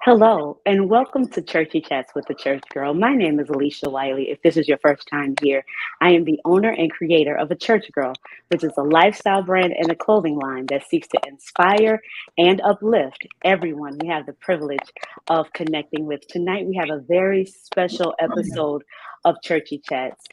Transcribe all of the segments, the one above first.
Hello, and welcome to Churchy Chats with the Church Girl. My name is Aisha Wiley. If this is your first time here, I am the owner and creator of A Church Girl, which is a lifestyle brand and a clothing line that seeks to inspire and uplift everyone we have the privilege of connecting with. Tonight, we have a very special episode of Churchy Chats.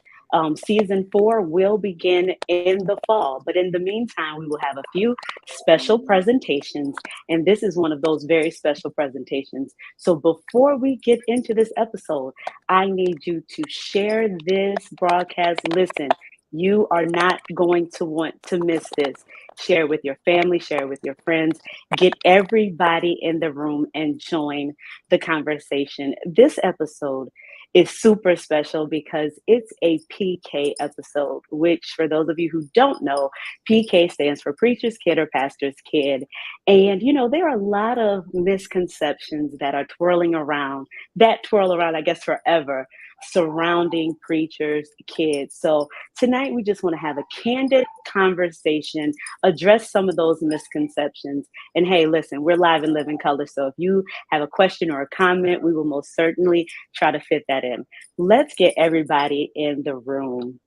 Season 4 will begin in the fall, but in the meantime, we will have a few special presentations, and this is one of those very special presentations. So before we get into this episode, I need you to share this broadcast. Listen, you are not going to want to miss this. Share it with your family, share it with your friends, get everybody in the room and join the conversation. This episode is super special because it's a PK episode, which for those of you who don't know, PK stands for Preacher's Kid or Pastor's Kid. And, you know, there are a lot of misconceptions that are twirl around, I guess, forever surrounding preachers' kids. So tonight we just want to have a candid conversation, address some of those misconceptions. And hey, listen, we're live and live in color. So if you have a question or a comment, we will most certainly try to fit that in. Let's get everybody in the room.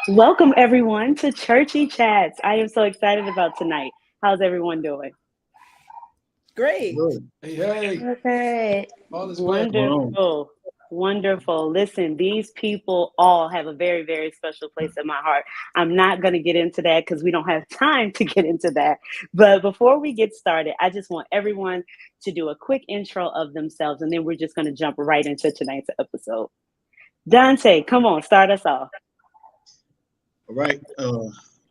Welcome everyone to Churchy Chats. I am so excited about tonight. How's everyone doing? Great. Hey. Okay. All is well. Wonderful. Wonderful. Listen, these people all have a very, very special place in my heart. I'm not going to get into that because we don't have time to get into that. But before we get started, I just want everyone to do a quick intro of themselves, and then we're just going to jump right into tonight's episode. Dontè, come on, start us off. All right.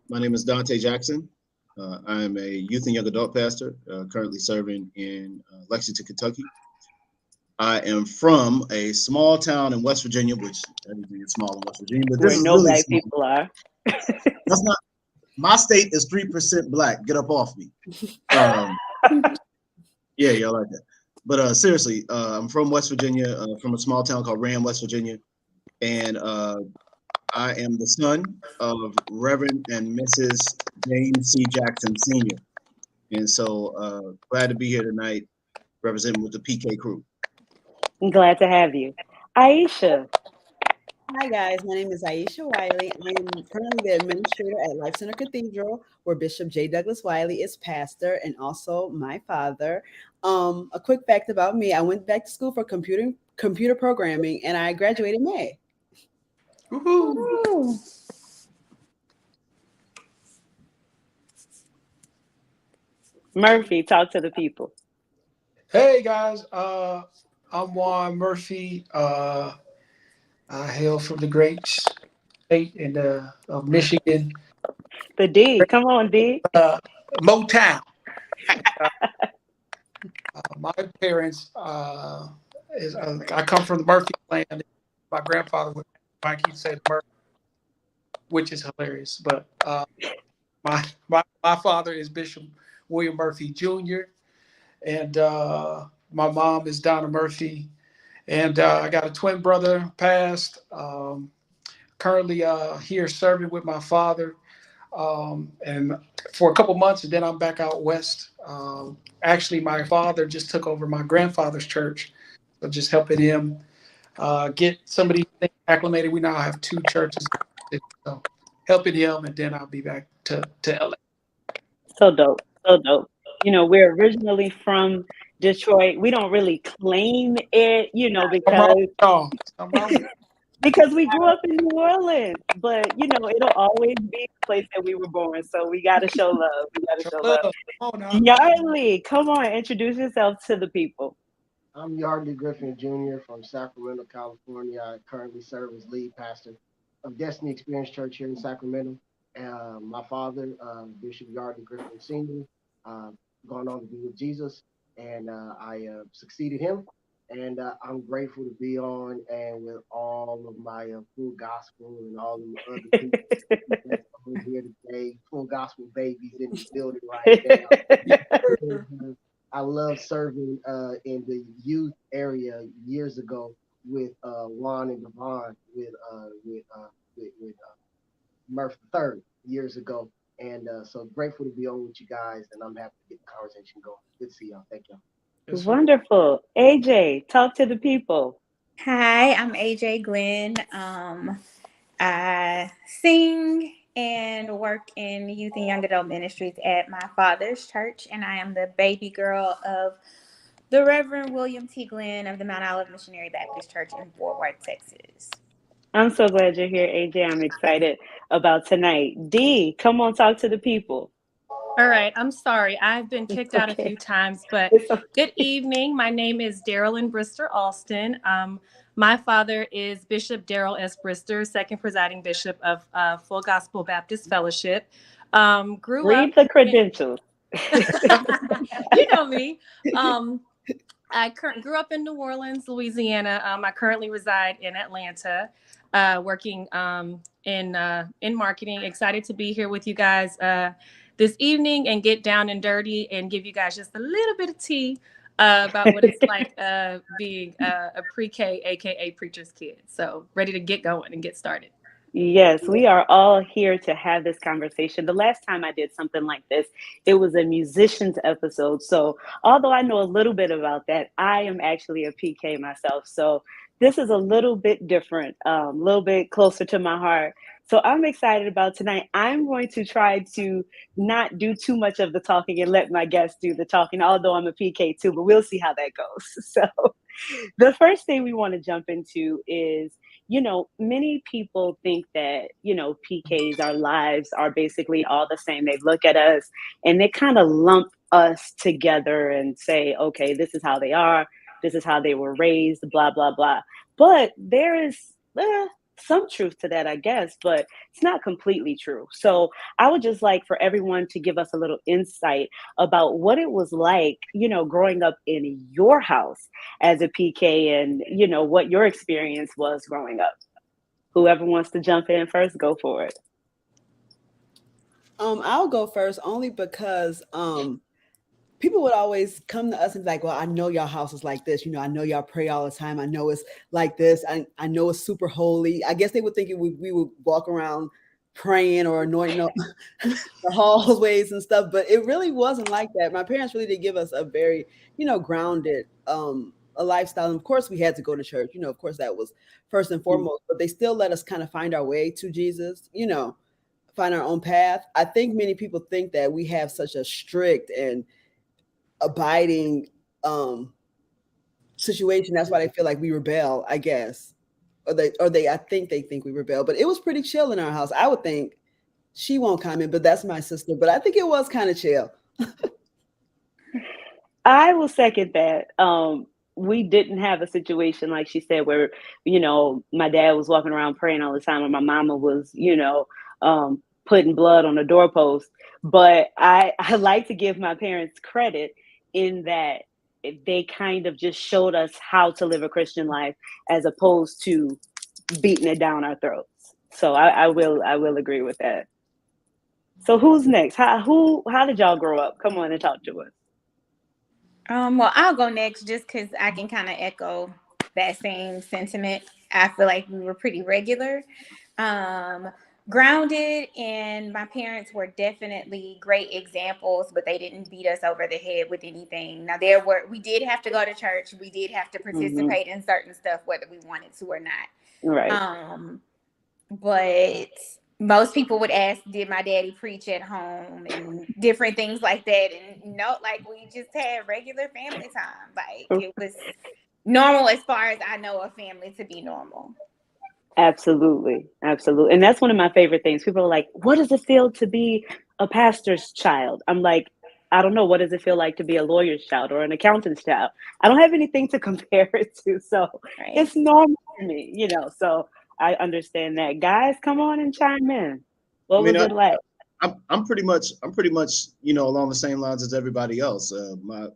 My name is Dontè Jackson. I am a youth and young adult pastor, currently serving in Lexington, Kentucky. I am from a small town in West Virginia, which everything is small in West Virginia, but this Where is no really black small. people are. That's not. My state is 3% black. Get up off me. Yeah, y'all like that. But seriously, I'm from West Virginia, from a small town called Rand, West Virginia, and I am the son of Reverend and Mrs. James C. Jackson Sr. And so glad to be here tonight, representing with the PK crew. I'm glad to have you. Aisha. Hi, guys. My name is Aisha Wiley. I am currently the administrator at Life Center Cathedral, where Bishop J. Douglas Wiley is pastor and also my father. A quick fact about me, I went back to school for computer programming, and I graduated in May. Woohoo! Murphy, talk to the people. Hey guys, I'm Juan Murphy. I hail from the great state of Michigan, The D, come on, D. Motown. My parents I come from the Murphy clan. My grandfather would Mike he'd say Murphy, which is hilarious. But my father is Bishop William Murphy Jr. and my mom is Donna Murphy, and I got a twin brother passed. Currently here serving with my father, and for a couple months, and then I'm back out west. Actually, my father just took over my grandfather's church, so just helping him get some of these things acclimated. We now have 2 churches, so helping him, and then I'll be back to LA. So dope, so dope. You know, we're originally from Detroit. We don't really claim it, you know, because we grew up in New Orleans. But, you know, it'll always be the place that we were born. So we got to show love. We got to show love. Come on, Yardley, come on, introduce yourself to the people. I'm Yardley Griffin Jr. from Sacramento, California. I currently serve as lead pastor of Destiny Experience Church here in Sacramento. My father, Bishop Yardley Griffin Sr., gone on to be with Jesus, and I succeeded him. And I'm grateful to be on and with all of my full gospel and all the other people gospel here today. Full gospel babies in the building right now. I love serving in the youth area years ago with Juan and Devon with Murphy III years ago. And so grateful to be on with you guys, and I'm happy to get the conversation going. Good to see y'all. Thank y'all. Wonderful. AJ, talk to the people. Hi, I'm AJ Glynn. I sing and work in youth and young adult ministries at my father's church, and I am the baby girl of the Reverend William T. Glynn of the Mount Olive Missionary Baptist Church in Fort Worth, Texas. I'm so glad you're here, AJ. I'm excited about tonight. D, come on, talk to the people. All right. I'm sorry. I've been kicked out a few times, but good evening. My name is Darrlynn Brister Alston. My father is Bishop Darrell S. Brister, second presiding bishop of Full Gospel Baptist Fellowship. Read the credentials. You know me. I grew up in New Orleans, Louisiana. I currently reside in Atlanta, working in marketing. Excited to be here with you guys this evening and get down and dirty and give you guys just a little bit of tea about what it's like being a pre-K, aka preacher's kid. So ready to get going and get started. Yes, we are all here to have this conversation. The last time I did something like this, it was a musicians episode. So although I know a little bit about that, I am actually a PK myself. So this is a little bit different, a little bit closer to my heart. So I'm excited about tonight. I'm going to try to not do too much of the talking and let my guests do the talking, although I'm a PK too, but we'll see how that goes. So the first thing we want to jump into is, many people think that, PKs, our lives are basically all the same. They look at us and they kind of lump us together and say, okay, this is how they are. This is how they were raised, blah, blah, blah. But there is some truth to that, I guess, but it's not completely true. So I would just like for everyone to give us a little insight about what it was like, growing up in your house as a PK and, what your experience was growing up. Whoever wants to jump in first, go for it. I'll go first only because people would always come to us and be like, well, I know y'all house is like this. I know y'all pray all the time. I know it's like this. I know it's super holy. I guess they would think we would walk around praying or anointing the hallways and stuff, but it really wasn't like that. My parents really did give us a very, grounded a lifestyle. And of course, we had to go to church. Of course, that was first and foremost, but they still let us kind of find our way to Jesus, find our own path. I think many people think that we have such a strict and abiding situation. That's why they feel like we rebel, I guess. I think they think we rebel, but it was pretty chill in our house. I would think. She won't comment, but that's my sister. But I think it was kind of chill. I will second that. We didn't have a situation like she said where, my dad was walking around praying all the time and my mama was, putting blood on the doorpost. But I like to give my parents credit in that they kind of just showed us how to live a Christian life as opposed to beating it down our throats. So I will agree with that. So who's next? How did y'all grow up? Come on and talk to us. Well, I'll go next just because I can kind of echo that same sentiment. I feel like we were pretty regular, grounded, and my parents were definitely great examples, but they didn't beat us over the head with anything. Now, we did have to go to church. We did have to participate in certain stuff, whether we wanted to or not. Right. But most people would ask, did my daddy preach at home and different things like that? And we just had regular family time. Like it was normal as far as I know a family to be normal. Absolutely. Absolutely. And that's one of my favorite things. People are like, what does it feel to be a pastor's child? I'm like, I don't know. What does it feel like to be a lawyer's child or an accountant's child? I don't have anything to compare it to. So It's normal to me, so I understand that. Guys, come on and chime in. What was it like? I'm pretty much, along the same lines as everybody else. My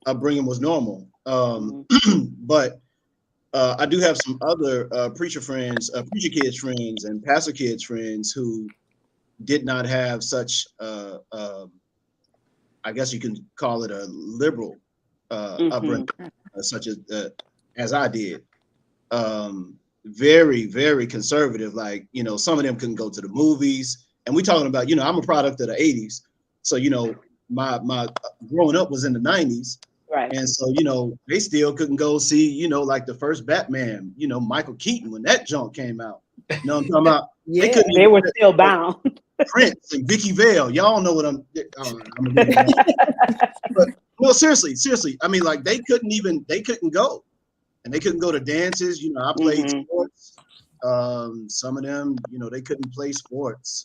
upbringing was normal. But I do have some other preacher kids friends and pastor kids friends who did not have such, I guess you can call it a liberal upbringing, such as I did. Very, very conservative. Like, you know, some of them couldn't go to the movies. And we're talking about, you know, I'm a product of the 80s. So, you know, my growing up was in the 90s. Right. And so, you know, they still couldn't go see, you know, like the first Batman, you know, Michael Keaton, when that junk came out. You know what I'm talking about? Yeah, they were still bound. Prince and Vicky Vale. Y'all know what I'm but no, seriously. I mean, like they couldn't go. And they couldn't go to dances. You know, I played sports. Some of them, you know, they couldn't play sports.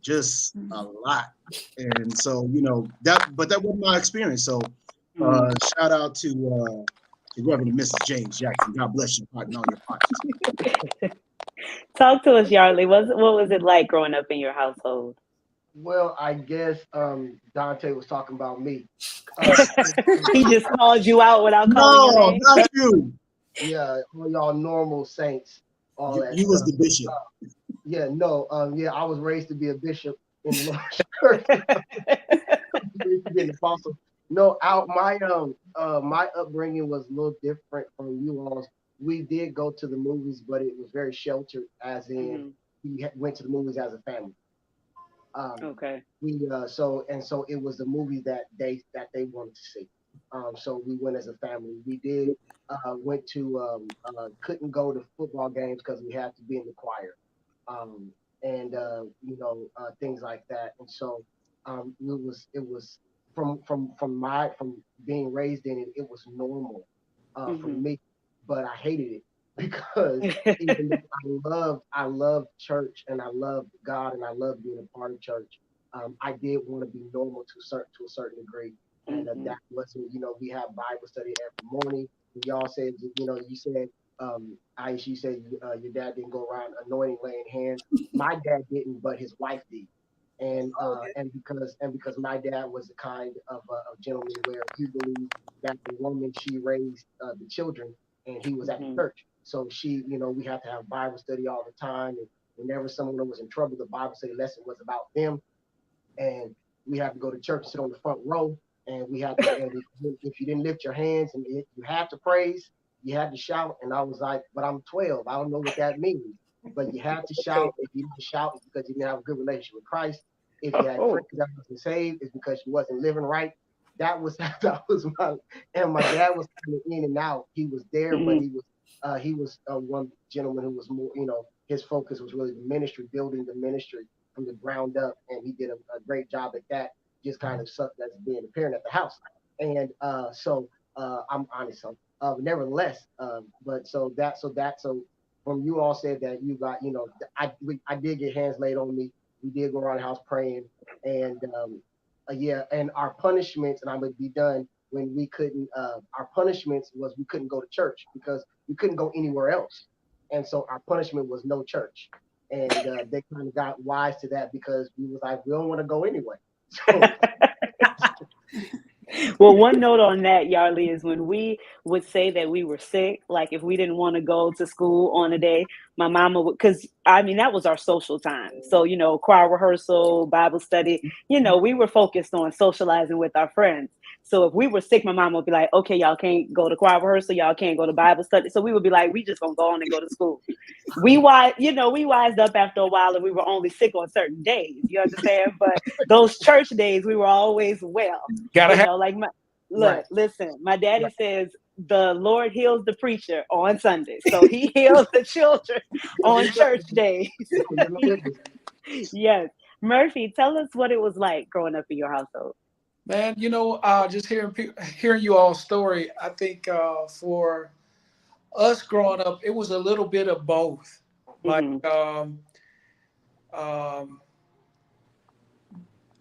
Just a lot. And so, you know, that wasn't my experience. So shout out to Reverend and Mrs. James Jackson. God bless you, partner, on your pockets. Talk to us, Yardley. What was it like growing up in your household? Well, I guess Dontè was talking about me. He just called you out without calling your name. No, not you. Yeah, all y'all normal saints. All that. You was the bishop. Yeah, no. Yeah, I was raised to be a bishop in the Lord's church. Raised to be an apostle. No, my upbringing was a little different from you all's. We did go to the movies, but it was very sheltered, as in we went to the movies as a family. Okay. We so it was the movie that they wanted to see. So we went as a family. We did went to couldn't go to football games because we had to be in the choir, and you know, things like that. And so it was from being raised in it, it was normal for me, but I hated it because even though I loved church and I loved God and I loved being a part of church, I did want to be normal to a certain degree. And that wasn't, you know, we have Bible study every morning. Y'all said, you know, you said, Aisha, you said your dad didn't go around anointing, laying hands. My dad didn't, but his wife did. And because my dad was the kind of gentleman where he believed that the woman, she raised the children, and he was at the church. So she, you know, we have to have Bible study all the time. And whenever someone was in trouble, the Bible study lesson was about them. And we have to go to church, sit on the front row. And we had to, and if you didn't lift your hands and you had to praise, you had to shout. And I was like, but I'm 12. I don't know what that means. But you had to shout. If you didn't shout, it's because you didn't have a good relationship with Christ. If you had friends that wasn't saved, it's because you wasn't living right. That was my, and my dad was kind of in and out. He was there, but he was one gentleman who was more, you know, his focus was really the ministry, building the ministry from the ground up. And he did a great job at that. Just kind of sucked as being a parent at the house. And so I'm honest. So nevertheless, but so from you all said that you got, you know, I did get hands laid on me. We did go around the house praying, and yeah, and our punishments, and I'm gonna be done when we couldn't. Our punishments was we couldn't go to church because we couldn't go anywhere else, and so our punishment was no church. And they kind of got wise to that because we was like, we don't want to go anyway. So, well, one note on that, Yardley, is when we would say that we were sick, like if we didn't want to go to school on a day, my mama would, because I mean, that was our social time. So, you know, choir rehearsal, Bible study, you know, we were focused on socializing with our friends. So if we were sick, my mom would be like, okay, y'all can't go to choir rehearsal, y'all can't go to Bible study. So we would be like, we just gonna go on and go to school. We wised up after a while, and we were only sick on certain days. You understand? But those church days, we were always well. Listen, my daddy says the Lord heals the preacher on Sundays. So he heals the children on church days. Yes. Murphy, tell us what it was like growing up in your household. Man, you know, just hearing you all's story, I think for us growing up, it was a little bit of both. Like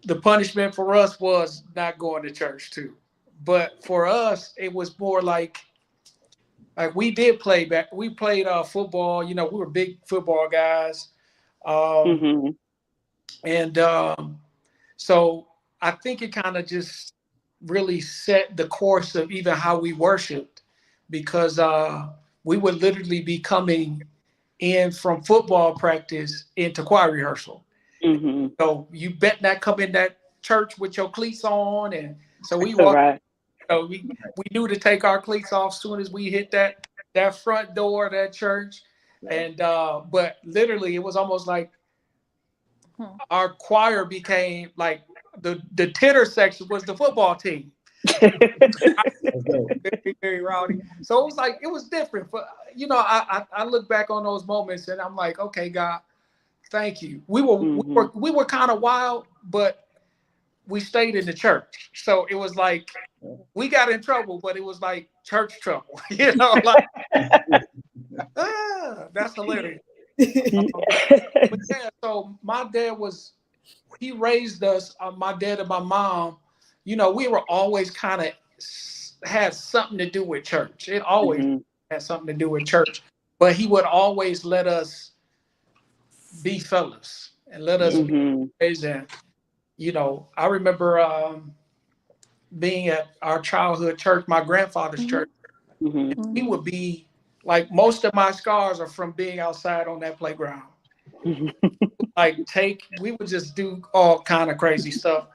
the punishment for us was not going to church too. But for us, it was more like we did play back. We played football. You know, we were big football guys. And so I think it kind of just really set the course of even how we worshiped, because we would literally be coming in from football practice into choir rehearsal. Mm-hmm. So you bet not come in that church with your cleats on, and so we walked. Right. So we knew to take our cleats off as soon as we hit that front door of that church, and but literally it was almost like our choir became like the tenor section was the football team. Very, very rowdy. So it was different. But I look back on those moments and I'm like, okay, God, thank you. We were kind of wild, but we stayed in the church. So it was like we got in trouble, but it was like church trouble. That's hilarious. But yeah, so my dad he raised us, my dad and my mom, we were always kind of had something to do with church. It always had something to do with church, but he would always let us be fellas and let us be raised. And, I remember being at our childhood church, my grandfather's church. And we would be like, most of my scars are from being outside on that playground. We would just do all kind of crazy stuff.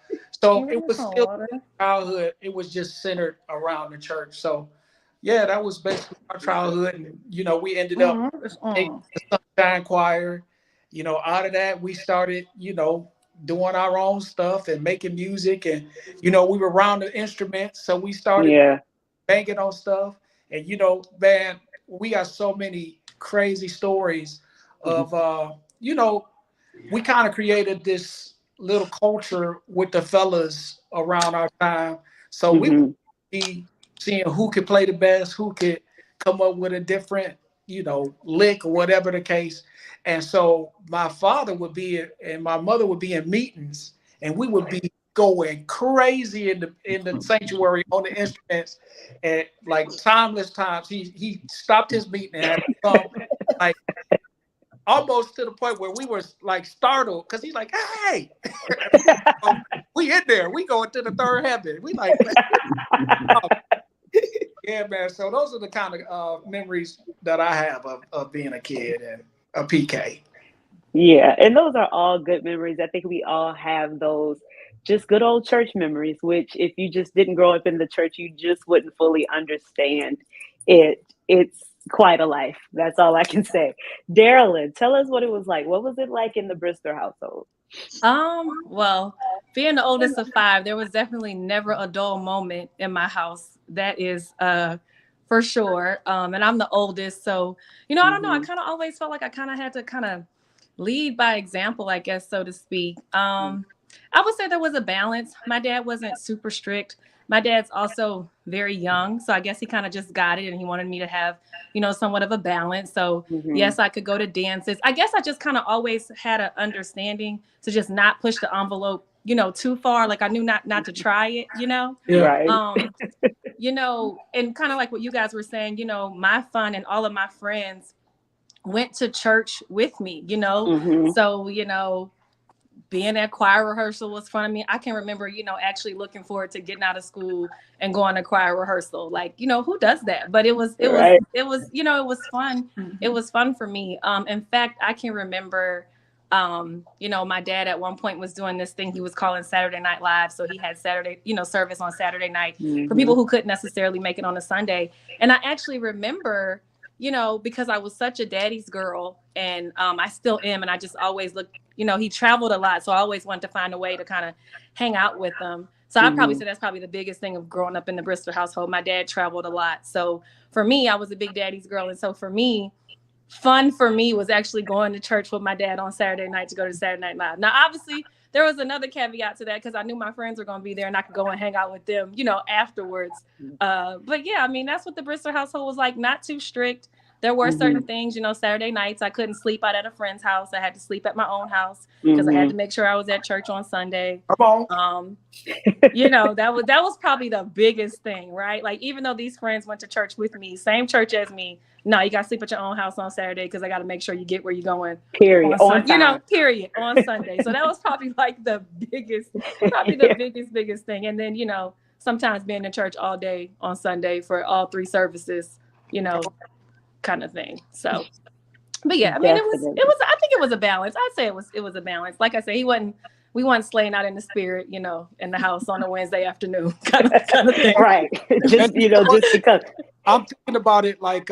So it was still childhood. It was just centered around the church. So yeah, that was basically our childhood. And, we ended up taking the Sunshine Choir. Out of that, we started, doing our own stuff and making music. And, we were around the instruments. So we started banging on stuff. And, man, we got so many crazy stories of, we kind of created this little culture with the fellas around our time. So we would be seeing who could play the best, who could come up with a different, lick or whatever the case. And so my father would be and my mother would be in meetings, and we would be going crazy in the sanctuary on the instruments at like timeless times. He stopped his meeting and had to come like almost to the point where we were like startled because he's like, hey, we in there. We going to the third heaven. We like, yeah, man. So those are the kind of memories that I have of being a kid and a PK. Yeah, and those are all good memories. I think we all have those just good old church memories, which if you just didn't grow up in the church, you just wouldn't fully understand it. It's quite a life. That's all I can say. Darrlynn, tell us what it was like. What was it like in the Brister household? Well, being the oldest of 5, there was definitely never a dull moment in my house. That is for sure. And I'm the oldest, so I don't know. I kind of always felt like I kind of had to kind of lead by example, I guess, so to speak. I would say there was a balance. My dad wasn't super strict. My dad's also very young, so I guess he kind of just got it, and he wanted me to have, somewhat of a balance. So yes, I could go to dances. I guess I just kind of always had an understanding to just not push the envelope, too far. Like I knew not to try it, Yeah. Right. And kind of like what you guys were saying, my fun and all of my friends went to church with me, so, being at choir rehearsal was fun. I mean, I can remember, actually looking forward to getting out of school and going to choir rehearsal. Like, who does that? But it was fun. It was fun for me. In fact, I can remember, my dad at one point was doing this thing he was calling Saturday Night Live. So he had Saturday, service on Saturday night for people who couldn't necessarily make it on a Sunday. And I actually remember, because I was such a daddy's girl, and I still am, and I just always looked, he traveled a lot, so I always wanted to find a way to kind of hang out with him. So I'd probably say that's probably the biggest thing of growing up in the Brister household. My dad traveled a lot, so for me, I was a big daddy's girl, and so for me, fun for me was actually going to church with my dad on Saturday night to go to Saturday Night Live. Now, obviously, there was another caveat to that because I knew my friends were going to be there and I could go and hang out with them, afterwards. But yeah, I mean, that's what the Brister household was like. Not too strict. There were certain things, Saturday nights, I couldn't sleep out at a friend's house. I had to sleep at my own house because I had to make sure I was at church on Sunday. Come on. That was probably the biggest thing, right? Like, even though these friends went to church with me, same church as me, no, you got to sleep at your own house on Saturday because I got to make sure you get where you're going. Period. Period. On Sunday. So that was probably like the biggest thing. And then, sometimes being in church all day on Sunday for all 3 services, kind of thing. So But yeah, I mean, it was. Definitely. I think it was a balance. I'd say it was a balance. Like I said, we weren't slaying out in the spirit, you know, in the house on a Wednesday afternoon, kind of thing. Right. Just, you know, just because. I'm thinking about it like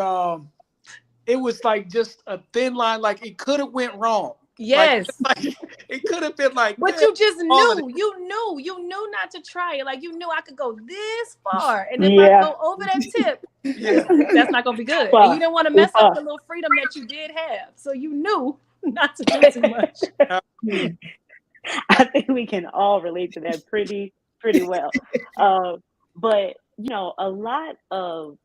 it was like just a thin line, like it could have went wrong. Yes. Like it could have been like, but you just you knew not to try it. Like you knew I could go this far, and if I go over that tip, that's not gonna be good. And you didn't want to mess up the little freedom that you did have, so you knew not to do too much. I think we can all relate to that pretty well. But you know, a lot of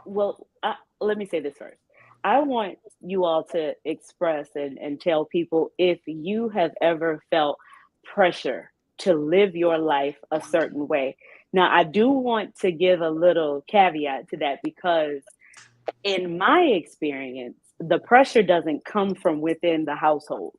let me say this first. I want you all to express and tell people if you have ever felt pressure to live your life a certain way. Now, I do want to give a little caveat to that because in my experience, the pressure doesn't come from within the household.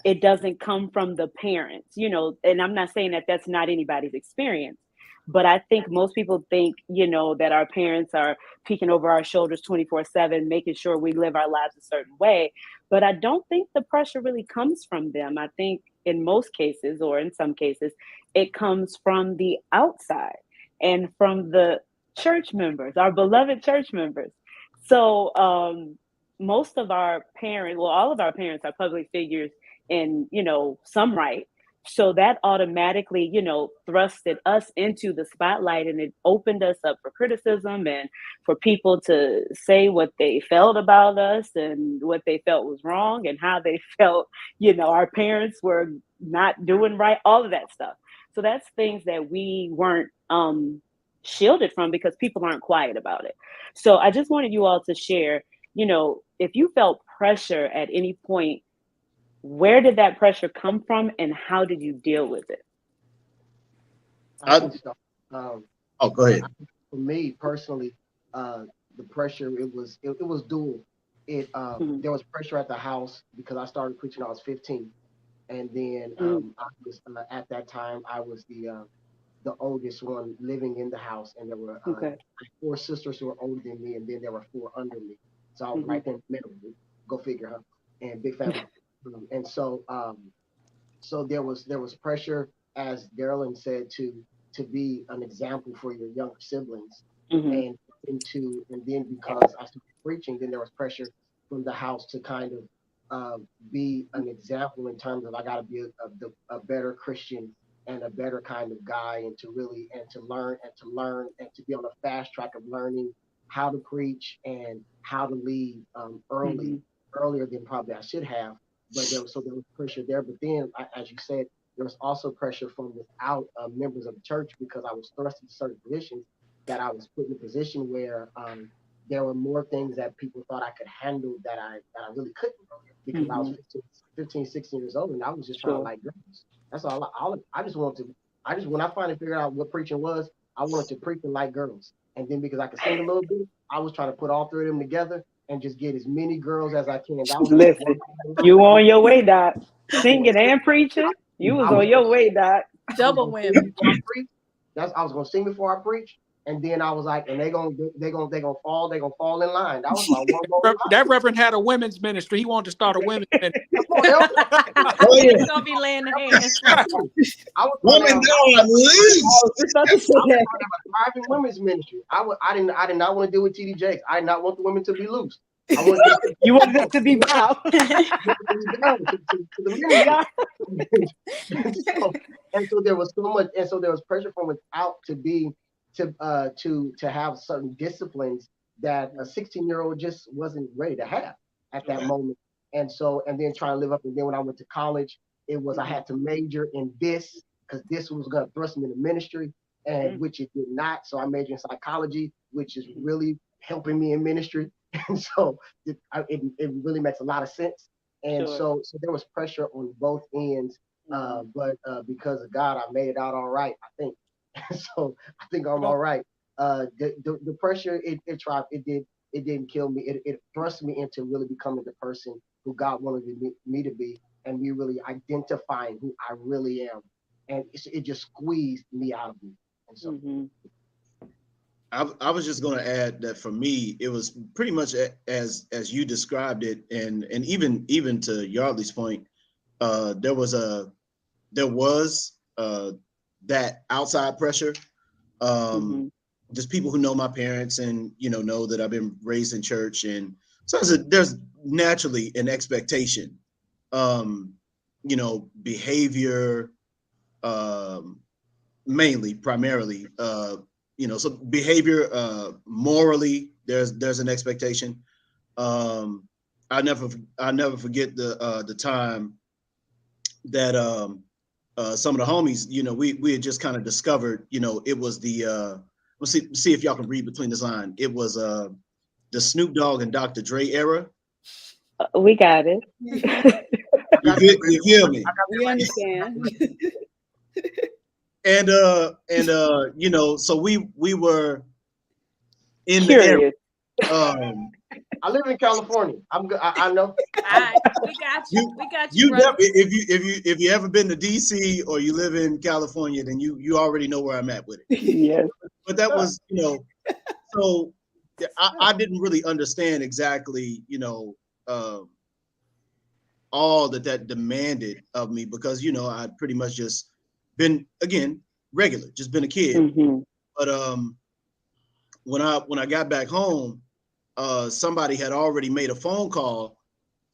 It doesn't come from the parents, you know, and I'm not saying that that's not anybody's experience. But I think most people think, you know, that our parents are peeking over our shoulders 24/7, making sure we live our lives a certain way. But I don't think the pressure really comes from them. I think in most cases, or in some cases, it comes from the outside and from the church members, our beloved church members. So most of our parents, well, all of our parents are public figures in, you know, some right. So that automatically, you know, thrusted us into the spotlight, and it opened us up for criticism and for people to say what they felt about us and what they felt was wrong and how they felt, you know, our parents were not doing right, all of that stuff. So that's things that we weren't shielded from because people aren't quiet about it. So I just wanted you all to share, you know, if you felt pressure at any point, where did that pressure come from and how did you deal with it? I can start. Go ahead. For me personally, the pressure, it was dual. There was pressure at the house because I started preaching when I was 15. And then I was at that time I was the oldest one living in the house, and there were 4 sisters who were older than me, and then there were 4 under me. So I was right there in the middle. Go figure, huh? And big family. And so there was pressure, as Darrlynn said, to be an example for your younger siblings, and then because I started preaching, then there was pressure from the house to kind of be an example in terms of I got to be a better Christian and a better kind of guy, and to learn and to be on a fast track of learning how to preach and how to lead earlier than probably I should have. But there was pressure there. But then, as you said, there was also pressure from without members of the church, because I was thrust into certain positions that I was put in a position where there were more things that people thought I could handle that I really couldn't, because I was 15, 16 years old, and I was just trying to like girls. That's all. When I finally figured out what preaching was, I wanted to preach and like girls. And then because I could sing a little bit, I was trying to put all 3 of them together and just get as many girls as I can. Listen, you on your way, Doc. Singing and preaching, you was on your way, Doc. Double win. I was gonna sing before I preach, and then I was like, and they gonna fall in line. That was my one goal. That reverend had a women's ministry. He wanted to start a women's ministry. He's gonna be laying the hands. I was Women down, leave. a private women's ministry. I did not want to deal with TD Jakes. I did not want the women to be loose. You want them to be bound. And so there was so much, and so there was pressure from without to have certain disciplines that a 16-year-old just wasn't ready to have at that moment. And then trying to live up. And then when I went to college, it was I had to major in this because this was going to thrust me into ministry, and which it did not. So I majored in psychology, which is really helping me in ministry. And so it really makes a lot of sense. And so there was pressure on both ends. But because of God, I made it out all right, I think. So I think I'm all right. The pressure, it didn't kill me. It thrust me into really becoming the person who God wanted me to be, and me really identifying who I really am. And it just squeezed me out of me. And so I was just going to add that for me, it was pretty much as you described it, and even to Yardley's point, there was that outside pressure. Just people who know my parents and know that I've been raised in church, and so there's naturally an expectation, behavior, primarily. So behavior, morally, there's an expectation. I'll never forget the time that some of the homies, we had just kind of discovered, it was the let's see if y'all can read between this line. It was the Snoop Dogg and Dr. Dre era. We got it. You feel me? We understand. And so we were in Curious. the area. I live in California. I know. All right, we got you. We got you. If you ever been to DC or you live in California, then you already know where I'm at with it. Yes. But that was, so I didn't really understand exactly, all that demanded of me, because I'd pretty much just been, again, regular, just been a kid. But when I got back home, somebody had already made a phone call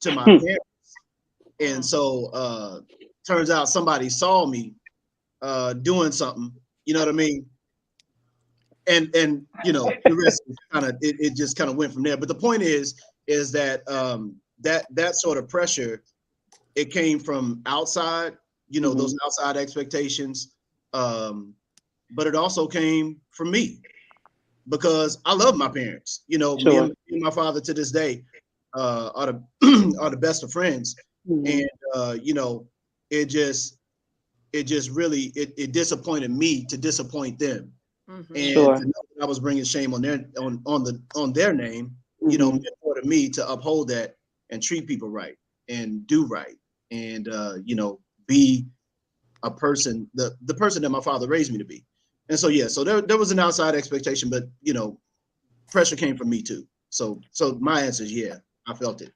to my parents, and so turns out somebody saw me doing something, you know what I mean, and the rest it just kind of went from there. But the point is that that sort of pressure, it came from outside, those outside expectations, but it also came from me, because I love my parents. Sure. Me and my father to this day are the best of friends. And it just really disappointed me to disappoint them. And Sure. to know that I was bringing shame on their name, meant more to me to uphold that and treat people right and do right, and be a person, the person that my father raised me to be. And so so there was an outside expectation, but pressure came from me too. So my answer is I felt it.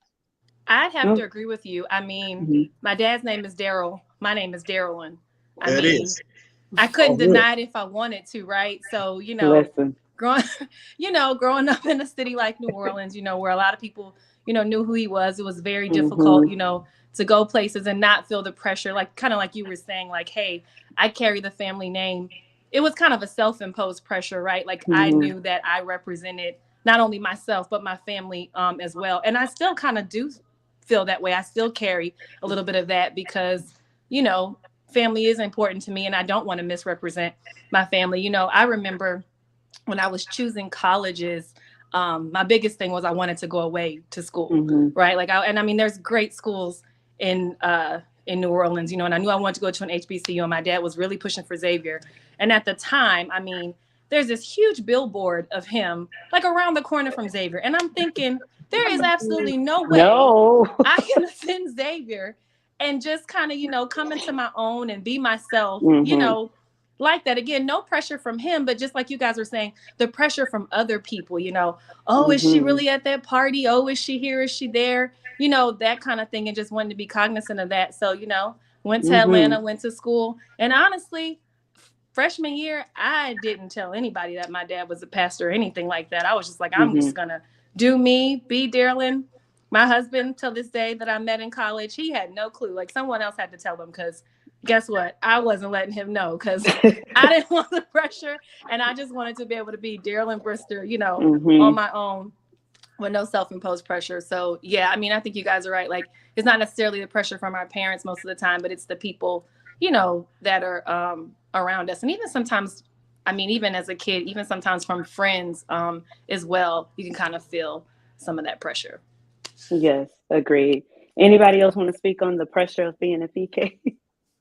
I'd have to agree with you. I mean, my dad's name is Daryl. My name is Darrlynn. I couldn't deny it if I wanted to, right? So, growing up in a city like New Orleans, where a lot of people, knew who he was, it was very difficult, to go places and not feel the pressure, like kind of like you were saying, like, hey, I carry the family name. It was kind of a self-imposed pressure, right? Like I knew that I represented not only myself, but my family as well. And I still kind of do feel that way. I still carry a little bit of that because, family is important to me and I don't want to misrepresent my family. I remember when I was choosing colleges, my biggest thing was I wanted to go away to school, right? Like, there's great schools in New Orleans, and I knew I wanted to go to an HBCU, and my dad was really pushing for Xavier. And at the time, there's this huge billboard of him like around the corner from Xavier. And I'm thinking, there is absolutely no way I can attend Xavier and just kind of, come into my own and be myself, like that. Again, no pressure from him, but just like you guys were saying, the pressure from other people, oh, is she really at that party? Oh, is she here? Is she there? That kind of thing, and just wanted to be cognizant of that. So, went to Atlanta, went to school. And honestly, freshman year, I didn't tell anybody that my dad was a pastor or anything like that. I was just like, I'm just going to do me, be Darrlynn. My husband, till this day that I met in college, he had no clue. Like someone else had to tell him, because guess what? I wasn't letting him know, because I didn't want the pressure. And I just wanted to be able to be Darrlynn Brister, on my own with no self-imposed pressure. So, yeah, I think you guys are right. Like, it's not necessarily the pressure from our parents most of the time, but it's the people, that are around us. And even sometimes, even as a kid, even sometimes from friends as well, you can kind of feel some of that pressure. Yes, agreed. Anybody else want to speak on the pressure of being a PK?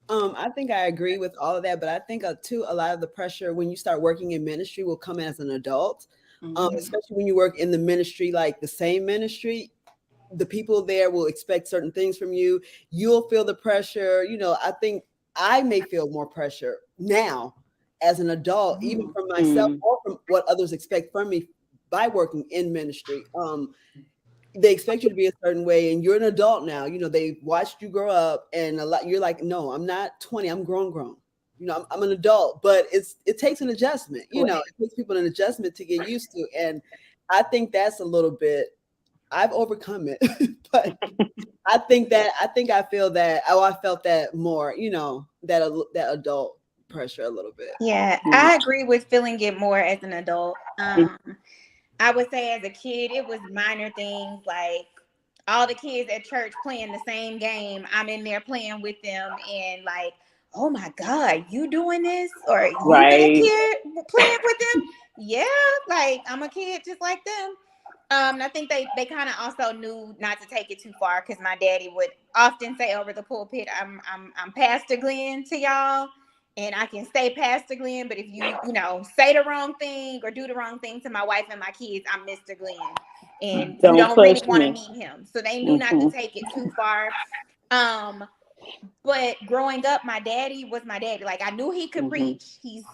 I think I agree with all of that, but I think too, a lot of the pressure when you start working in ministry will come as an adult, especially when you work in the ministry, like the same ministry. The people there will expect certain things from you. You'll feel the pressure. I think I may feel more pressure now as an adult, even from myself or from what others expect from me by working in ministry. They expect you to be a certain way, and you're an adult now. You know, they watched you grow up, and you're like, no, I'm not 20, I'm grown. You know, I'm an adult, but it takes an adjustment. You know, it takes people an adjustment to get used to, and I think that's a little bit. I've overcome it, but I feel that. Oh, I felt that more. You know, that adult pressure a little bit. Yeah, I agree with feeling it more as an adult. I would say as a kid, it was minor things like all the kids at church playing the same game. I'm in there playing with them and like, oh my God, you doing this? Or you been here playing with them? Yeah, like I'm a kid just like them. And I think they kind of also knew not to take it too far because my daddy would often say over the pulpit, I'm Pastor Glynn to y'all. And I can stay Pastor Glynn, but if you say the wrong thing or do the wrong thing to my wife and my kids, I'm Mr. Glynn. And you don't really want to meet him. So they knew not to take it too far. But growing up, my daddy was my daddy. Like I knew he could preach. He's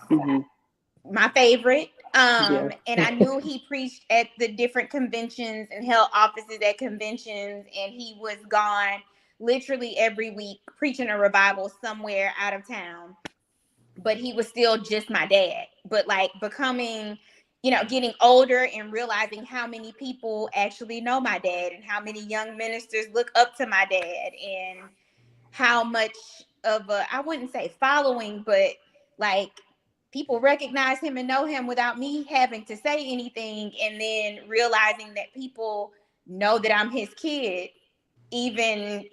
my favorite. And I knew he preached at the different conventions and held offices at conventions. And he was gone literally every week preaching a revival somewhere out of town. But he was still just my dad. But like becoming, getting older and realizing how many people actually know my dad and how many young ministers look up to my dad and how much of I wouldn't say following, but like people recognize him and know him without me having to say anything. And then realizing that people know that I'm his kid, even,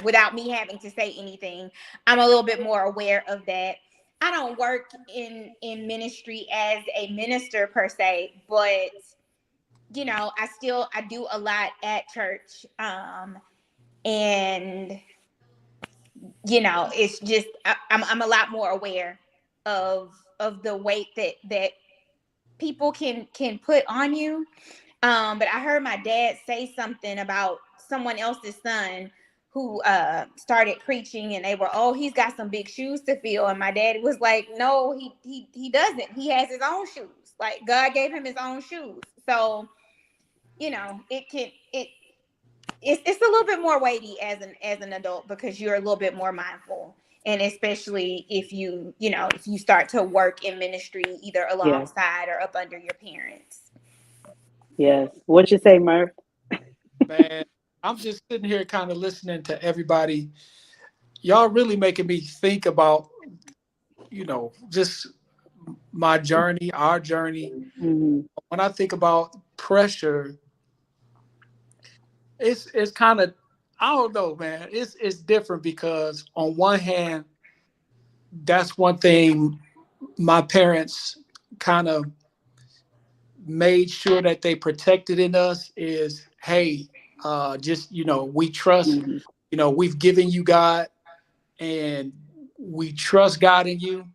without me having to say anything. I'm a little bit more aware of that. I don't work in ministry as a minister per se, but I do a lot at church. And it's just I'm a lot more aware of the weight that people can put on you. But I heard my dad say something about someone else's son who started preaching, and they were, oh, he's got some big shoes to fill. And my daddy was like, no, he doesn't. He has his own shoes. Like God gave him his own shoes. So, it's a little bit more weighty as an adult because you're a little bit more mindful. And especially if you start to work in ministry either alongside or up under your parents. Yes. What you say, Murph? Man, I'm just sitting here kind of listening to everybody. Y'all really making me think about, just my journey, our journey. When I think about pressure, it's kind of, I don't know, man. It's different because on one hand, that's one thing my parents kind of made sure that they protected in us is, hey, we trust, we've given you God and we trust God in you.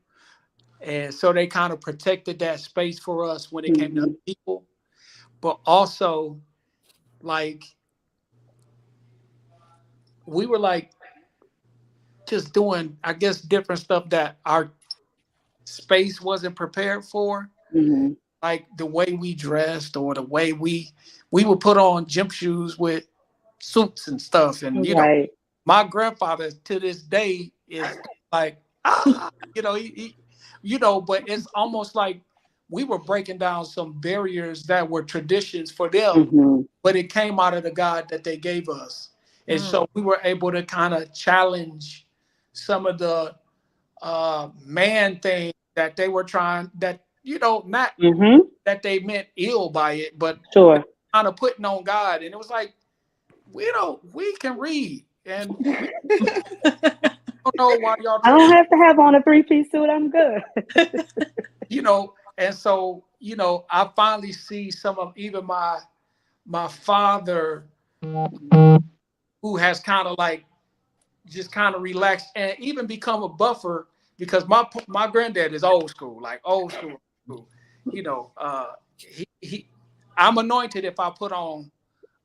And so they kind of protected that space for us when it came to other people. But also, like, we were like just doing, I guess, different stuff that our space wasn't prepared for. Like the way we dressed or the way we would put on gym shoes with suits and stuff. And, my grandfather to this day is like, but it's almost like we were breaking down some barriers that were traditions for them, but it came out of the God that they gave us. And so we were able to kind of challenge some of the man things that they were trying, that, not that they meant ill by it, but kind of putting on God. And it was like, we can read. And I don't know why y'all. I don't have to have on a 3-piece suit. I'm good. And so, I finally see some of even my father, who has kind of like just kind of relaxed and even become a buffer, because my granddad is old school. I'm anointed if I put on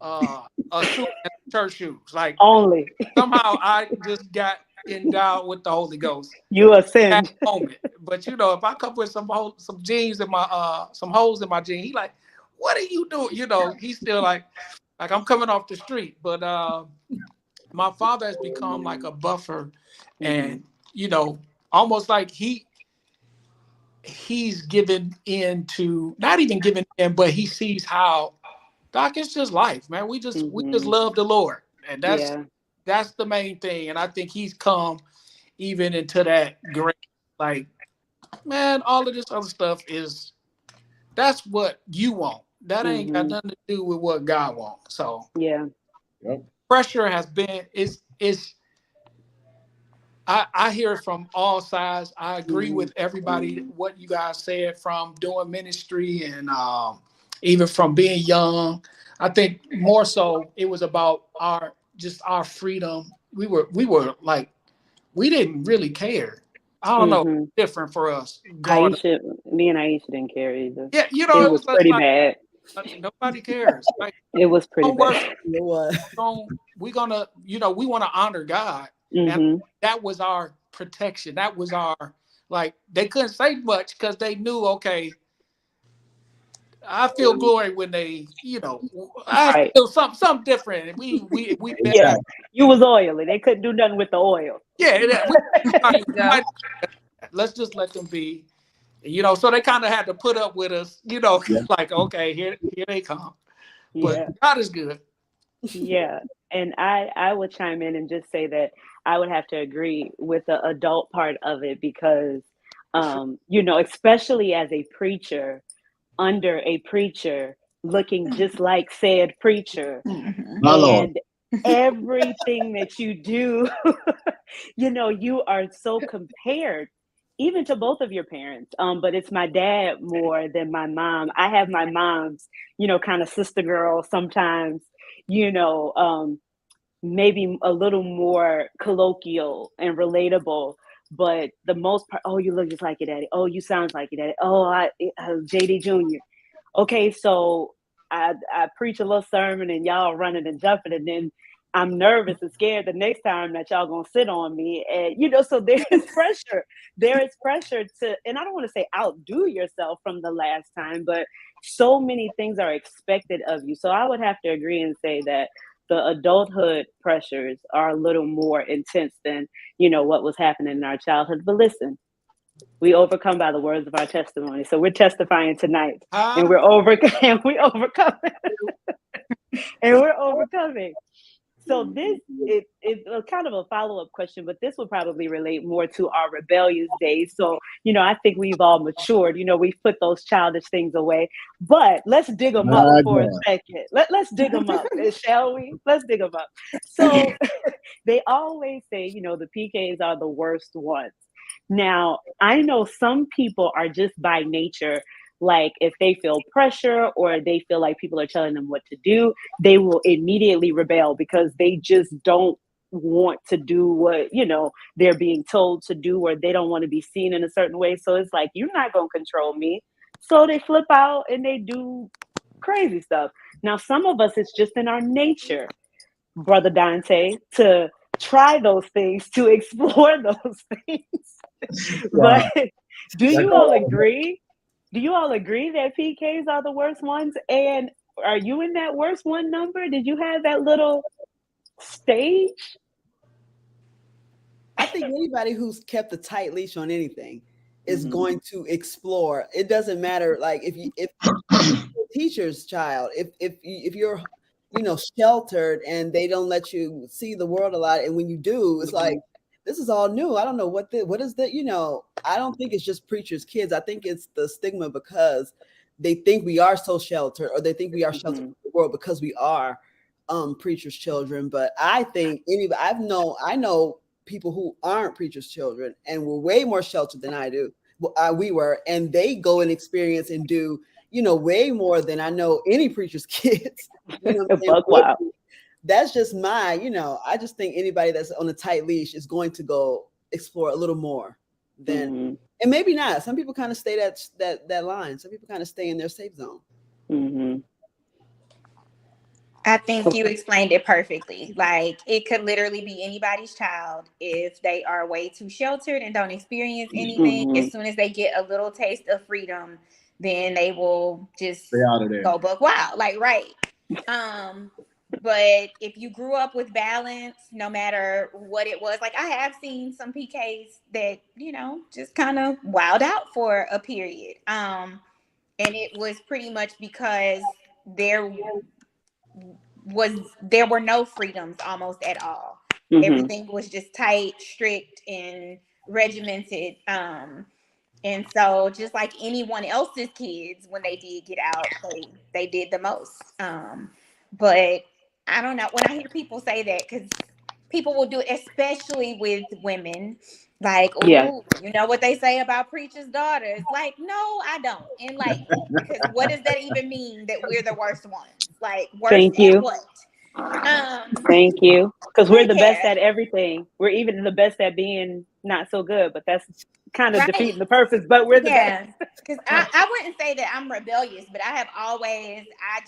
a suit and church shoes. Like only somehow I just got endowed with the Holy Ghost. You ascend. Moment. But you know, if I come with some jeans in my some holes in my jeans, he like, what are you doing? You know, he's still like I'm coming off the street. But my father has become like a buffer, and you know, almost like he's given in to, not even given in, but he sees how, Doc, it's just life, man. We just love the Lord, and that's the main thing. And I think he's come even into that great, like, man, all of this other stuff that's what you want. That ain't got nothing to do with what God wants. So pressure has been is I hear it from all sides. I agree with everybody what you guys said, from doing ministry and even from being young. I think more so it was about our freedom. We were like, we didn't really care. I don't know, different for us. Aisha, me and Aisha didn't care either. Yeah, you know, it was pretty bad. Nobody cares. Like, it was pretty bad. We're gonna, you know, we want to honor God. And that was our protection. That was our, like, they couldn't say much because they knew, okay, I feel glory when they, you know, I feel something different. We you was oily. They couldn't do nothing with the oil. Yeah, let's just let them be, you know. So they kind of had to put up with us, you know, like, okay, here they come. But God is good. Yeah, and I would chime in and just say that I would have to agree with the adult part of it, because, you know, especially as a preacher, under a preacher, looking just like said preacher, and everything that you do, you know, you are so compared, even to both of your parents. But it's my dad more than my mom. I have my mom's, you know, kind of sister girl sometimes, you know, maybe a little more colloquial and relatable. But the most part, oh, you look just like your daddy. Oh, you sound like your daddy. Oh, JD Jr. Okay, so I preach a little sermon and y'all running and jumping, and then I'm nervous and scared the next time that y'all gonna sit on me. And, you know, so there is pressure. There is pressure to, and I don't want to say outdo yourself from the last time, but so many things are expected of you. So I would have to agree and say that the adulthood pressures are a little more intense than, you know, what was happening in our childhood. But listen, we overcome by the words of our testimony. So we're testifying tonight, and we're overcoming. And we're overcoming. So this is kind of a follow-up question, but this will probably relate more to our rebellious days. So, you know, I think we've all matured. You know, we've put those childish things away. But let's dig them up for a second. Let's dig them up, shall we? Let's dig them up. So they always say, you know, the PKs are the worst ones. Now, I know some people are just by nature, like, if they feel pressure or they feel like people are telling them what to do, they will immediately rebel because they just don't want to do what, you know, they're being told to do, or they don't want to be seen in a certain way. So it's like, you're not going to control me. So they flip out and they do crazy stuff. Now, some of us, it's just in our nature, Brother Dontè, to try those things, to explore those things. But do you all agree? Do you all agree that PKs are the worst ones? And are you in that worst one number? Did you have that little stage? I think anybody who's kept a tight leash on anything is going to explore. It doesn't matter, like, if you're a teacher's child, if you're, you know, sheltered and they don't let you see the world a lot, and when you do, it's like, this is all new. I don't know what is that, you know. I don't think it's just preachers' kids. I think it's the stigma because they think we are so sheltered, or they think we are sheltered from the world because we are preachers' children. But I think I know people who aren't preachers' children and were way more sheltered than we were, and they go and experience and do, you know, way more than I know any preacher's kids. You know, wow. That's just my, you know, I just think anybody that's on a tight leash is going to go explore a little more than, and maybe not. Some people kind of stay that line. Some people kind of stay in their safe zone. I think you explained it perfectly. Like, it could literally be anybody's child. If they are way too sheltered and don't experience anything, as soon as they get a little taste of freedom, then they will just Stay out of there. go buck wild. Like, right. But if you grew up with balance, no matter what it was, like I have seen some PKs that, you know, just kind of wild out for a period. And it was pretty much because there were no freedoms almost at all. Everything was just tight, strict, and regimented. And so just like anyone else's kids, when they did get out, they did the most. But I don't know, when I hear people say that, because people will do it, especially with women, like, oh, you know what they say about preachers' daughters? Like, no, I don't. And like, because what does that even mean, that we're the worst ones? Like, worse at what? Thank you. Because we're the best at everything. We're even the best at being not so good, but that's kind of defeating the purpose, but we're the best. Because I wouldn't say that I'm rebellious, but I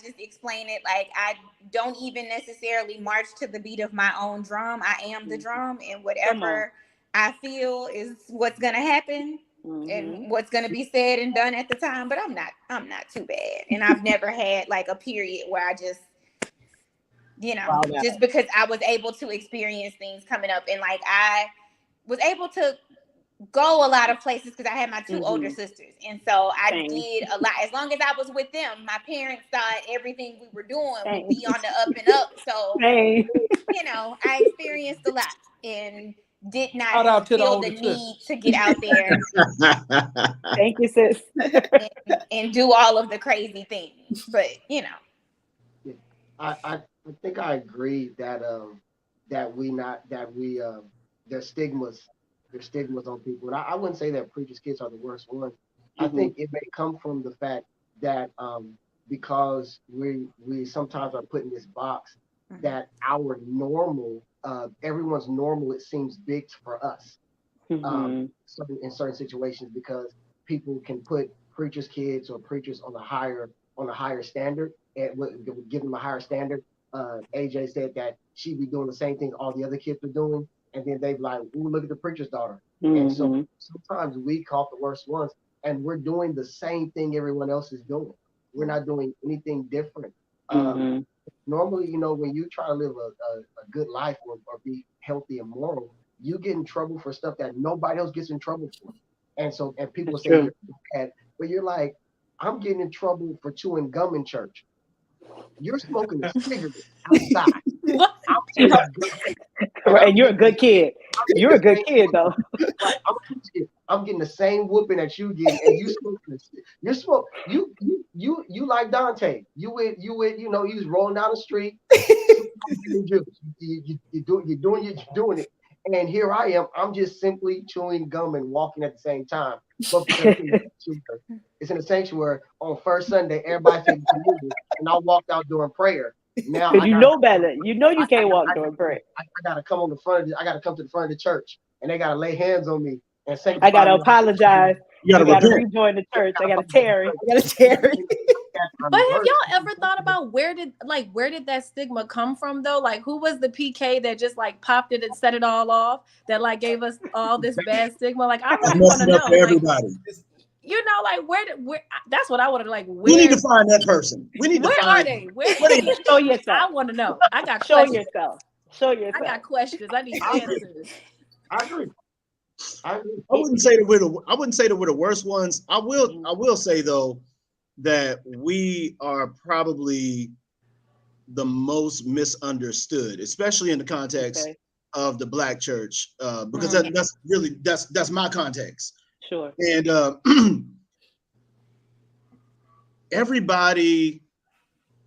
just explain it like I don't even necessarily march to the beat of my own drum. I am the drum, and whatever I feel is what's going to happen and what's going to be said and done at the time. But I'm not too bad. And I've never had like a period where I just, you know, just because I was able to experience things coming up, and like I was able to go a lot of places because I had my two older sisters, and so I did a lot. As long as I was with them, my parents thought everything we were doing would be on the up and up. So you know, I experienced a lot and did not feel the need to get out there. Thank you, sis. and do all of the crazy things, but you know, I think I agree that there's stigmas on people. And I wouldn't say that preachers' kids are the worst ones. I think it may come from the fact that because we sometimes are put in this box that our normal, everyone's normal, it seems big for us. In certain situations, because people can put preachers' kids or preachers on a higher standard, and give them a higher standard. AJ said that she'd be doing the same thing all the other kids are doing, and then they'd be like, "Ooh, look at the preacher's daughter." And so sometimes we call the worst ones, and we're doing the same thing everyone else is doing. We're not doing anything different. Normally, you know, when you try to live a good life or be healthy and moral, you get in trouble for stuff that nobody else gets in trouble for. And people say you're bad, but you're like, I'm getting in trouble for chewing gum in church. You're smoking a cigarette outside. And you're a good kid. You're a good kid, though. I'm getting the same whooping that you get, and you like Dontè. You was rolling down the street. You're doing it. And here I am. I'm just simply chewing gum and walking at the same time. But it's in the sanctuary on first Sunday. Everybody said communion, and I walked out during prayer. Now you know better. You know you can't walk during prayer. I gotta come on the front. I gotta come to the front of the church, and they gotta lay hands on me and sanctify. I gotta apologize. You gotta rejoin the church. I gotta tarry. But have y'all ever thought about where did that stigma come from though? Like, who was the PK that just like popped it and set it all off, that like gave us all this bad stigma? Like, I really want to know. Everybody. Like, you know, like where that's what I want to like. We need to find that person. Where are they? Where show yourself? I want to know. I got show questions. yourself. Show yourself. I got questions. I need answers. I agree. I wouldn't say that we're the worst ones. I will say though that we are probably the most misunderstood, especially in the context of the Black church, because that's my context. Sure. And everybody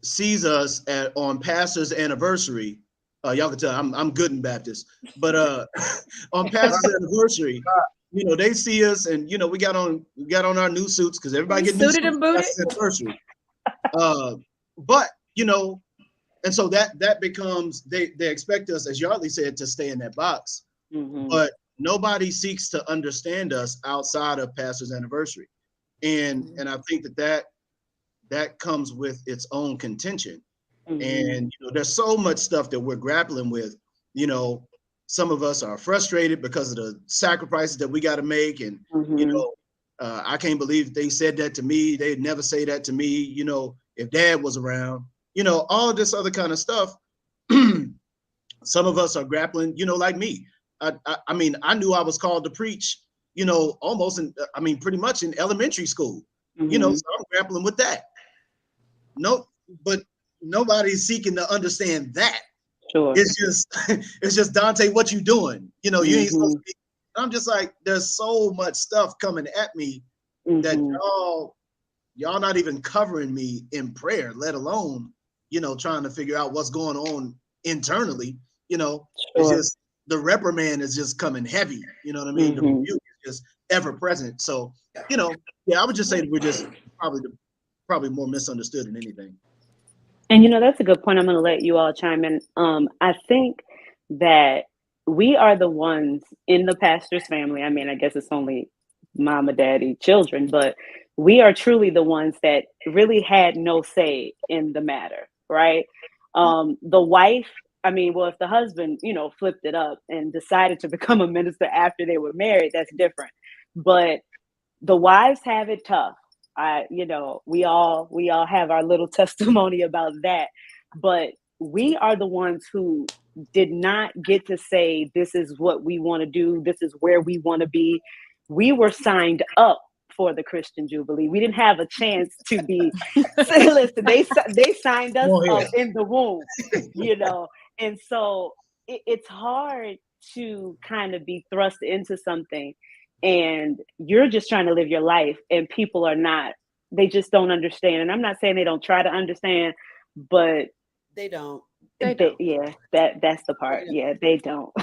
sees us on pastor's anniversary. Y'all can tell I'm good in Baptist, but on pastor's anniversary, you know, they see us, and you know, we got on our new suits because everybody gets new suited and booted. Anniversary. But you know, and so that becomes they expect us, as Yardley said, to stay in that box. But nobody seeks to understand us outside of pastor's anniversary, and I think that comes with its own contention. And there's so much stuff that we're grappling with. Some of us are frustrated because of the sacrifices that we got to make, and I can't believe they said that to me. They'd never say that to me, if Dad was around, all of this other kind of stuff. Some of us are grappling, like me. I mean, I knew I was called to preach, almost pretty much in elementary school, so I'm grappling with that. No, but nobody's seeking to understand that. Sure. It's just Dontè, what you doing? You ain't supposed to be. I'm just like, there's so much stuff coming at me that y'all not even covering me in prayer, let alone, trying to figure out what's going on internally. It's just the reprimand is just coming heavy. You know what I mean? The rebuke is just ever present. So, I would just say that we're just probably more misunderstood than anything. And that's a good point. I'm going to let you all chime in. I think that we are the ones in the pastor's family. I mean, I guess it's only mama, daddy, children, but we are truly the ones that really had no say in the matter, right? The wife, if the husband, flipped it up and decided to become a minister after they were married, that's different. But the wives have it tough. We all have our little testimony about that, but we are the ones who did not get to say, this is what we want to do. This is where we want to be. We were signed up for the Christian Jubilee. We didn't have a chance to be, listen, they signed us up in the womb, and so it's hard to kind of be thrust into something and you're just trying to live your life and people are not, they just don't understand. And I'm not saying they don't try to understand, but they don't. Yeah, that's the part. Yeah, they don't.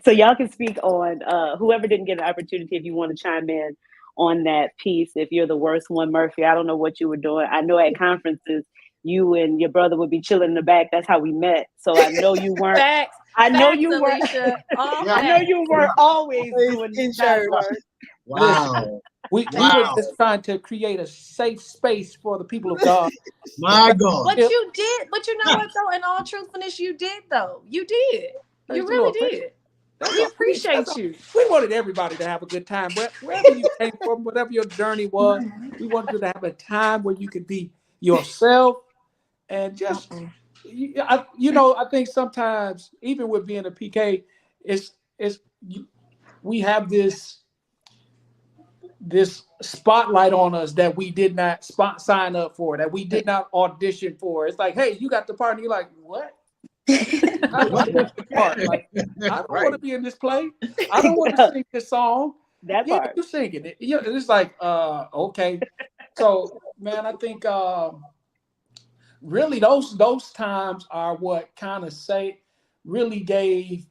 So y'all can speak on whoever didn't get an opportunity, if you want to chime in on that piece. If you're the worst one, Murphy, I don't know what you were doing. I know at conferences you and your brother would be chilling in the back. That's how we met. So I know you weren't. Facts, I know facts, you weren't. I know you were always doing in church. Wow. We were just trying to create a safe space for the people of God. My God. But you did. But you know what, though? In all truthfulness, you did, though. You did. You really did. We appreciate you. We wanted everybody to have a good time. Wherever you came from, whatever your journey was, we wanted you to have a time where you could be yourself. And just, I think sometimes, even with being a PK, we have this spotlight on us that we did not sign up for, that we did not audition for. It's like, hey, you got the part, and you're like, what? I don't want the part. Like, I don't want to be in this play. I don't want to sing this song. That part. You singing it. It's like, okay. So, man, I think really those times are what kind of really gave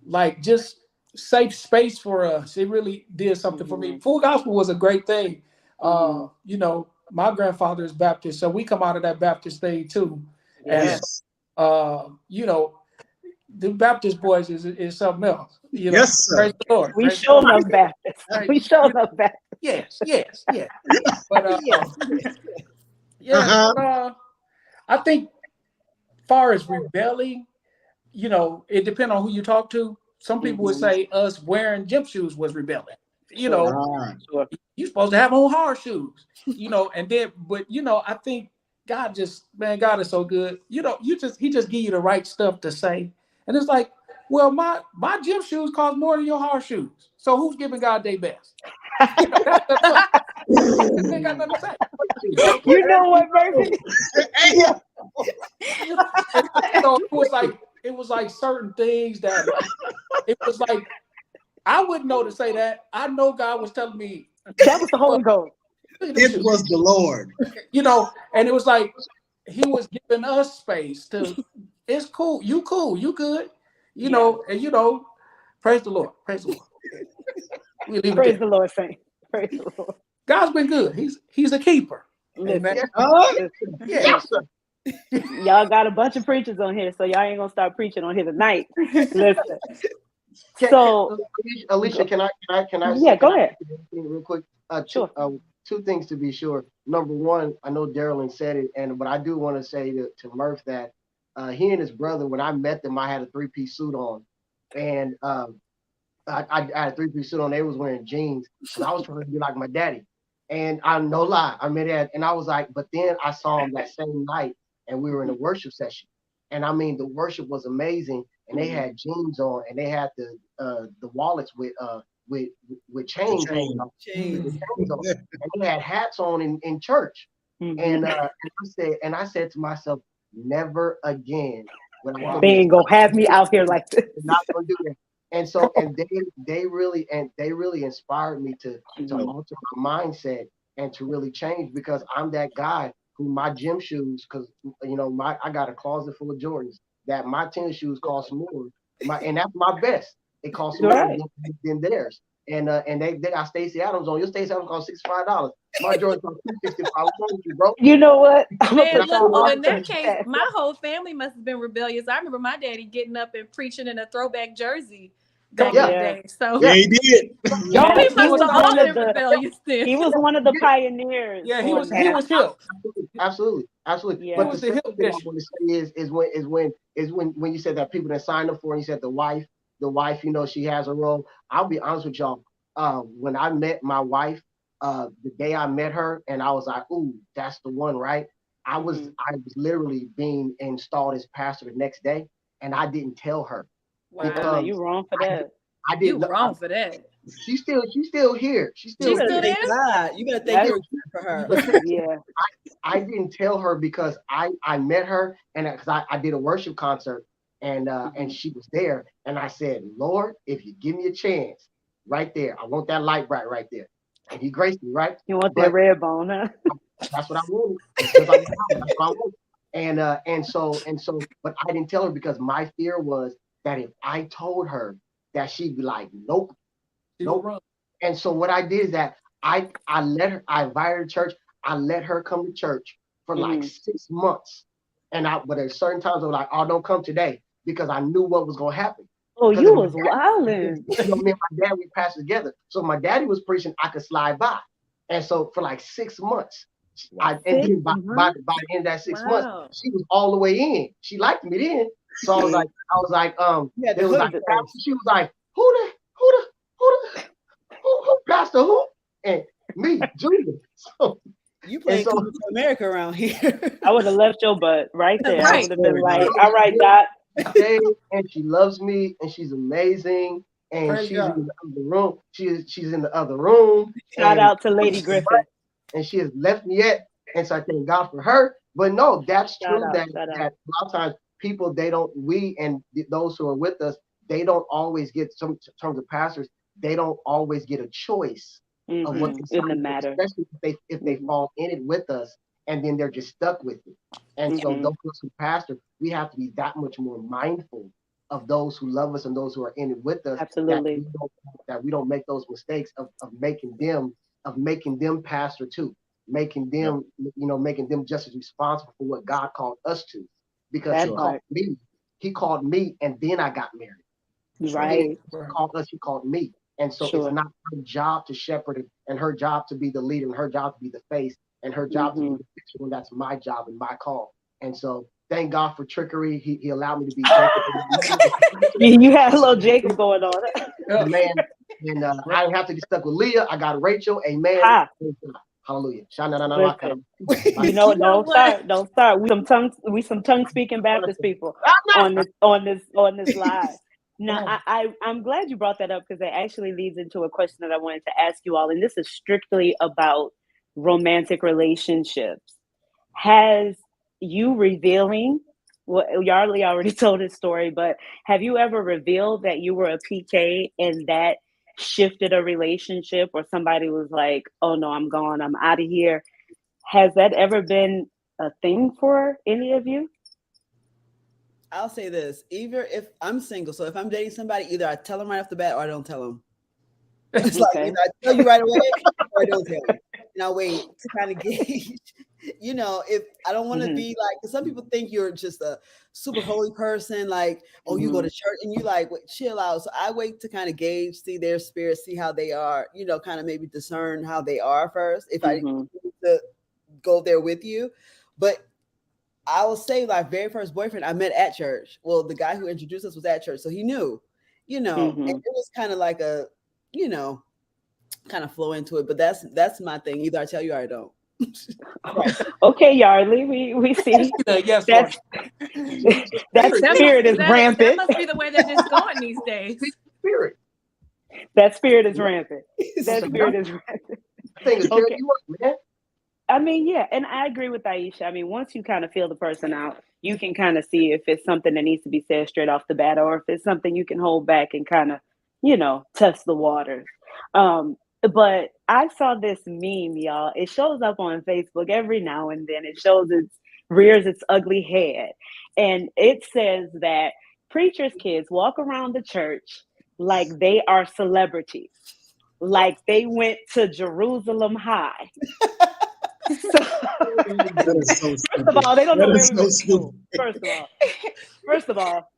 like just safe space for us. It really did something for me. Full gospel was a great thing. My grandfather is Baptist, so we come out of that Baptist thing too. Yes. And the Baptist boys is something else. Yes, sir. Praise the Lord. We show them Baptist. We show them Baptist. Yes. But I think far as rebelling, it depends on who you talk to. Some people would say us wearing gym shoes was rebelling. You're supposed to have on hard shoes, and then, but I think God is so good. He just give you the right stuff to say. And it's like, well, my gym shoes cost more than your hard shoes. So who's giving God their best? They got nothing to say. You know what, Murphy? So it was like certain things that it was like I wouldn't know to say that. I know God was telling me that was the Holy Ghost. It was the Lord. And it was like He was giving us space to. It's cool. You cool. You good. And praise the Lord. Praise the Lord. Praise the Lord, saint. Praise the Lord. God's been good. He's a keeper. Listen. Yes. Y'all got a bunch of preachers on here, so y'all ain't gonna start preaching on here tonight. Listen. Alicia, can I? Yeah, go ahead. Real quick. Sure. two things to be sure. Number one, I know Darrlynn said it, but I do want to say to Murph that he and his brother, when I met them, I had a three-piece suit on, and I had a three-piece suit on. They was wearing jeans, and I was trying to be like my daddy. And I'm no lie, I met that, and I was like, but then I saw him that same night, and we were in a worship session, and I mean the worship was amazing, and they had jeans on, and they had the wallets with chains hanging on, and they had hats on in church, and I said to myself, never again. They ain't gonna have me out here like this. Not gonna do that. And so, and they really inspired me to alter my mindset and to really change, because I'm that guy who my gym shoes, because I got a closet full of Jordans that my tennis shoes cost more. And that's my best. It costs more than theirs. And they got Stacey Adams on. Your Stacey Adams cost $65. My Jordans cost $265. What's wrong with you, bro? You know what? Man, look, well, in that case, my whole family must have been rebellious. I remember my daddy getting up and preaching in a throwback jersey back in the day. So yeah, he did. Yeah, he must have all been rebellious then. He was one of the pioneers. Yeah, he was hip. Absolutely. Yeah. But the second thing I want to say is when you said that people that signed up for, and you said the wife, she has a role. I'll be honest with y'all. When I met my wife, the day I met her, and I was like, ooh, that's the one, right? I was literally being installed as pastor the next day, and I didn't tell her. Wow, you wrong for that. I didn't. You wrong for that. She's still here. She's still there. Thank God. You better thank you for her. Yeah. I didn't tell her because I met her, and because I did a worship concert, and she was there, and I said, Lord, if you give me a chance, right there, I want that light bright right there, and He graced me, right? You want that red bone, huh? That's what I wanted. That's what I wanted. And so, but I didn't tell her because my fear was that if I told her, that she'd be like, nope. And so what I did is that I invited her to church. I let her come to church for like 6 months. But at certain times I was like, oh, don't come today, because I knew what was going to happen. Oh, you was wilding. Me and my dad, we passed together. So if my daddy was preaching, I could slide by. And so for like 6 months, and then by the end of that 6 months, she was all the way in. She liked me then. So I was like, she was like, who Pastor who? And me, Junior. So you playing Coming to America around here. I would have left your butt right there. Right. I would have been like, all right, Doc. And she loves me, and she's amazing, and she's in the other room. She's in the other room. Shout out to Lady Griffin. And she has left me yet, and so I thank God for her. But no, that's true. That a lot of times people, we and those who are with us, they don't always get, some terms of pastors, they don't always get a choice of what in the matter, especially if they fall in it with us, and then they're just stuck with it. And so those who pastor, we have to be that much more mindful of those who love us and those who are in it with us. Absolutely. That we don't make those mistakes of making them pastor too, making them just as responsible for what God called us to, because he called me, and then I got married. Right. He called me. And so it's not her job to shepherd it, and her job to be the leader, and her job to be the face, and her job to be the picture, and that's my job and my call. And so thank God for trickery. He allowed me to be Jacob. You had a little Jacob going on. Man, and I didn't have to be stuck with Leah. I got Rachel. Amen. Hallelujah. Don't start. We some tongue speaking Baptist people on this live. Now, I'm glad you brought that up, because it actually leads into a question that I wanted to ask you all, and this is strictly about romantic relationships. Has you revealing, Yardley already told his story, but have you ever revealed that you were a PK and that shifted a relationship, or somebody was like, oh no, I'm gone, I'm out of here? Has that ever been a thing for any of you? I'll say this, either if I'm single, so if I'm dating somebody, either I tell them right off the bat or I don't tell them. It's like, either I tell you right away or I don't tell you. And I'll wait to kind of gauge you know, if I don't want to be like, because some people think you're just a super holy person, like, oh, you go to church and you like, wait, chill out. So I wait to kind of gauge, see their spirit, see how they are, you know, kind of maybe discern how they are first. If I need to go there with you, but I will say my very first boyfriend I met at church. Well, the guy who introduced us was at church, so he knew, you know, and it was kind of like a, you know, kind of flow into it. But that's my thing. Either I tell you or I don't. Okay, Yardley, we see yes, that spirit is rampant. That must be the way they're just going these days. Spirit. That spirit is rampant. That spirit is rampant. Thing is, okay. You up, man. I mean, yeah, and I agree with Aisha. I mean, once you kind of feel the person out, you can kind of see if it's something that needs to be said straight off the bat, or if it's something you can hold back and kind of, you know, test the waters. But I saw this meme, y'all. It shows up on Facebook every now and then. It rears its ugly head. And it says that preachers' kids walk around the church like they are celebrities, like they went to Jerusalem High. That is so First of all, they don't know where we went to school. stupid. First of all,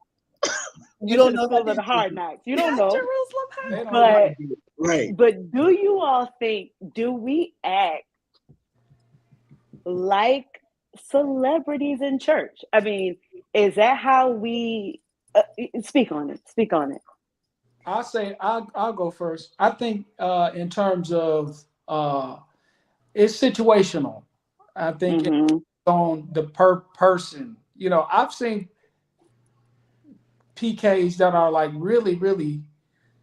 You don't know about the hard knocks. You don't know. Jerusalem. But Right. But do you all think, do we act like celebrities in church? I mean, is that how we speak on it? Speak on it. I'll say I'll go first. I think in terms of it's situational. I think it's on the person. You know, I've seen PKs that are like really, really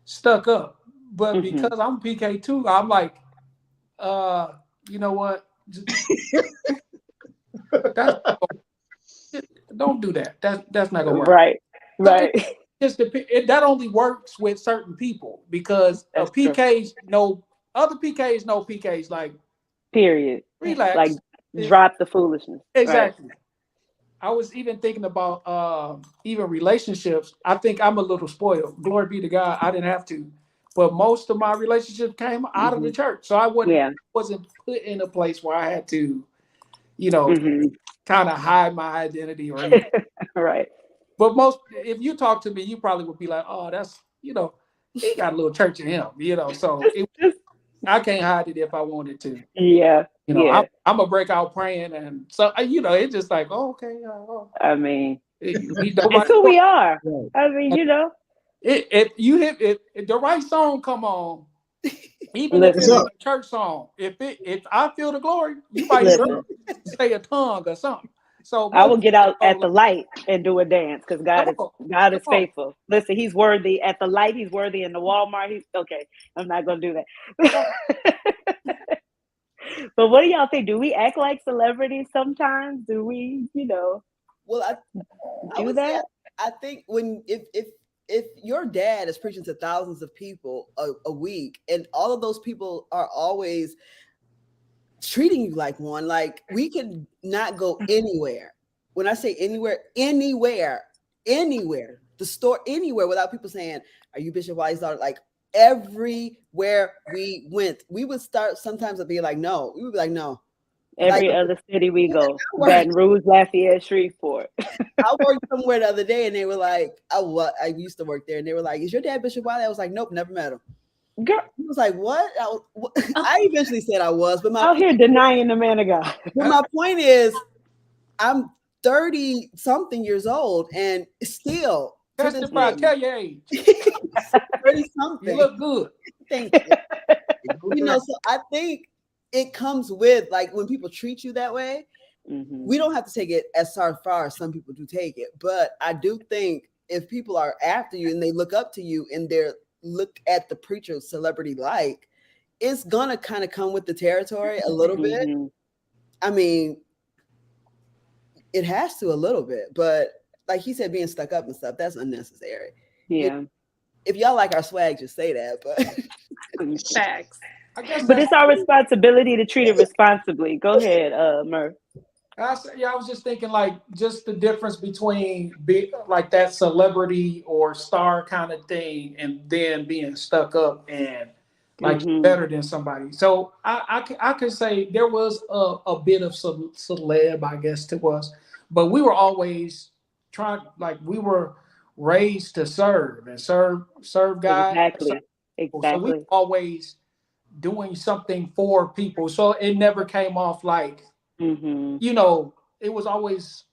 stuck up. But because I'm PK too, I'm like, you know what? Don't do that. That's not gonna work. Right. That only works with certain people because PKs know other PKs know PKs like. Period. Relax. Like drop the foolishness. Exactly. Right. I was even thinking about even relationships. I think I'm a little spoiled. Glory be to God. I didn't have to. But most of my relationships came out of the church. So I wasn't put in a place where I had to, you know, kind of hide my identity or anything. Right. But if you talk to me, you probably would be like, oh, that's, you know, he got a little church in him, you know. So I can't hide it if I wanted to. Yeah. You know, I'm going to break out praying. And so, you know, it's just like, oh, okay. I mean, it's who we are. I mean, you know. If the right song come on, even if it's a church song, if I feel the glory, you might say a tongue or something. So I will get out at the light and do a dance because God is faithful. Listen, He's worthy at the light. He's worthy in the Walmart. Okay, I'm not gonna do that. But what do y'all think? Do we act like celebrities sometimes? Do we, you know? Well, I do that. I think if your dad is preaching to thousands of people a week, and all of those people are always treating you like one, like we could not go anywhere. When I say anywhere, the store, anywhere, without people saying, "Are you Bishop Wiley's daughter?" Like everywhere we went, we would start sometimes being like, "No." We would be like, "No." Every other city we go, Baton Rouge, Lafayette, Shreveport. I worked somewhere the other day, and they were like, I used to work there, and they were like, "Is your dad Bishop Wiley?" I was like, "Nope, never met him." Girl, he was like, "What?" I eventually said I was, but out here denying the man of God. But my point is, I'm 30 something years old, and still testify. Tell your age. 30 something. You look good. Thank you. You know, so I think it comes with, like, when people treat you that way, we don't have to take it as far as some people do take it. But I do think if people are after you and they look up to you and they're look at the preacher celebrity like, it's gonna kind of come with the territory a little bit. I mean, it has to a little bit, but like he said, being stuck up and stuff, that's unnecessary. Yeah. If y'all like our swag, just say that. But facts. But it's our responsibility to treat it responsibly. Go ahead, Murph. I was just thinking, like, just the difference between like that celebrity or star kind of thing and then being stuck up and like better than somebody. So I could say there was a bit of some celeb, I guess it was, but we were always trying, like we were raised to serve and serve God. Exactly. So we were always doing something for people. So it never came off like, you know, it was always,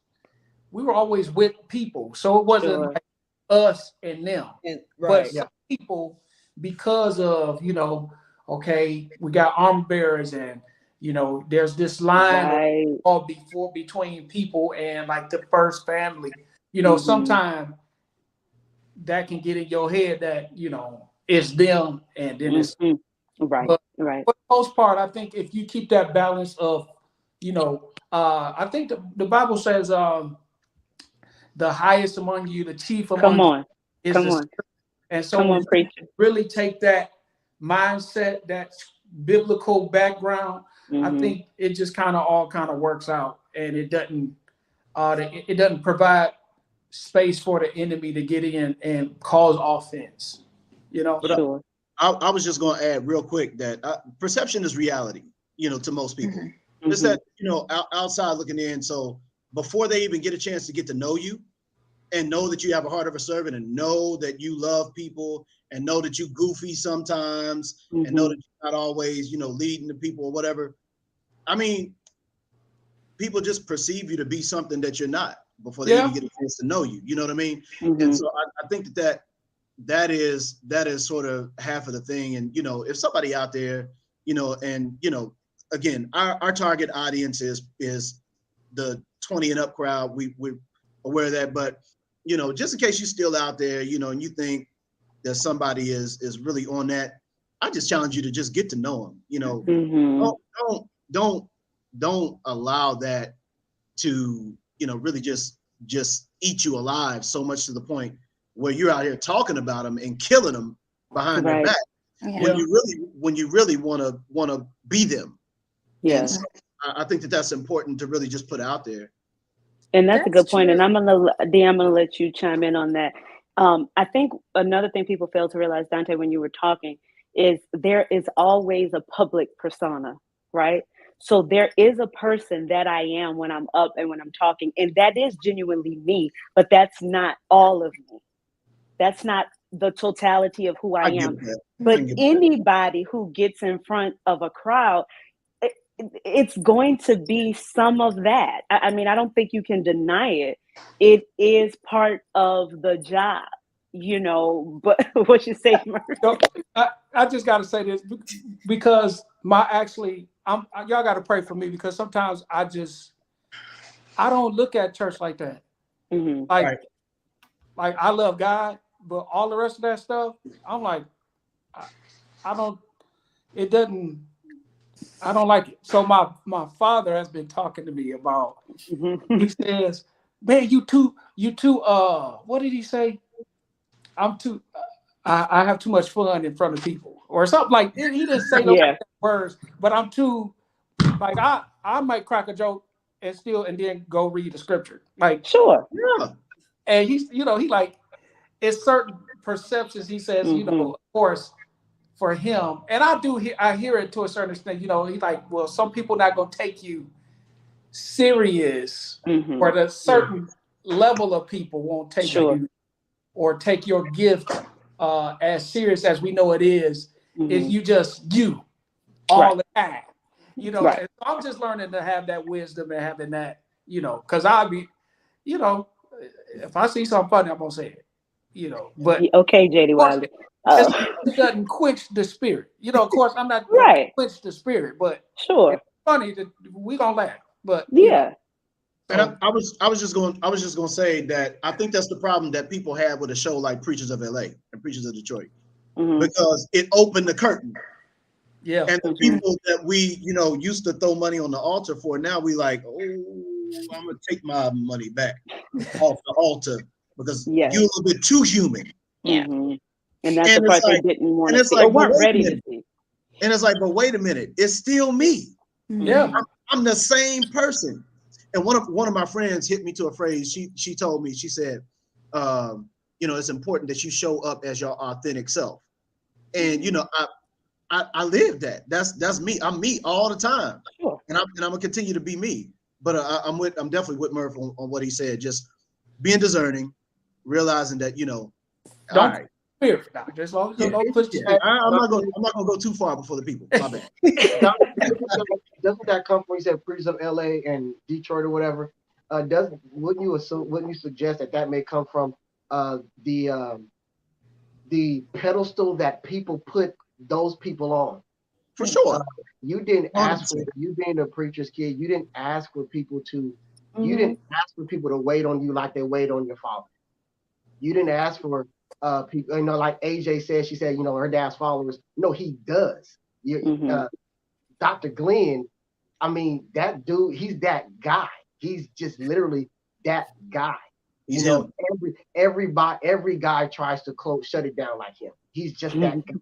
we were always with people. So it wasn't like us and them. But some people, because of, you know, okay, we got armor bearers and, you know, there's this line between people and like the first family, you know, sometimes that can get in your head that, you know, it's them and then it's right. But for the most part, I think if you keep that balance of, you know, I think the Bible says the highest among you, the chief among you is the spirit. And so when you really take that mindset, that biblical background, I think it just kind of works out, and it doesn't provide space for the enemy to get in and cause offense. You know. But I was just going to add real quick that perception is reality, you know, to most people. Just that, you know, outside looking in. So before they even get a chance to get to know you and know that you have a heart of a servant and know that you love people and know that you goofy sometimes and know that you're not always, you know, leading the people or whatever. I mean, people just perceive you to be something that you're not before they even get a chance to know you. You know what I mean? And so I think that is sort of half of the thing. And, you know, if somebody out there, you know, and, you know, again, our target audience is the 20 and up crowd. We're aware of that, but, you know, just in case you're still out there, you know, and you think that somebody is really on that, I just challenge you to just get to know them. You know, don't allow that to, you know, really just eat you alive so much to the point where you're out here talking about them and killing them behind their back when you really want to be them. Yes, I think that's important to really just put out there. And that's a good point. And I'm gonna let you chime in on that. I think another thing people fail to realize, Dontè, when you were talking, is there is always a public persona, right? So there is a person that I am when I'm up and when I'm talking, and that is genuinely me, but that's not all of me. That's not the totality of who I am. But anybody who gets in front of a crowd, it's going to be some of that. I mean, I don't think you can deny it. It is part of the job, you know. But what you say, Murphy? So, I just got to say this because y'all got to pray for me because sometimes I don't look at church like that. Like I love God, but all the rest of that stuff, I'm like, I don't like it. So my father has been talking to me about, he says, man, you too, what did he say? I have too much fun in front of people or something like that. He didn't say those words, but I'm too, like, I might crack a joke and then go read the scripture. Like, and he's, you know, he like, it's certain perceptions, he says, you know, of course, for him, and I hear it to a certain extent, you know, he's like, well, some people not going to take you serious, or the certain level of people won't take you or take your gift as serious as we know it is if you just all the time, you know. And so I'm just learning to have that wisdom and having that, you know, because I'll be, you know, if I see something funny, I'm gonna say it, you know. But okay, JD Wiley. It doesn't quench the spirit, you know. Of course, I'm not going to quench the spirit, but it's funny that we gonna laugh. But you know. And I was just going to say that I think that's the problem that people have with a show like Preachers of LA and Preachers of Detroit, because it opened the curtain. Yeah. And the people that we, you know, used to throw money on the altar for, now we like, oh, I'm gonna take my money back off the altar because you're a little bit too human. And that's the part they didn't want to see or weren't ready to see. And it's like, but wait a minute, it's still me. Yeah. I'm the same person. And one of my friends hit me to a phrase. She told me, she said, you know, it's important that you show up as your authentic self. And, you know, I live that. That's me. I'm me all the time, Sure. and I'm gonna continue to be me. But I'm definitely with Murph on what he said. Just being discerning, realizing that all Don't right. spirit now. Just don't push the Yeah, spirit. I'm not gonna go too far before the people. My bad. Doesn't that come from, you said, preachers of LA and Detroit or whatever? Wouldn't you suggest that may come from the pedestal that people put those people on? For sure. You didn't ask 100%. for, you being a preacher's kid, you didn't ask for people to Mm-hmm. you didn't ask for people to wait on you like they wait on your father. You didn't ask for people, like AJ said, she said, her dad's followers. No, he does. Dr. Glynn, I mean, that dude, he's that guy. He's just literally that guy. He's him. Every guy tries to shut it down like him. He's just that guy.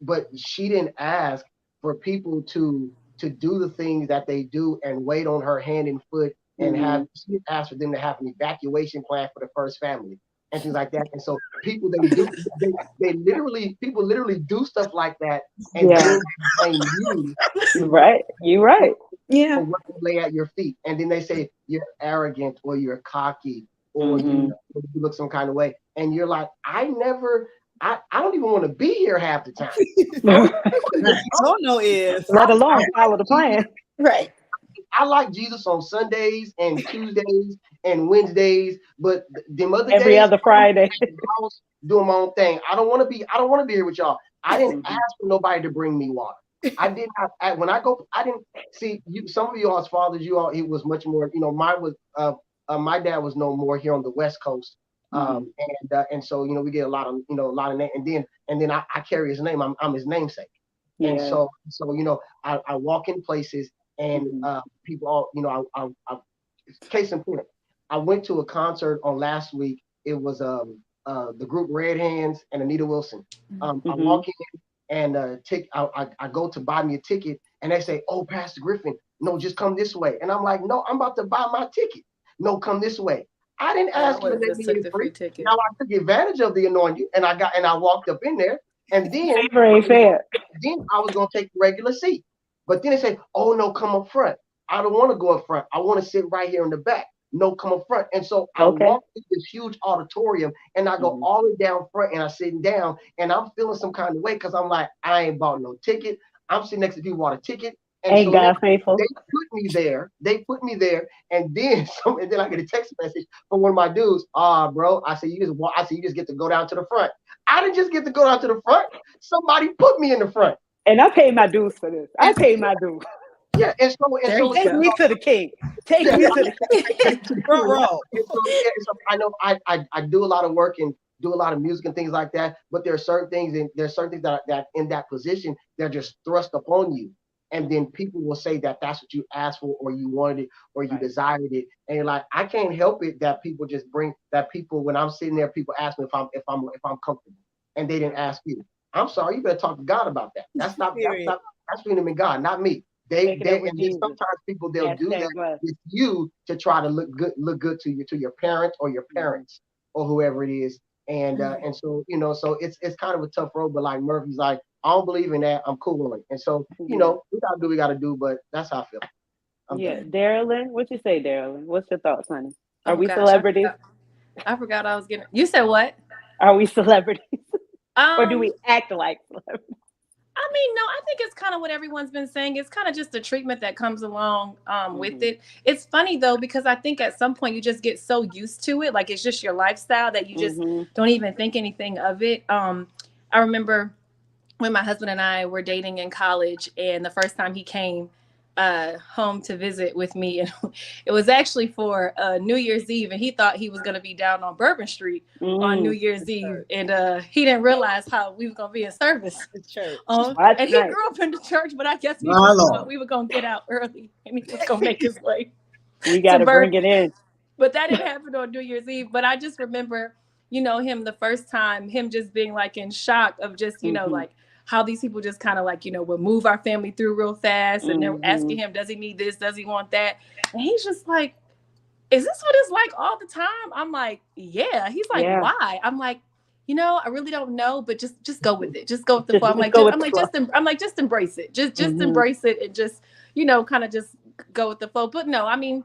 But she didn't ask for people to do the things that they do and wait on her hand and foot and she asked for them to have an evacuation plan for the first family and things like that. And so people literally do stuff like that and then they blame you. Right. You're right. Yeah. For what they lay at your feet. And then they say you're arrogant or you're cocky or you look some kind of way. And you're like, I don't even want to be here half the time. Don't know is. Let alone follow the plan. Right. I like Jesus on Sundays and Tuesdays and Wednesdays, but them other Every days, other Friday. I was doing my own thing. I don't want to be here with y'all. I didn't ask for nobody to bring me water. I didn't. When I go, I didn't see you. Some of you all's fathers, it was much more. Mine was. My dad was no more here on the West Coast, and so we get a lot of name, and then I carry his name. I'm his namesake, and so I walk in places and people all I case in point. I went to a concert on last week. It was the group Red Hands and Anita Wilson. I walk in. And I go to buy me a ticket, and they say, "Oh, Pastor Griffin, no, just come this way." And I'm like, "No, I'm about to buy my ticket. No, come this way." I didn't ask you to let me in free ticket. Now I took advantage of the anointing, and I walked up in there, and then Then I was gonna take the regular seat, but then they say, "Oh no, come up front." I don't want to go up front. I want to sit right here in the back. No, come up front. And so I walk through this huge auditorium and I go all the way down front and I'm sitting down and I'm feeling some kind of way because I'm like, I ain't bought no ticket. I'm sitting next to people who bought a ticket. And ain't God faithful. They put me there. And then I get a text message from one of my dudes. Bro, I said, you just get to go down to the front. I didn't just get to go down to the front. Somebody put me in the front. And I paid my dues for this. I paid my dues. Yeah, and so take me to the king. Take me to the king. So I know I do a lot of work and do a lot of music and things like that, but there are certain things that in that position they're just thrust upon you, and then people will say that that's what you asked for or you wanted it or you desired it, and you're like, I can't help it that people just bring that people when I'm sitting there, people ask me if I'm comfortable, and they didn't ask you. I'm sorry, you better talk to God about that. That's between them and God, not me. And then sometimes people they'll do that with you to try to look good to your parents or your parents or whoever it is, and so so it's kind of a tough road. But like Murphy's like, I don't believe in that. I'm cool on it, and so we gotta do what we gotta do. But that's how I feel. Darrlynn, what you say, Darrlynn? What's your thoughts, honey? Are we celebrities? I forgot I was getting. You said what? Are we celebrities, or do we act like celebrities? I mean, no, I think it's kind of what everyone's been saying. It's kind of just the treatment that comes along with it. It's funny, though, because I think at some point you just get so used to it. Like, it's just your lifestyle that you just don't even think anything of it. I remember when my husband and I were dating in college, and the first time he came home to visit with me, and it was actually for New Year's Eve, and he thought he was going to be down on Bourbon Street on New Year's Eve, and he didn't realize how we were going to be in service. And he grew up in the church, but I guess he thought we were going to get out early, and he was going to make his way. We got to bring it in. But that didn't happen on New Year's Eve. But I just remember, him the first time, him just being like in shock of just, like, how these people just kind of like, would move our family through real fast. And they're asking him, does he need this? Does he want that? And he's just like, is this what it's like all the time? I'm like, yeah. He's like, why? I'm like, I really don't know, but just go with it. Just go with the flow. I'm like, just embrace it. Just embrace it and just, kind of just go with the flow. But no, I mean,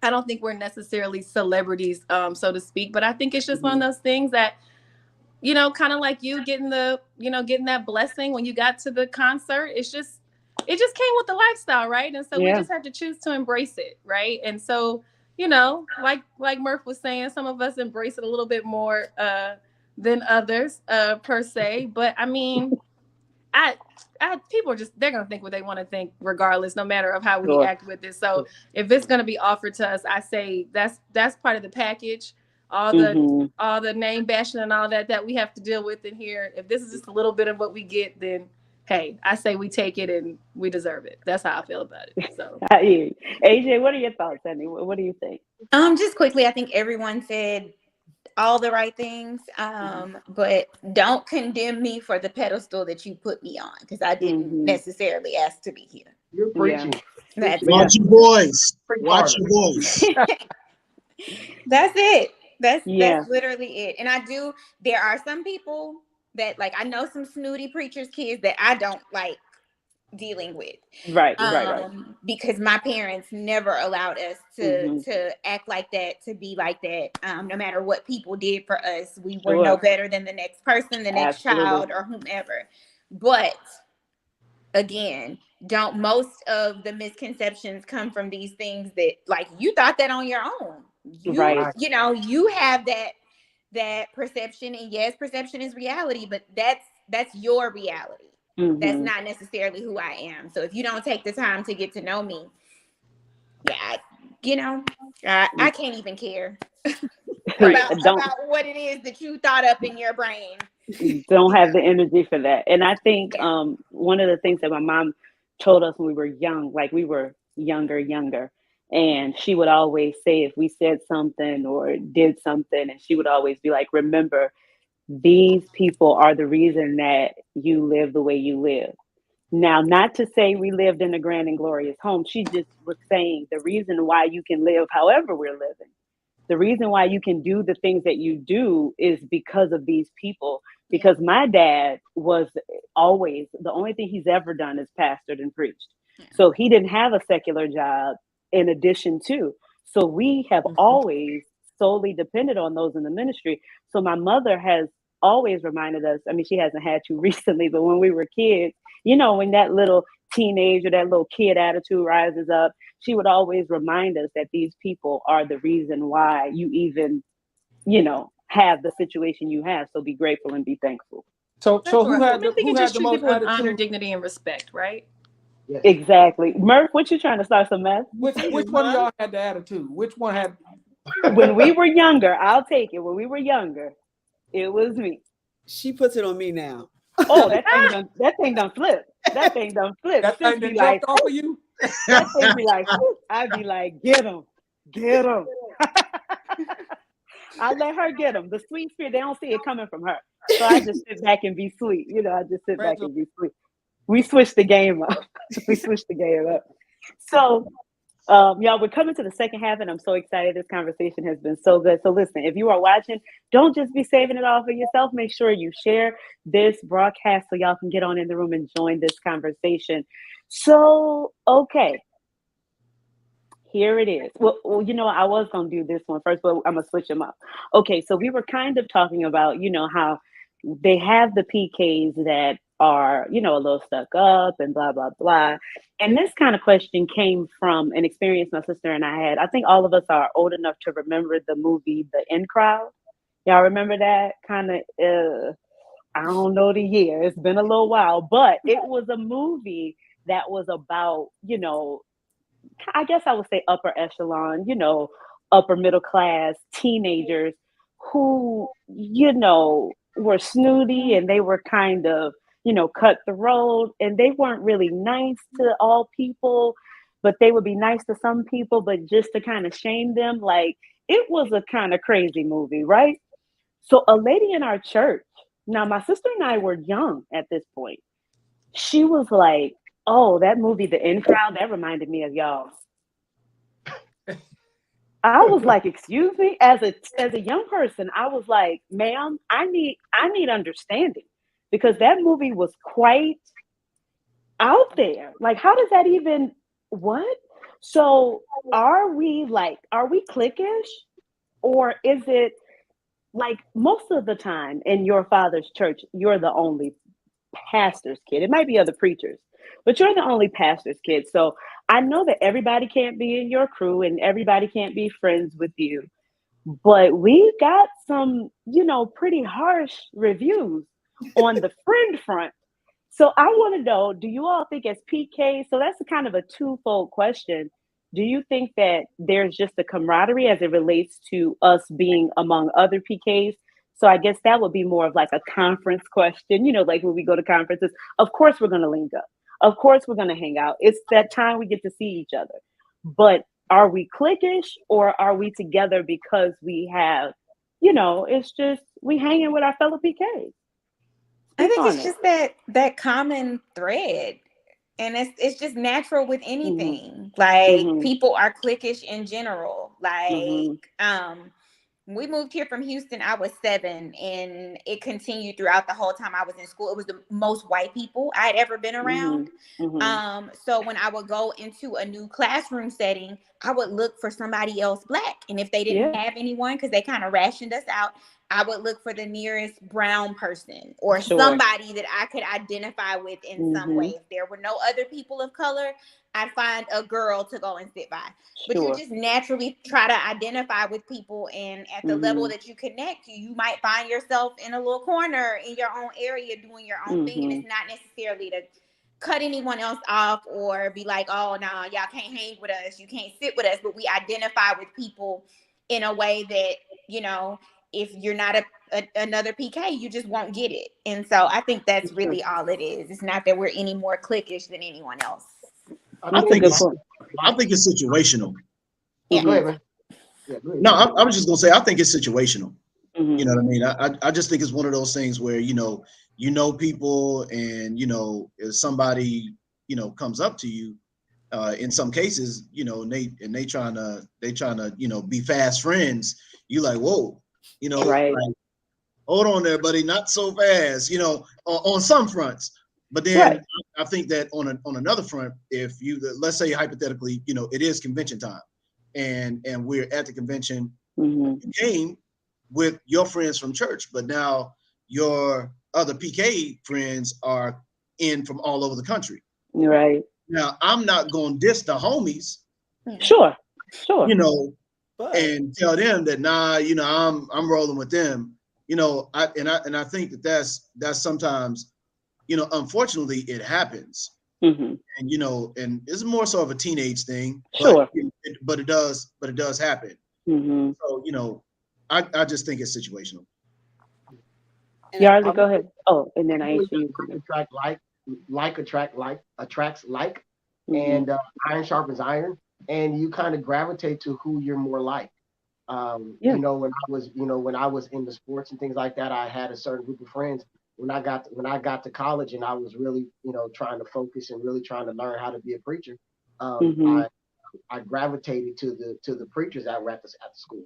I don't think we're necessarily celebrities, so to speak, but I think it's just one of those things that, kind of like you getting getting that blessing when you got to the concert. It just came with the lifestyle, right? And so we just had to choose to embrace it, right? And so, like Murph was saying, some of us embrace it a little bit more than others, per se. But I mean, people are they're gonna think what they want to think, regardless, no matter of how we act with it. So if it's gonna be offered to us, I say that's part of the package. All the name bashing and all that we have to deal with in here. If this is just a little bit of what we get, then hey, I say we take it and we deserve it. That's how I feel about it. So, AJ, what are your thoughts, honey? What do you think? Just quickly, I think everyone said all the right things, but don't condemn me for the pedestal that you put me on, because I didn't necessarily ask to be here. You're preaching. Watch your voice. Watch your voice. That's it. That's literally it. And there are some people that, like, I know some snooty preachers' kids that I don't like dealing with. Right. Because my parents never allowed us to act like that, to be like that. No matter what people did for us, we were no better than the next person, the next child, or whomever. But again, most of the misconceptions come from these things that, like, you thought that on your own. You have that perception, and yes, perception is reality, but that's your reality. That's not necessarily who I am. So if you don't take the time to get to know me, I can't even care about what it is that you thought up in your brain. Don't have the energy for that. And I think one of the things that my mom told us when we were young, like we were younger, and she would always say if we said something or did something, and she would always be like, remember, these people are the reason that you live the way you live. Now, not to say we lived in a grand and glorious home. She just was saying the reason why you can live however we're living, the reason why you can do the things that you do is because of these people. Because my dad was always, the only thing he's ever done is pastored and preached. So he didn't have a secular job in addition to. So we have always solely depended on those in the ministry. So my mother has always reminded us, I mean, she hasn't had to recently, but when we were kids, when that little teenage or that little kid attitude rises up, she would always remind us that these people are the reason why you even, have the situation you have. So be grateful and be thankful. So who had the most people with honor, attitude? dignity, and respect, right? Yes. Exactly. Murph, what you trying to start some mess? Which one of y'all had the attitude? Which one had? When we were younger, I'll take it. When we were younger, it was me. She puts it on me now. Oh, that thing done flip. That thing done flip. That thing that jumped off of you? That thing be like, I'd be like, get him. I let her get them. The sweet spirit, they don't see it coming from her. So I just sit back and be sweet. I just sit back and be sweet. We switched the game up. So, y'all, we're coming to the second half, and I'm so excited. This conversation has been so good. So listen, if you are watching, don't just be saving it all for yourself. Make sure you share this broadcast so y'all can get on in the room and join this conversation. So, okay. Here it is. Well, I was going to do this one first, but I'm going to switch them up. Okay, so we were kind of talking about, how they have the PKs that are, a little stuck up and blah, blah, blah. And this kind of question came from an experience my sister and I had. I think all of us are old enough to remember the movie The In Crowd. Y'all remember that? Kind of, I don't know the year. It's been a little while, but it was a movie that was about, I guess I would say upper echelon, upper middle class teenagers who, were snooty and they were kind of, cutthroat, and they weren't really nice to all people, but they would be nice to some people, but just to kind of shame them. Like, it was a kind of crazy movie, right? So a lady in our church, now my sister and I were young at this point. She was like, oh, that movie, The In Crowd, that reminded me of y'all. I was like, excuse me, as a young person, I was like, ma'am, I need understanding because that movie was quite out there. Like, how does that even what? So are we cliquish? Or is it like most of the time in your father's church, you're the only pastor's kid. It might be other preachers, but you're the only pastor's kid. So I know that everybody can't be in your crew and everybody can't be friends with you. But we got some, pretty harsh reviews on the friend front. So I want to know, do you all think as PK, so that's a kind of a twofold question. Do you think that there's just a camaraderie as it relates to us being among other PKs? So I guess that would be more of like a conference question, like when we go to conferences, of course we're going to link up. Of course we're going to hang out. It's that time we get to see each other. But are we cliquish or are we together because we have, it's just we hanging with our fellow PKs? I think on it's it. just that common thread. And it's just natural with anything. Like people are cliquish in general. Like we moved here from Houston, I was 7, and it continued throughout the whole time I was in school. It was the most white people I had ever been around. So when I would go into a new classroom setting, I would look for somebody else Black. And if they didn't have anyone, because they kind of rationed us out, I would look for the nearest brown person or somebody that I could identify with in some way. If there were no other people of color, I'd find a girl to go and sit by. But you just naturally try to identify with people, and at the level that you connect, you might find yourself in a little corner in your own area doing your own thing. And it's not necessarily to cut anyone else off or be like, oh, no, y'all can't hang with us. You can't sit with us. But we identify with people in a way that, if you're not another PK, you just won't get it. And so I think that's really all it is. It's not that we're any more cliquish than anyone else. I think it's situational. Go ahead, man. Yeah, go ahead. No, I was just gonna say I think it's situational. You know what I mean? I just think it's one of those things where people, and if somebody comes up to you, in some cases, and they trying to be fast friends. You like, whoa, right. like, hold on there, buddy, not so fast. On some fronts. But then I think that on another front, if let's say hypothetically, it is convention time, and we're at the convention, you came with your friends from church, but now your other PK friends are in from all over the country. Right. Now I'm not going to diss the homies. Sure. And tell them that I'm rolling with them. I think that's sometimes. Unfortunately, it happens, and it's more so of a teenage thing. But it does happen. So I just think it's situational. Yardley, go ahead. Oh, and then Aisha. Attracts like, and iron sharpens iron, and you kind of gravitate to who you're more like. When I was in the sports and things like that, I had a certain group of friends. When I got to college and I was really, trying to focus and really trying to learn how to be a preacher, I gravitated to the preachers that were at the school.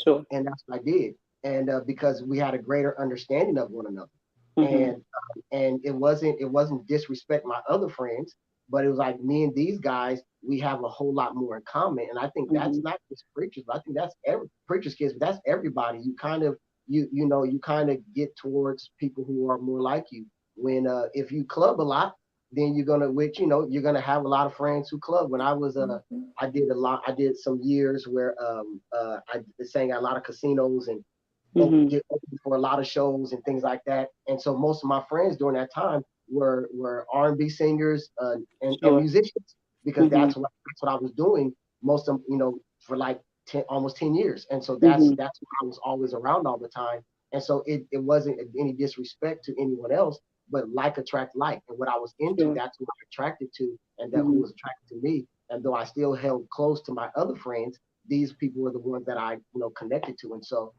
Sure. And that's what I did. And because we had a greater understanding of one another. And it wasn't disrespect my other friends, but it was like me and these guys, we have a whole lot more in common. And I think that's not just preachers, but I think that's every preachers kids, but that's everybody. You kind of you kind of get towards people who are more like you. When if you club a lot, then you're gonna have a lot of friends who club. When I was I did some years where I sang at a lot of casinos and open for a lot of shows and things like that. And so most of my friends during that time were R&B singers and musicians, because that's what I was doing most of for like almost 10 years. And so that's what I was always around all the time. And so it wasn't any disrespect to anyone else, but like attract like. And what I was into, that's what I attracted to, and that who was attracted to me. And though I still held close to my other friends, these people were the ones that I connected to. And so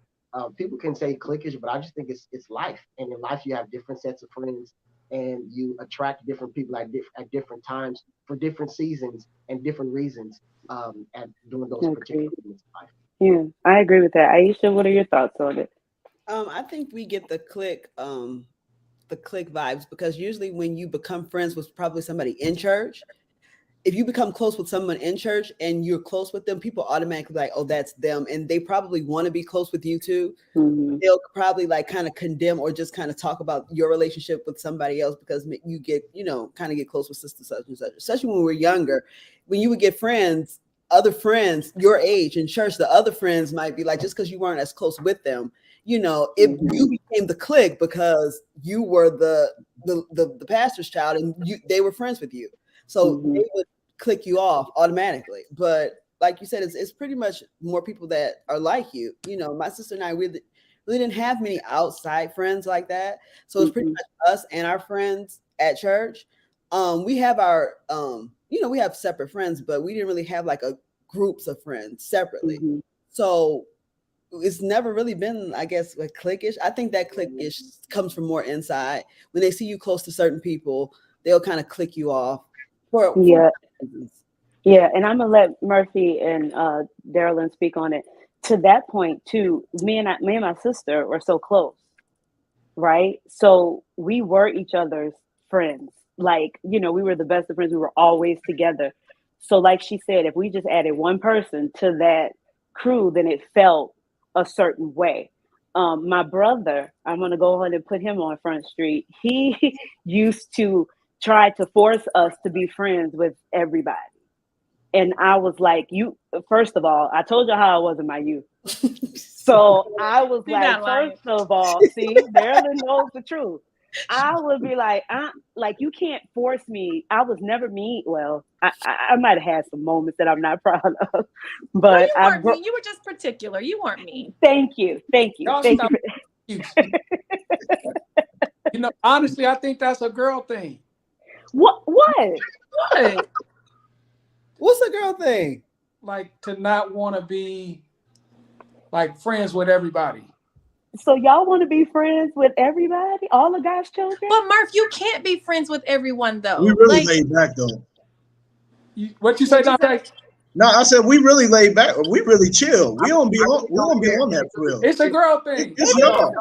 people can say cliquish, but I just think it's life. And in life you have different sets of friends. and you attract different people at different times for different seasons and different reasons at during those particular moments of life. Yeah, I agree with that. Aisha, what are your thoughts on it? I think we get the click vibes because usually when you become friends with probably somebody in church, if you become close with someone in church and you're close with them, people automatically like, oh, that's them. And they probably want to be close with you too. Mm-hmm. They'll probably like kind of condemn or just kind of talk about your relationship with somebody else because you get, kind of get close with sister such and such, especially when we're younger. When you would get friends, other friends your age in church, the other friends might be like, just because you weren't as close with them, if you became the clique because you were the pastor's child and they were friends with you. So they would click you off automatically. But like you said, it's pretty much more people that are like you. My sister and I really didn't have many outside friends like that. So it's pretty much us and our friends at church. We have our, we have separate friends, but we didn't really have like groups of friends separately. So it's never really been, I guess, like cliquish. I think that cliquish comes from more inside. When they see you close to certain people, they'll kind of click you off. Yeah, and I'm gonna let Murphy and Darrlynn speak on it. To that point, too, me and my sister were so close, right? So we were each other's friends. Like, we were the best of friends. We were always together. So, like she said, if we just added one person to that crew, then it felt a certain way. My brother, I'm gonna go ahead and put him on Front Street. He used to try to force us to be friends with everybody. And I was like, first of all, I told you how I was in my youth. So I was like, first of all, see, Darrlynn knows the truth. I would be like, you can't force me. I was never mean. Well, I might have had some moments that I'm not proud of, but you weren't mean. You were just particular. You weren't mean. Thank you. Honestly, I think that's a girl thing. What? What's a girl thing? Like to not want to be like friends with everybody. So y'all want to be friends with everybody, all of God's children? But Murph, you can't be friends with everyone though. We really laid back though. What you say, Dontè? No, I said we really laid back. We really chill. We don't be on that thrill. It's a girl thing. It's y'all.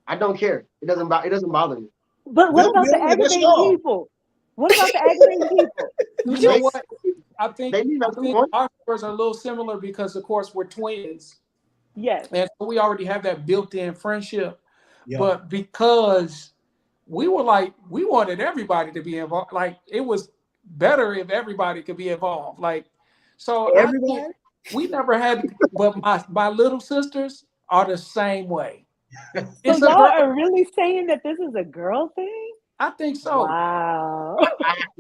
I don't care. It doesn't bother me. But what about the aggravating people? What about the aggravating people? You know what? I think our stories are a little similar because, of course, we're twins. Yes. And so we already have that built-in friendship. Yeah. But because we were like, we wanted everybody to be involved. Like, it was better if everybody could be involved. Like, so everybody? We never had, but my little sisters are the same way. So y'all are really saying that this is a girl thing? I think so. Wow.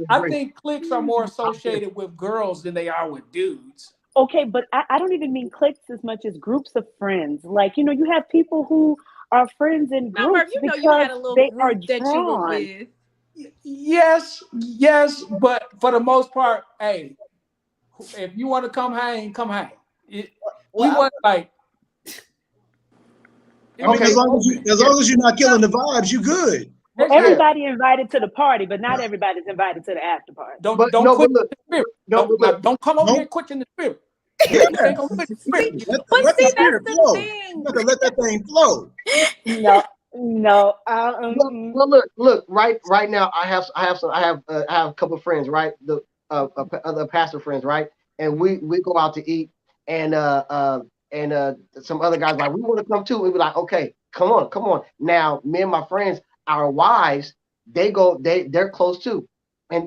I think cliques are more associated with girls than they are with dudes. Okay, but I don't even mean cliques as much as groups of friends. Like, you have people who are friends in groups. Murph, you had a little group that you were with. Yes, but for the most part, hey, if you want to come hang, come hang. We want like. Okay, as long as you're not killing the vibes, you good. Everybody invited to the party, but not everybody's invited to the after party. Don't quit the spirit. Don't come over here quitting the spirit. Let that thing flow. No. Look. Right now, I have a couple of friends, right? The other pastor friends, right? And we go out to eat, and some other guys like, we want to come too. We be like, okay, come on. Now, me and my friends, our wives, they're close too,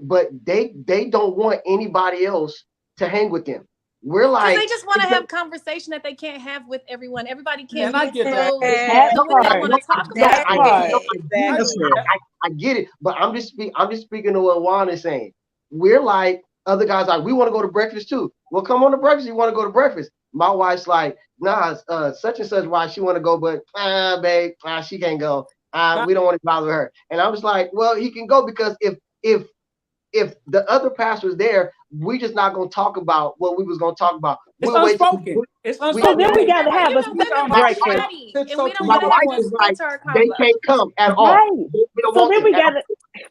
but they don't want anybody else to hang with them. We're like, they just want to have conversation that they can't have with everyone. Everybody can't. I get that. I get it, but I'm just speaking to what Juan is saying. We're like, other guys like, we want to go to breakfast too. Well, come on to breakfast. You want to go to breakfast? My wife's like, nah, such and such why she want to go, but babe, she can't go. We don't want to bother her. And I was like, well, he can go because if if the other pastor is there, we just not gonna talk about what we was gonna talk about. It's We'll wait till unspoken. It's So unspoken. then we gotta have a women breakfast. chatty, and we don't my want to wife have is to like, filter our they convo. can't come at all. Right. They don't So want then them we at all. gotta,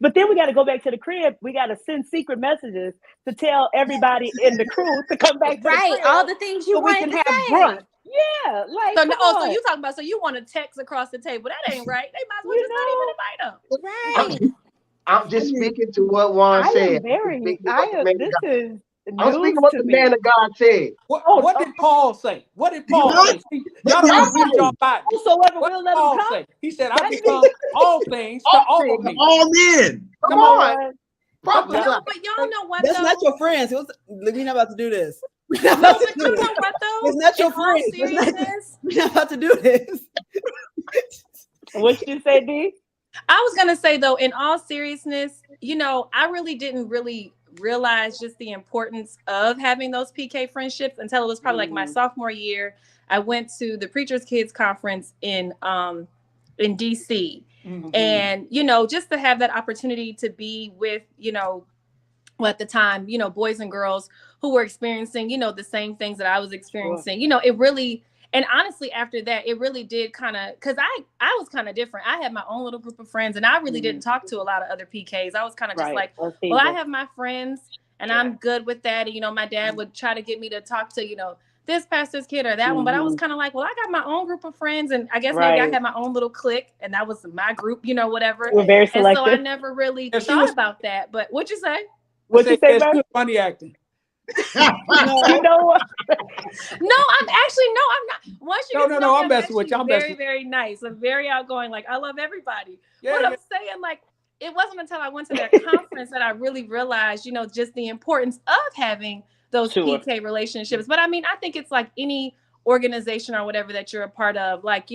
but then we gotta go back to the crib. We gotta send secret messages to tell everybody in the crew to come back to the Right, crib all the things you so we wanted can to have say. brunch. Yeah, like So, come so on. you talking about, so you want to text across the table. That ain't right. They might as well You just not even invite them. Right. I'm just speaking to what Juan I said. am very. Speaking to I what the am. man of This God- is I'm news speaking what to the me. man of God said. What did Paul say? What did Paul say? See, y'all don't want to read your Bible. Whosoever What will did let him Paul come. say? He said, I That's become all things to all things. men. All men. Come on, But prophesy. y'all know what That's though? not your friends. We're not about to do this. We're No, not about to but do you this. know what though? It's not your In all friends. It's not- seriousness, We're not about to do this. What you say, D? I was gonna say though, in all seriousness, I really didn't realize just the importance of having those PK friendships until it was probably like my sophomore year. I went to the Preacher's Kids Conference in DC. Mhm. And, just to have that opportunity to be with, at the time, boys and girls who were experiencing, the same things that I was experiencing, it really, and honestly, after that, it really did kind of, because I was kind of different. I had my own little group of friends and I really didn't talk to a lot of other PKs. I was kind of just like, well, I have my friends and I'm good with that. And, my dad would try to get me to talk to, this pastor's kid or that one. But I was kind of like, well, I got my own group of friends. And I guess maybe I had my own little clique and that was my group, whatever. We're very And selective. so I never really thought about that. But what'd you say? What you say, That's Bert? good money acting. You know what? No, I'm not. Once you get to know me, I'm messing with you. I'm very, messing. very nice. I'm very outgoing. Like, I love everybody. Yeah, But I'm saying, like, it wasn't until I went to that conference that I really realized, just the importance of having those PK relationships. But I mean, I think it's like any organization or whatever that you're a part of, like,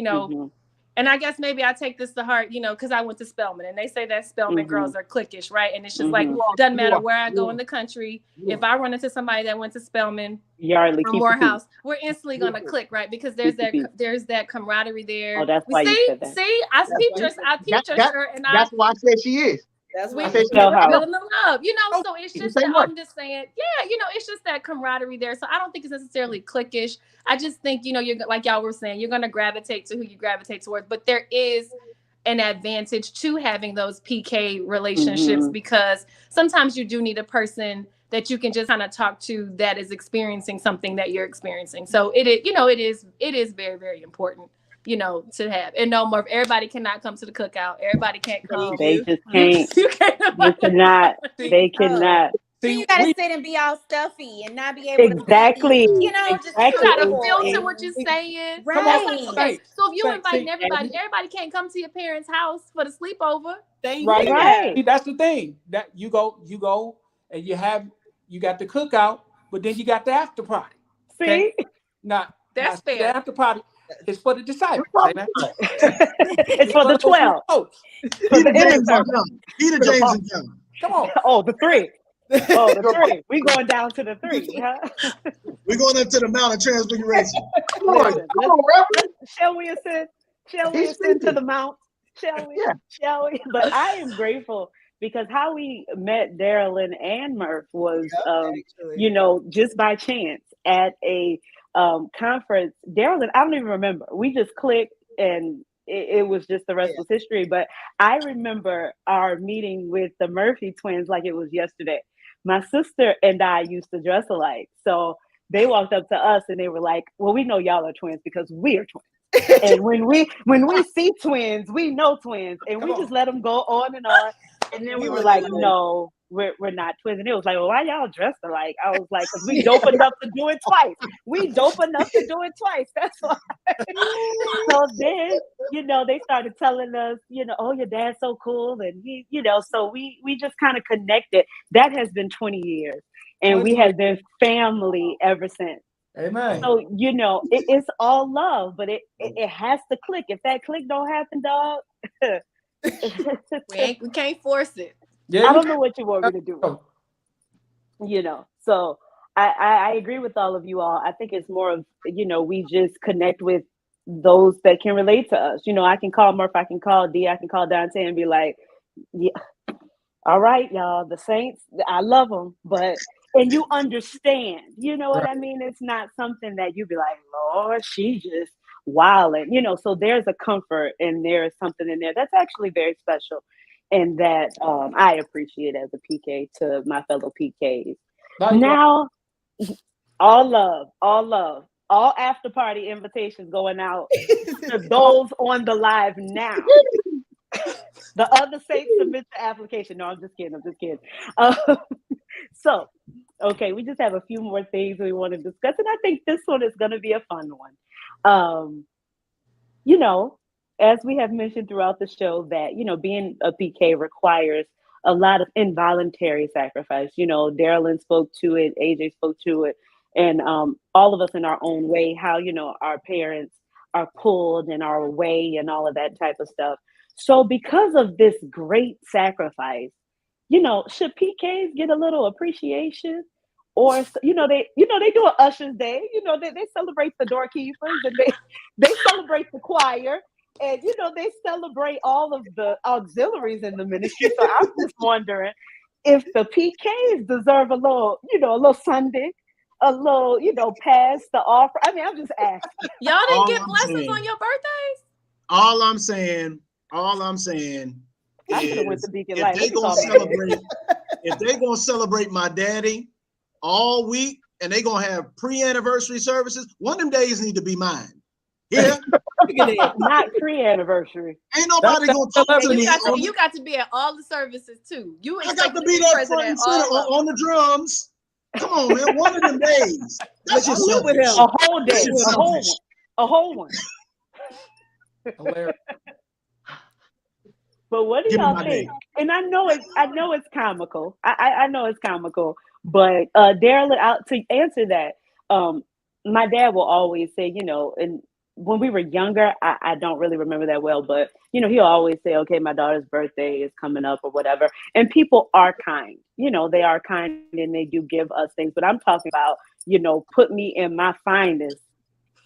and I guess maybe I take this to heart, because I went to Spelman and they say that Spelman girls are cliquish, right? And it's just like, doesn't matter where I go in the country. If I run into somebody that went to Spelman, Yardley, or Morehouse, we're instantly going to click, right? Because there's that camaraderie there. Oh, that's why you said that. See, I teach her, and That's why I said she is. That's we why. building the love, so it's You just say that, what? I'm just saying, it's just that camaraderie there. So I don't think it's necessarily cliquish. I just think, you're like y'all were saying, you're going to gravitate to who you gravitate towards, but there is an advantage to having those PK relationships because sometimes you do need a person that you can just kind of talk to that is experiencing something that you're experiencing. So it is very, very important, to have. And no more, everybody cannot come to the cookout. Everybody can't come. They just can't. You can't. They cannot. They cannot. So you gotta sit and be all stuffy and not be able Exactly. to, just You gotta people filter and- what you're saying. Right. Okay. So if you Say- invite see, everybody can't come to your parents' house for the sleepover. Right. See, that's the thing. That you go and you got the cookout, but then you got the after party. See? Now That's the fair. after party is for the disciples. Amen. It's for the 12. Peter, James, and John. Peter, James, and John. Come on. Oh, the 3. Oh, the 3. We going down to the 3. Huh? We're going up to the Mount of Transfiguration. Come on, Reverend. Shall we ascend? Shall we ascend to the mount? Shall we? Yeah. Shall we? But I am grateful because how we met Darrlynn and Murph was, just by chance at a conference. Darrlynn, I don't even remember. We just clicked and it was just the rest was history. But I remember our meeting with the Murphy twins like it was yesterday. My sister and I used to dress alike. So they walked up to us and they were like, well, we know y'all are twins because we are twins. And when we see twins, we know twins. And we just let them go on and on. And then we were like, no, we're not twins. And it was like, well, why y'all dressed alike? I was like, because we dope enough to do it twice. We dope enough to do it twice. That's why. So then, they started telling us, oh, your dad's so cool. And he, so we just kind of connected. That has been 20 years. And we have been family ever since. Amen. So, it's all love, but it has to click. If that click don't happen, dog. We can't force it. Yeah, I don't know what you want me to do. So I agree with all of you all. I think it's more of, we just connect with those that can relate to us. I can call Murph, I can call D, I can call Dontè and be like, yeah, All right, y'all. The Saints, I love them, but and you understand, you know what Right. I mean? It's not something that you be like, Lord, she just wilding, So there's a comfort and there's something in there that's actually very special, and that I appreciate as a PK to my fellow PKs. Now you Now, all love, all love, all after party invitations going out to those on the live now. The other Saints submit the application. No, I'm just kidding. I'm just kidding. Uh, so, okay, we just have a few more things we want to discuss, and I think this one is going to be a fun one. You know, as we have mentioned throughout the show, that being a PK requires a lot of involuntary sacrifice. Darrlynn spoke to it, AJ spoke to it, and all of us in our own way. How our parents are pulled in our way and all of that type of stuff. So, because of this great sacrifice, should PKs get a little appreciation? Or they do an Usher's Day. They celebrate the doorkeepers and they celebrate the choir, and they celebrate all of the auxiliaries in the ministry. So I'm just wondering if the PKs deserve a little Sunday, a little pass the offer. I mean, I'm just asking. Y'all didn't All get I'm blessings saying- on your birthdays? All I'm saying I should have went is to Deacon if Light. they Let me gonna call my celebrate, if they gonna celebrate my daddy all week and they gonna have pre-anniversary services, one of them days need to be mine. Yeah, not pre-anniversary. ain't nobody That's gonna talk to celebrity. me. You got to be at all the services too. I got to be there front and center on the drums. Come on, man. One of them days. That's just I live with selfish. him. A whole day, That's a whole selfish. one, a whole one. Hilarious. But what do Give me y'all my think? day. And I know it's comical. I know it's comical. But Darrlynn, to answer that, my dad will always say, and when we were younger, I don't really remember that well, but he'll always say, okay, my daughter's birthday is coming up or whatever. And people are kind. They are kind and they do give us things. But I'm talking about, put me in my finest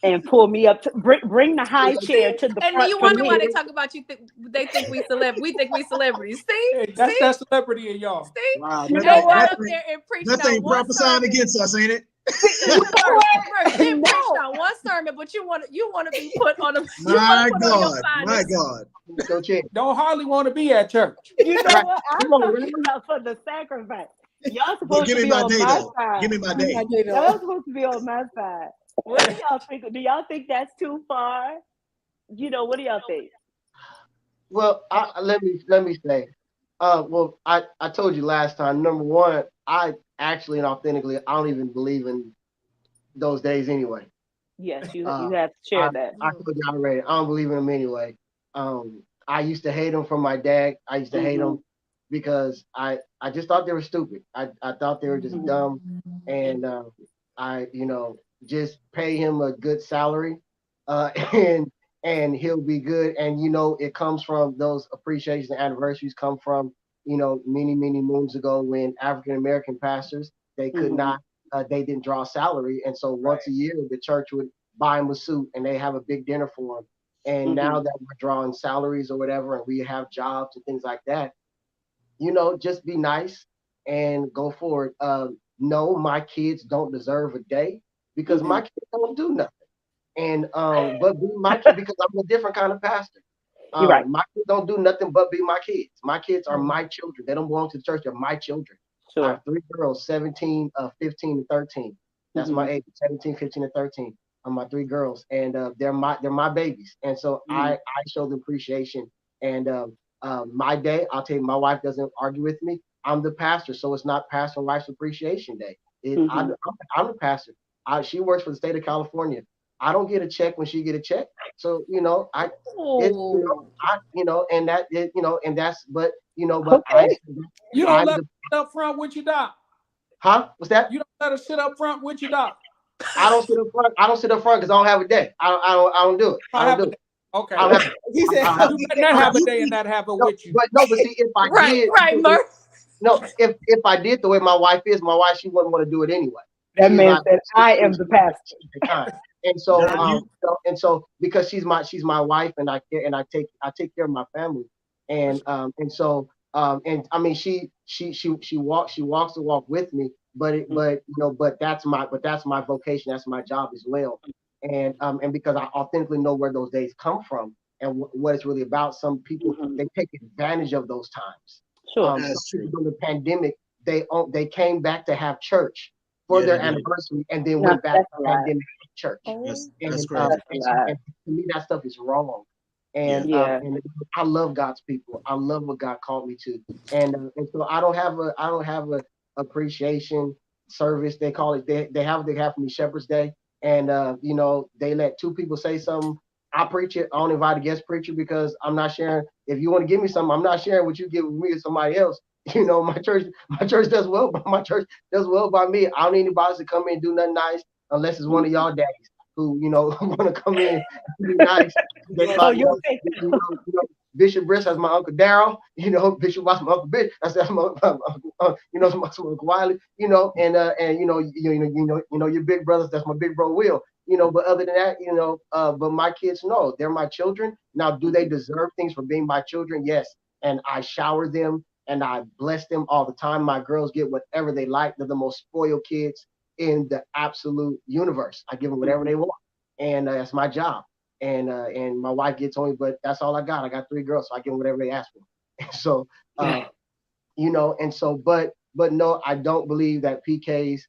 and pull me up to bring the high chair to the and front you for wonder me. why they talk about you. They think we celebrities. See, Hey, that's that celebrity in y'all. see. Wow, You They know what? got up there and preached that out ain't one prophesying sermon. against us, ain't it? They didn't No. preach out one sermon, but you want to be put on a My put on your God, my finest. God. Go check. Don't hardly want to be at church. You know what? I'm Come on, talking man. about for the sacrifice. Y'all But supposed give to me be my on day my though. side. Give me my day. Y'all supposed to be on my side. What do y'all think? Do y'all think that's too far? What do y'all think? Well, let me say, well, I told you last time. Number one, I actually and authentically, I don't even believe in those days anyway. Yes, you Uh, have to share that. I told you already. I don't believe in them anyway. I used to hate them from my dad. I used to hate them because I just thought they were stupid. I thought they were just dumb, and I just pay him a good salary, and he'll be good. And it comes from those appreciation anniversaries come from many moons ago when African American pastors they could not they didn't draw salary, and so once a year the church would buy him a suit and they have a big dinner for him. And now that we're drawing salaries or whatever, and we have jobs and things like that, just be nice and go forward. No, my kids don't deserve a day because my kids don't do nothing. And but be my kid because I'm a different kind of pastor. You're right. My kids don't do nothing but be my kids. My kids are my children. They don't belong to the church. They're my children. Sure. I have 3 girls, 17, 15, and 13. That's my age, 17, 15, and 13. My 3 girls, and they're my babies. And so I show them appreciation. And my day, I'll tell you, my wife doesn't argue with me. I'm the pastor, so it's not Pastor and Wife's Appreciation Day. I'm the pastor. She works for the state of California. I don't get a check when she get a check. So, and that's, but, but Okay. You don't let her sit up front with your doc. Huh? What's that? You don't let her sit up front with your doc. I don't sit up front. I don't sit up front because I don't have a day. I don't do it. I don't do it. Okay. I don't have, He said, You better not have a day and not have it with you. but see, if I did, Murph. no, if I did the way my wife is, she wouldn't want to do it anyway. That She's man like, said, "I am the pastor." And so because she's my wife and I care and I take care of my family and so And I mean, she walks the walk with me, but that's my vocation, that's my job as well. And because I authentically know where those days come from and what it's really about. Some people they take advantage of those times. Sure. That's true. During the pandemic, they came back to have church for their anniversary and then went back to pandemic church. That's crazy. And to me, that stuff is wrong. And I love God's people. I love what God called me to. And so I don't have a appreciation service. They call it. They have what they have for me, Shepherd's Day. And they let two people say something. I preach it. I don't invite a guest preacher because I'm not sharing. If you want to give me something, I'm not sharing what you give me to somebody else. My church does well. My church does well by me. I don't need anybody to come in and do nothing nice unless it's one of y'all daddies who want to come in and be nice. Bishop Brister has my Uncle Darryl. Bishop was my Uncle Bishop. I said my Uncle Wiley. And your big brothers. That's my big bro Will. But other than that, but my kids know they're my children. Now, do they deserve things for being my children? Yes. And I shower them and I bless them all the time. My girls get whatever they like. They're the most spoiled kids in the absolute universe. I give them whatever they want. And that's my job. And my wife gets on me, but that's all I got. I got 3 girls, so I give them whatever they ask for. So, but no, I don't believe that PKs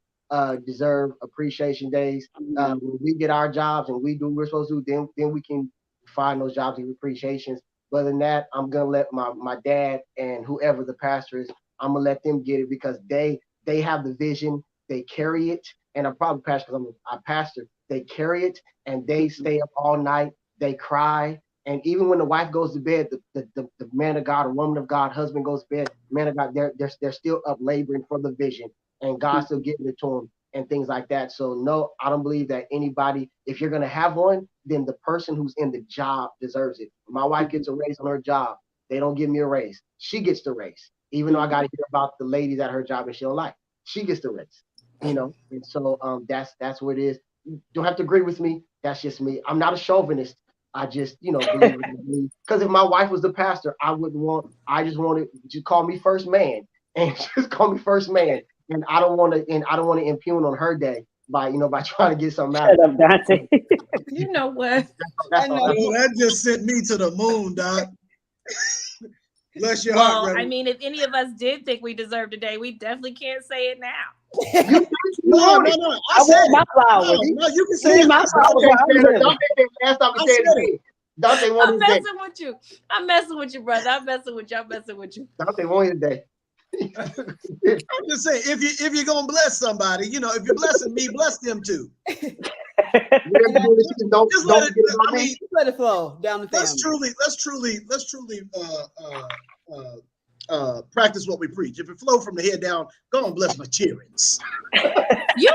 deserve appreciation days. When we get our jobs and we do what we're supposed to do, then we can find those jobs and appreciations. But other than that, I'm gonna let my dad and whoever the pastor is, I'm gonna let them get it because they have the vision, they carry it, and I'm probably pastor because I'm a pastor. They carry it and they stay up all night. They cry, and even when the wife goes to bed, the man of God or woman of God, husband goes to bed, man of God, they're still up laboring for the vision. And God's still getting it to them and things like that. So no, I don't believe that anybody, if you're going to have one, then the person who's in the job deserves it. My wife gets a raise on her job. They don't give me a raise. She gets the raise, even though I got to hear about the ladies at her job and she don't like. She gets the raise, And so that's what it is. You don't have to agree with me. That's just me. I'm not a chauvinist. I just, believe in because if my wife was the pastor, I just wanted to call me first man and just call me first man. And I don't want to impugn on her day by trying to get something out. Shut up, Dontè. You know what? That just sent me to the moon, Doc. Bless your heart. Well, I mean, if any of us did think we deserved a day, we definitely can't say it now. No. I want my flowers. No, you can say my flowers. Last time I said it. Dontè I'm messing with you. I'm messing with you, brother. I'm messing with you. Dontè wanted a day. I'm just saying, if you're gonna bless somebody, if you're blessing me, bless them too. Don't let it flow down the family. Let's truly practice what we preach. If it flow from the head down, go and bless my cheerings. You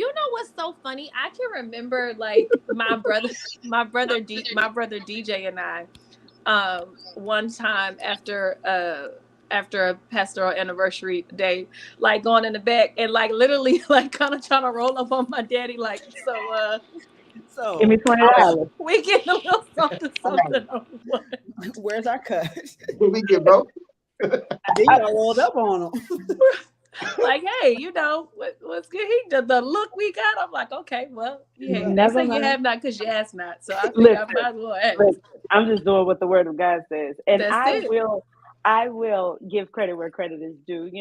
know what's so funny? I can remember like my brother DJ and I, one time after a pastoral anniversary day, like going in the back and like literally like kind of trying to roll up on my daddy, like so give me $20. We get a little something on one. Where's our cut? We get broke. Then you got rolled up on them. Like, hey, what's good? The look we got. I'm like, okay, well, yeah. Never you mind. have not because you asked not. So I think Listen, I might as well ask. Listen, I'm just doing what the Word of God says, and That's I will give credit where credit is due.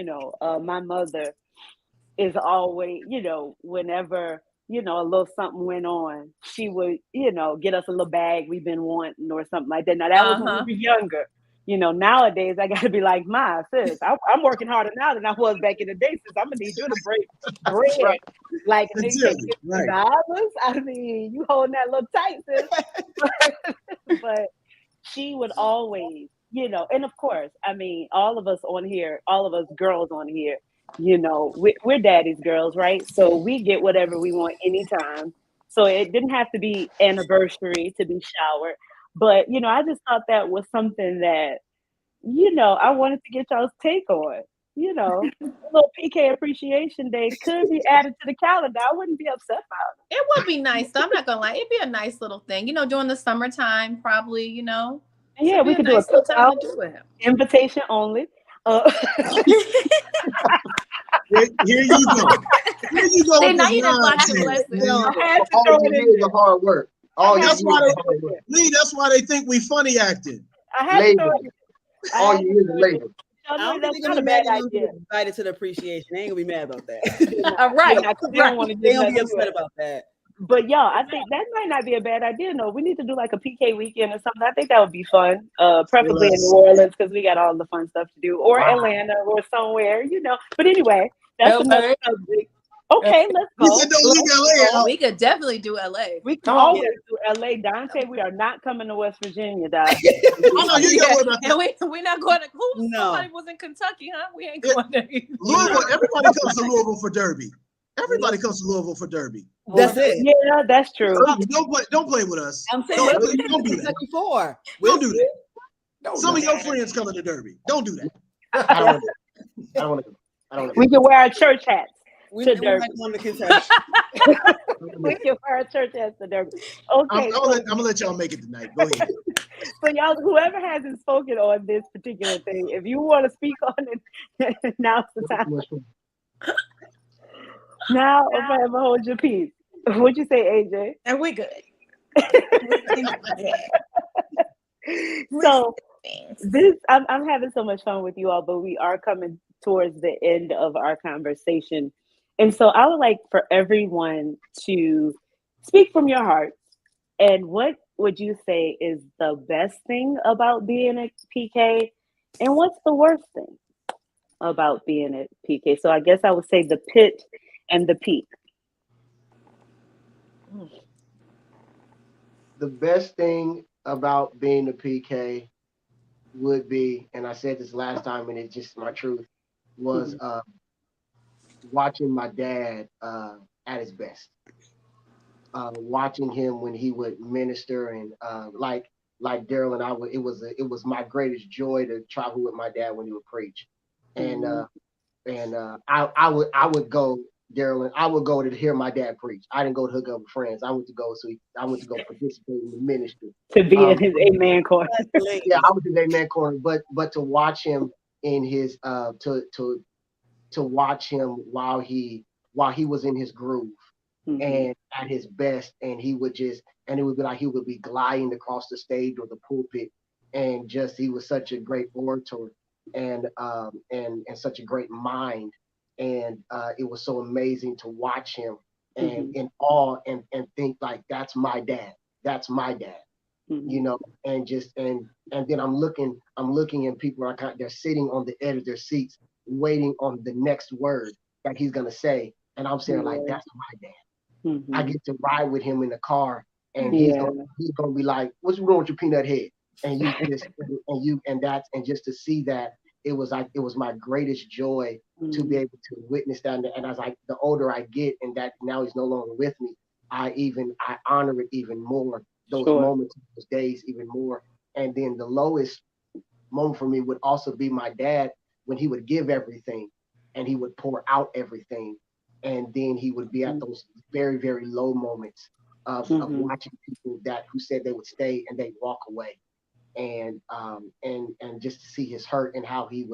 My mother is always, whenever a little something went on, she would, get us a little bag we've been wanting or something like that. Now that was when we were younger. Nowadays I got to be like, my sis, I'm working harder now than I was back in the day. Since I'm gonna need you to break bread, like $50. I mean, you holding that little tight, sis. But she would always, and of course, I mean, all of us girls on here, we're daddy's girls, right? So we get whatever we want anytime. So it didn't have to be anniversary to be showered. But, I just thought that was something that, I wanted to get y'all's take on. A little PK Appreciation Day could be added to the calendar. I wouldn't be upset about it. It would be nice. Though. I'm not going to lie. It'd be a nice little thing, during the summertime, probably, Yeah, we could do a nice little time cookout, to do it. invitation only. Here you go. Here you go See, with now this you done blocked your nonsense. blessings. I had to All throw you it in need is there. the hard work. All you That's need why is the hard work. Lee, that's why they think we funny acting. I had to throw Labor. it in there. All you need is labor. I don't think That's they're not gonna a be mad bad at them idea. invited to the appreciation. They ain't gonna be mad about that. All right. Yeah, 'cause they don't want to They do gonna be nothing to upset it. about that. But y'all, I think that might not be a bad idea. No, we need to do like a PK weekend or something. I think that would be fun. Preferably in Yes. New Orleans because we got all the fun stuff to do, or Wow. Atlanta, or somewhere, But anyway, that's another subject. Okay, let's You go. said don't leave LA out. We could definitely do LA. We can Come on. always do LA. Dontè, we are not coming to West Virginia, Doc. Oh no, you Yeah, know about and that. we're not going to. No. Somebody was in Kentucky, huh? We ain't going there. Louisville, everybody comes to Louisville for Derby. Everybody comes to Louisville for Derby. That's it. Yeah, that's true. Don't play with us. I'm saying, Don't what else do you that. before? Don't do that. Don't Some do of your that. friends coming to Derby. Don't do that. I don't want to. We can wear our church hats. We're To not Derby. going to Kentucky. We can wear our church hats to Derby. I'm Okay, gonna let y'all make it tonight. Go ahead. so y'all, whoever hasn't spoken on this particular thing, if you want to speak on it, now's the time. Now or forever hold your peace. What'd you say, AJ? And we good. So this, I'm having so much fun with you all, but we are coming towards the end of our conversation. And so I would like for everyone to speak from your heart. And what would you say is the best thing about being a PK? And what's the worst thing about being a PK? So I guess I would say the pit and the peak. The best thing about being a PK would be, and I said this last time, and it's just my truth, was watching my dad at his best. Watching him when he would minister, and like Darrlynn, it was my greatest joy to travel with my dad when he would preach, and I would go, Darrlynn, I would go to hear my dad preach. I didn't go to hook up with friends. I went to go participate in the ministry. To be in his amen corner. Yeah, I was his amen corner, but to watch him in his to watch him while he was in his groove. Mm-hmm. And at his best, and it would be like he would be gliding across the stage or the pulpit, and just he was such a great orator and such a great mind, and it was so amazing to watch him and in awe and think like that's my dad, and just and then I'm looking and people are they're sitting on the edge of their seats waiting on the next word that he's gonna say, and I'm saying like that's my dad. I get to ride with him in the car, and he's gonna be like, "What's wrong with your peanut head?" And just to see that, it was my greatest joy to be able to witness that. And as the older I get, and that now he's no longer with me, I honor it even more. Those moments, those days, even more. And then the lowest moment for me would also be my dad when he would give everything, and he would pour out everything. And then he would be at those very, very low moments of watching people who said they would stay and they'd walk away, and just to see his hurt and how he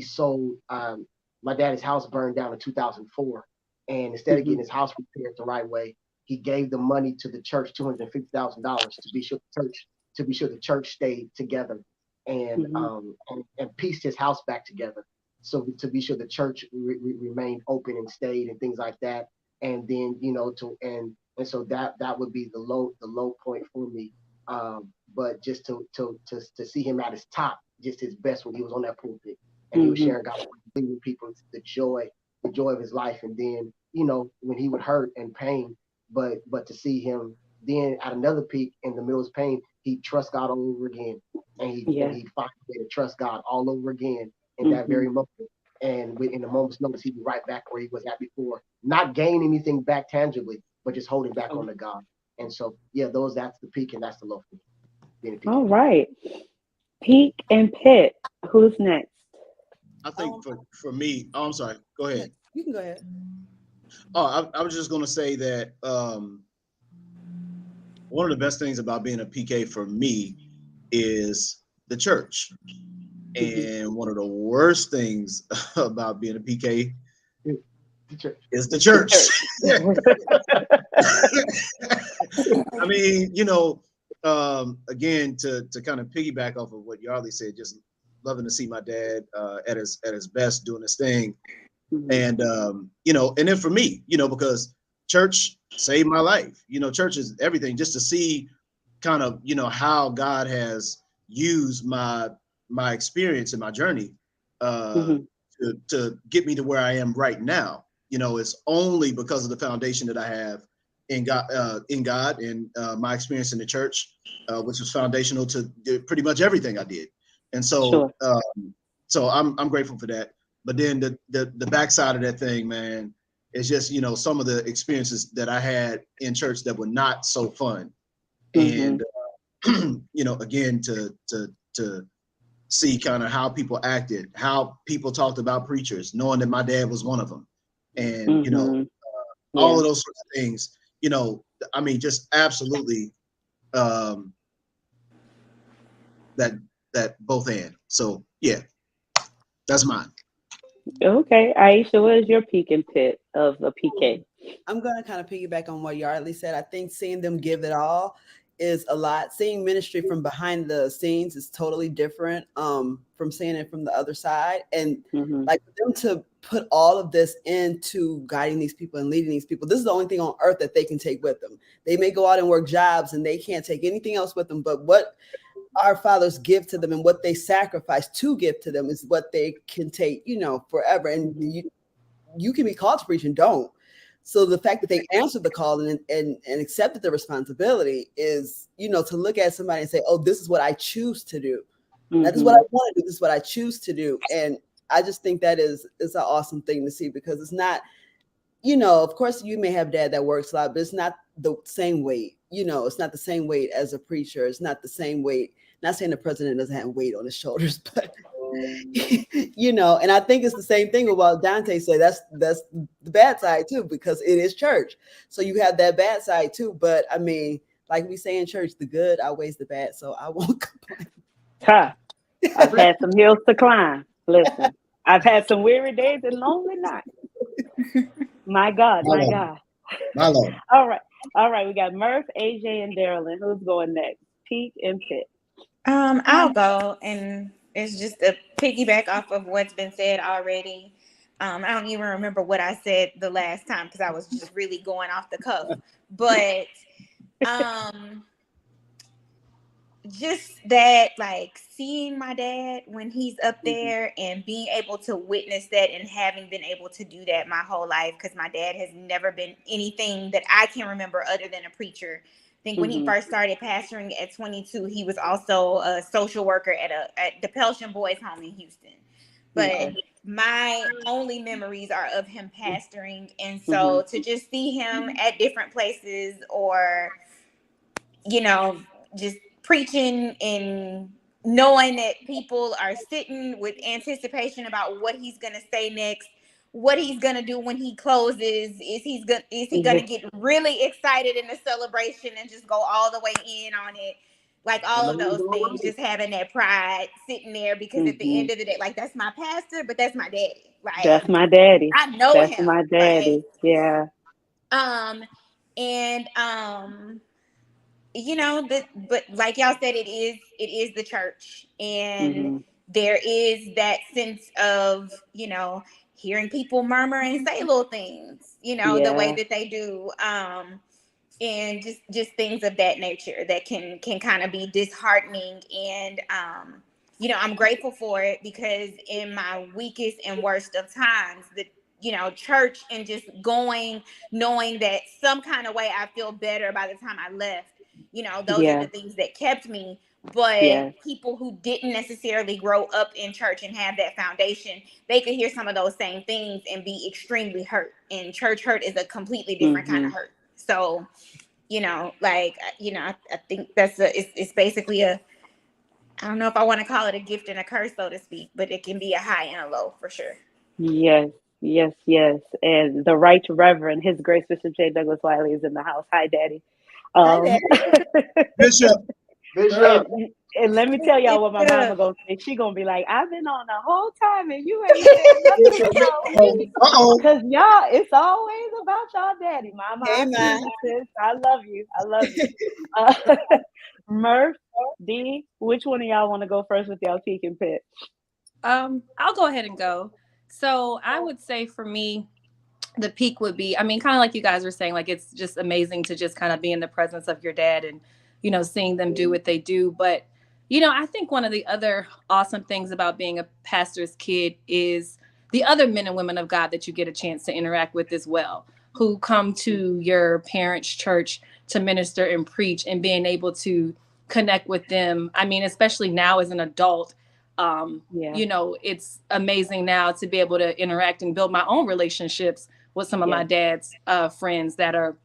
sold. My dad's house burned down in 2004, and instead of getting his house repaired the right way, he gave the money to the church, $250,000, to be sure the church stayed together, and pieced his house back together. So to be sure the church remained open and stayed and things like that. And then, and so that would be the low point for me. But just to see him at his top, just his best when he was on that pulpit and he was sharing God with people, the joy of his life. And then, when he would hurt and pain, but to see him then at another peak in the middle of his pain, he'd trust God all over again. And he'd find a way to trust God all over again. In that very moment, and in a moment's notice, he'd be right back where he was at before, not gaining anything back tangibly, but just holding back on the God. And so, that's the peak and that's the low. All right, peak and pit. Who's next? I think for me, I'm sorry. Go ahead. You can go ahead. Oh, I was just going to say that one of the best things about being a PK for me is the church. And one of the worst things about being a PK is the church. I mean, again, to kind of piggyback off of what Yardley said, just loving to see my dad at his best doing his thing. And and then for me, because church saved my life. Church is everything. Just to see kind of how God has used my experience and my journey to get me to where I am right now. It's only because of the foundation that I have in God and my experience in the church, which was foundational to pretty much everything I did. And so, so I'm grateful for that. But then the backside of that thing, man, is just some of the experiences that I had in church that were not so fun, and again to see kind of how people acted, how people talked about preachers, knowing that my dad was one of them, and all of those sorts of things. I mean, just absolutely that both and. So yeah, that's mine. Okay, Aisha, what is your peak and pit of a PK? I'm going to kind of piggyback on what Yardley said. I think seeing them give it all is a lot. Seeing ministry from behind the scenes is totally different from seeing it from the other side. And like for them to put all of this into guiding these people and leading these people, this is the only thing on earth that they can take with them. They may go out and work jobs and they can't take anything else with them, but what our fathers give to them and what they sacrifice to give to them is what they can take, forever. And you can be called to preach and don't. So the fact that they answered the call and accepted the responsibility is, to look at somebody and say, oh, this is what I choose to do. That is what I want to do. This is what I choose to do. And I just think that is an awesome thing to see, because it's not, of course you may have dad that works a lot, but it's not the same weight. It's not the same weight as a preacher. It's not the same weight. Not saying the president doesn't have weight on his shoulders, but and I think it's the same thing with what Dontè said. That's the bad side too, because it is church. So you have that bad side too. But I mean, like we say in church, the good outweighs the bad. So I won't complain. I've had some hills to climb. Listen, I've had some weary days and lonely nights. My God. My Lord. All right. We got Murph, AJ, and Darrlynn. Who's going next? Peak and pit. I'll go, and it's just a piggyback off of what's been said already. I don't even remember what I said the last time because I was just really going off the cuff. But just that, like, seeing my dad when he's up there and being able to witness that and having been able to do that my whole life, because my dad has never been anything that I can remember other than a preacher. I think when he first started pastoring at 22, he was also a social worker at the Pelsham Boys Home in Houston. But my only memories are of him pastoring. And so to just see him at different places or, just preaching and knowing that people are sitting with anticipation about what he's going to say next, what he's going to do when he closes, is he going to get really excited in the celebration and just go all the way in on it, like all of those things, just having that pride sitting there, because at the end of the day, like, that's my pastor, but that's my daddy. Like, that's my daddy. I know that's him. My daddy. Like, yeah. But like y'all said, it is the church, and there is that sense of, hearing people murmur and say little things, the way that they do, and just things of that nature that can kind of be disheartening. And I'm grateful for it, because in my weakest and worst of times, church and just going, knowing that some kind of way I feel better by the time I left, those are the things that kept me. But people who didn't necessarily grow up in church and have that foundation, they could hear some of those same things and be extremely hurt. And church hurt is a completely different kind of hurt. So, I think it's basically I don't know if I want to call it a gift and a curse, so to speak, but it can be a high and a low for sure. Yes. And the Right Reverend, His Grace Bishop J. Douglas Wiley is in the house. Hi, Daddy. Hi, Daddy. Bishop. And let me tell y'all what my mama gonna say. She gonna be like, I've been on the whole time and you ain't said nothing about me. Cause y'all, it's always about y'all daddy. Mama, Hey, I see man. you, sis. I love you. I love you. Murph, D, which one of y'all want to go first with y'all peak and pit? I'll go ahead and go. So I would say for me, the peak would be, I mean, kind of like you guys were saying, like, it's just amazing to just kind of be in the presence of your dad and, you know, seeing them do what they do. But, you know, I think one of the other awesome things about being a pastor's kid is the other men and women of God that you get a chance to interact with as well, who come to your parents' church to minister and preach, and being able to connect with them. I mean, especially now as an adult, you know, it's amazing now to be able to interact and build my own relationships with some of my dad's friends that are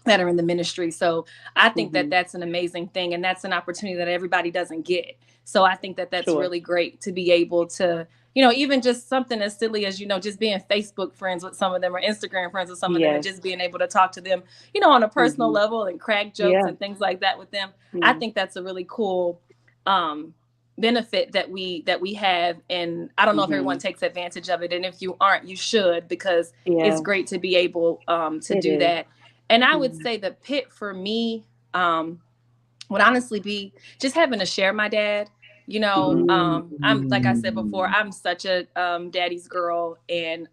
in the ministry. So I think that that's an amazing thing, and that's an opportunity that everybody doesn't get. So I think that that's really great to be able to, you know, even just something as silly as, you know, just being Facebook friends with some of them or Instagram friends with some of them, and just being able to talk to them, you know, on a personal level and crack jokes and things like that with them. I think that's a really cool benefit that we have, and I don't know if everyone takes advantage of it, and if you aren't, you should, because it's great to be able to do that. And I would say the pit for me would honestly be just having to share my dad. You know, I'm, like I said before, I'm such a daddy's girl, and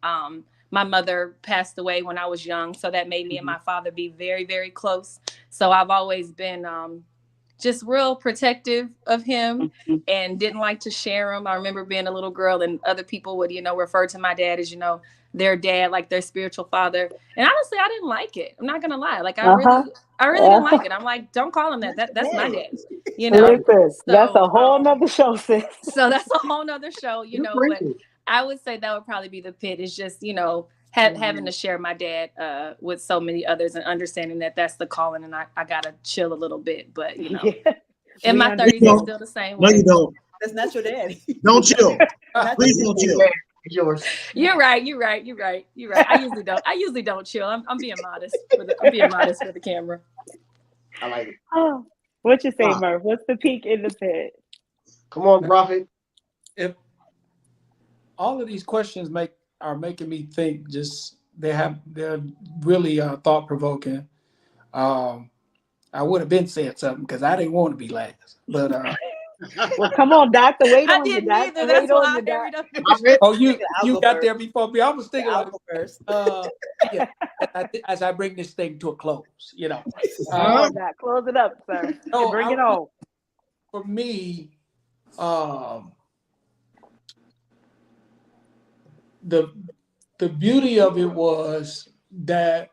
my mother passed away when I was young, so that made me and my father be very, very close. So I've always been just real protective of him and didn't like to share him. I remember being a little girl and other people would, you know, refer to my dad as, you know, their dad, like their spiritual father. And honestly, I didn't like it. I'm not going to lie. Like, I really didn't like it. I'm like, don't call him that. That's my dad, you know? Listen, so, that's a whole nother show, sis. So that's a whole nother show, you know, but I would say that would probably be the pit, is just, you know, having to share my dad with so many others, and understanding that that's the calling, and I got to chill a little bit, but, you know, in my 30s, it's still the same way. No, you don't. That's not your daddy. Don't chill. Please don't chill. Yours. You're right. I usually don't chill. I'm being modest for the camera. I like it. Oh, what you say, Murph? What's the peak in the pit? Come on, Prophet. If all of these questions are making me think, just they're really thought provoking. I would have been saying something because I didn't want to be last, but well, come on, Doctor. Wait I on you, didn't Doctor. either. That's why I hurried up. Oh, you got there before me. I was thinking I'll go first. Yeah, as I bring this thing to a close, you know. Doc, close it up, sir. No, bring it on. For me, the beauty of it was that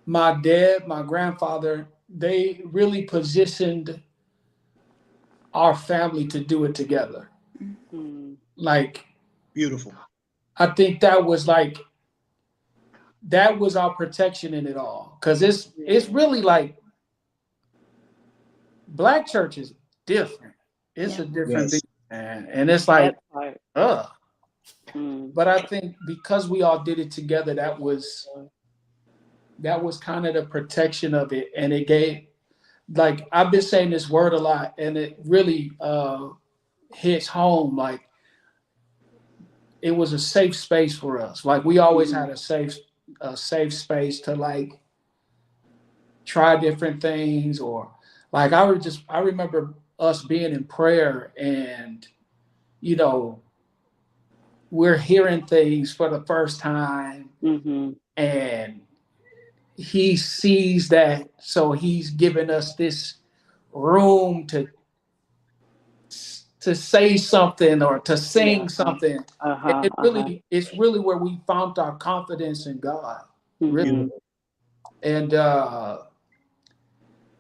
my dad, my grandfather, they really positioned our family to do it together. Like, beautiful. I think that was our protection in it all. Cause it's really like, Black church is different. It's a different thing, man. And it's like, But I think because we all did it together, that was kind of the protection of it. And it gave, like, I've been saying this word a lot, and it really hits home. Like, it was a safe space for us. Like, we always had a safe space to, like, try different things, or like, I remember us being in prayer, and, you know, we're hearing things for the first time, and he sees that, so he's giving us this room to say something or to sing something. It's really where we found our confidence in God. Really. And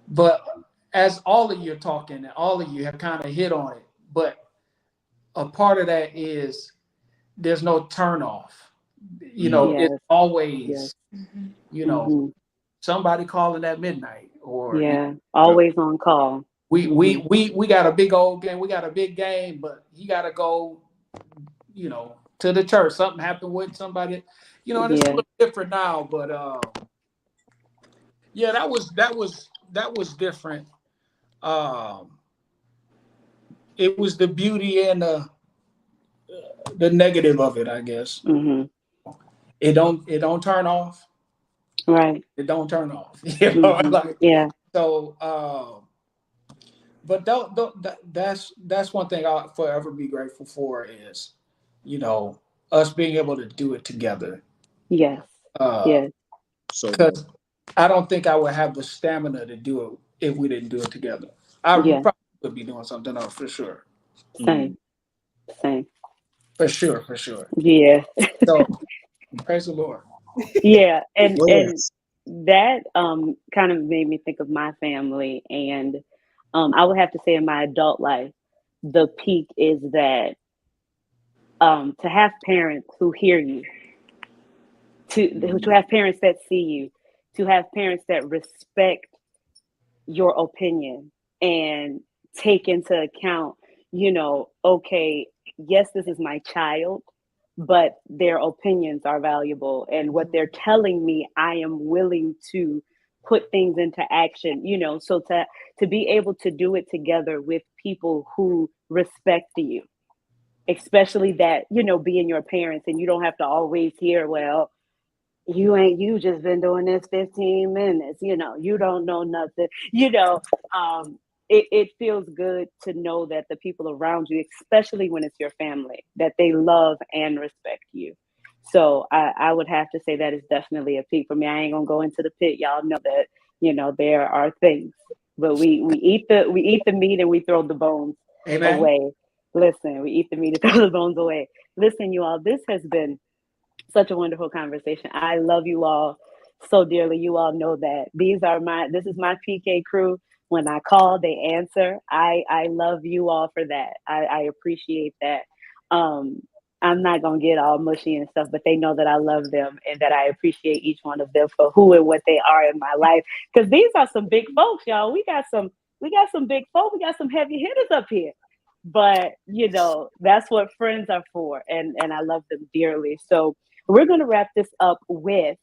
but as all of you are talking, and all of you have kind of hit on it, but a part of that is there's no turn off. You know, it's always, you know, somebody calling at midnight, or always on call. We got a big old game. We got a big game, but you got to go, you know, to the church. Something happened with somebody, you know, and it's a little different now, but that was different. it was the beauty and the negative of it, I guess. Mm-hmm. It don't turn off. Right. It don't turn off. You know, Mm-hmm. like Yeah. so. But that's one thing I'll forever be grateful for is, you know, us being able to do it together. Yes. Yes. So Because I don't think I would have the stamina to do it if we didn't do it together. I Yeah. probably would be doing something else for sure. Same. Same. For sure, for sure. Yeah. So praise the Lord. Yeah. And yes. that kind of made me think of my family, and I would have to say in my adult life, the peak is that to have parents who hear you, to have parents that see you, to have parents that respect your opinion and take into account, okay, yes, this is my child, but their opinions are valuable. And what they're telling me, I am willing to put things into action, so to be able to do it together with people who respect you, especially that, being your parents, and you don't have to always hear, well, you just been doing this 15 minutes, you don't know nothing, it feels good to know that the people around you, especially when it's your family, that they love and respect you. So I would have to say that is definitely a peak for me. I ain't gonna go into the pit. Y'all know that, there are things, but we eat the meat and we throw the bones Amen. away. Listen, we eat the meat and throw the bones away. Listen, you all, this has been such a wonderful conversation. I love you all so dearly. You all know that. This is my PK crew. When I call, they answer. I love you all for that. I appreciate that. I'm not gonna get all mushy and stuff, but they know that I love them and that I appreciate each one of them for who and what they are in my life. Because these are some big folks, y'all. We got some big folks. We got some heavy hitters up here. But that's what friends are for, and I love them dearly. So we're going to wrap this up with,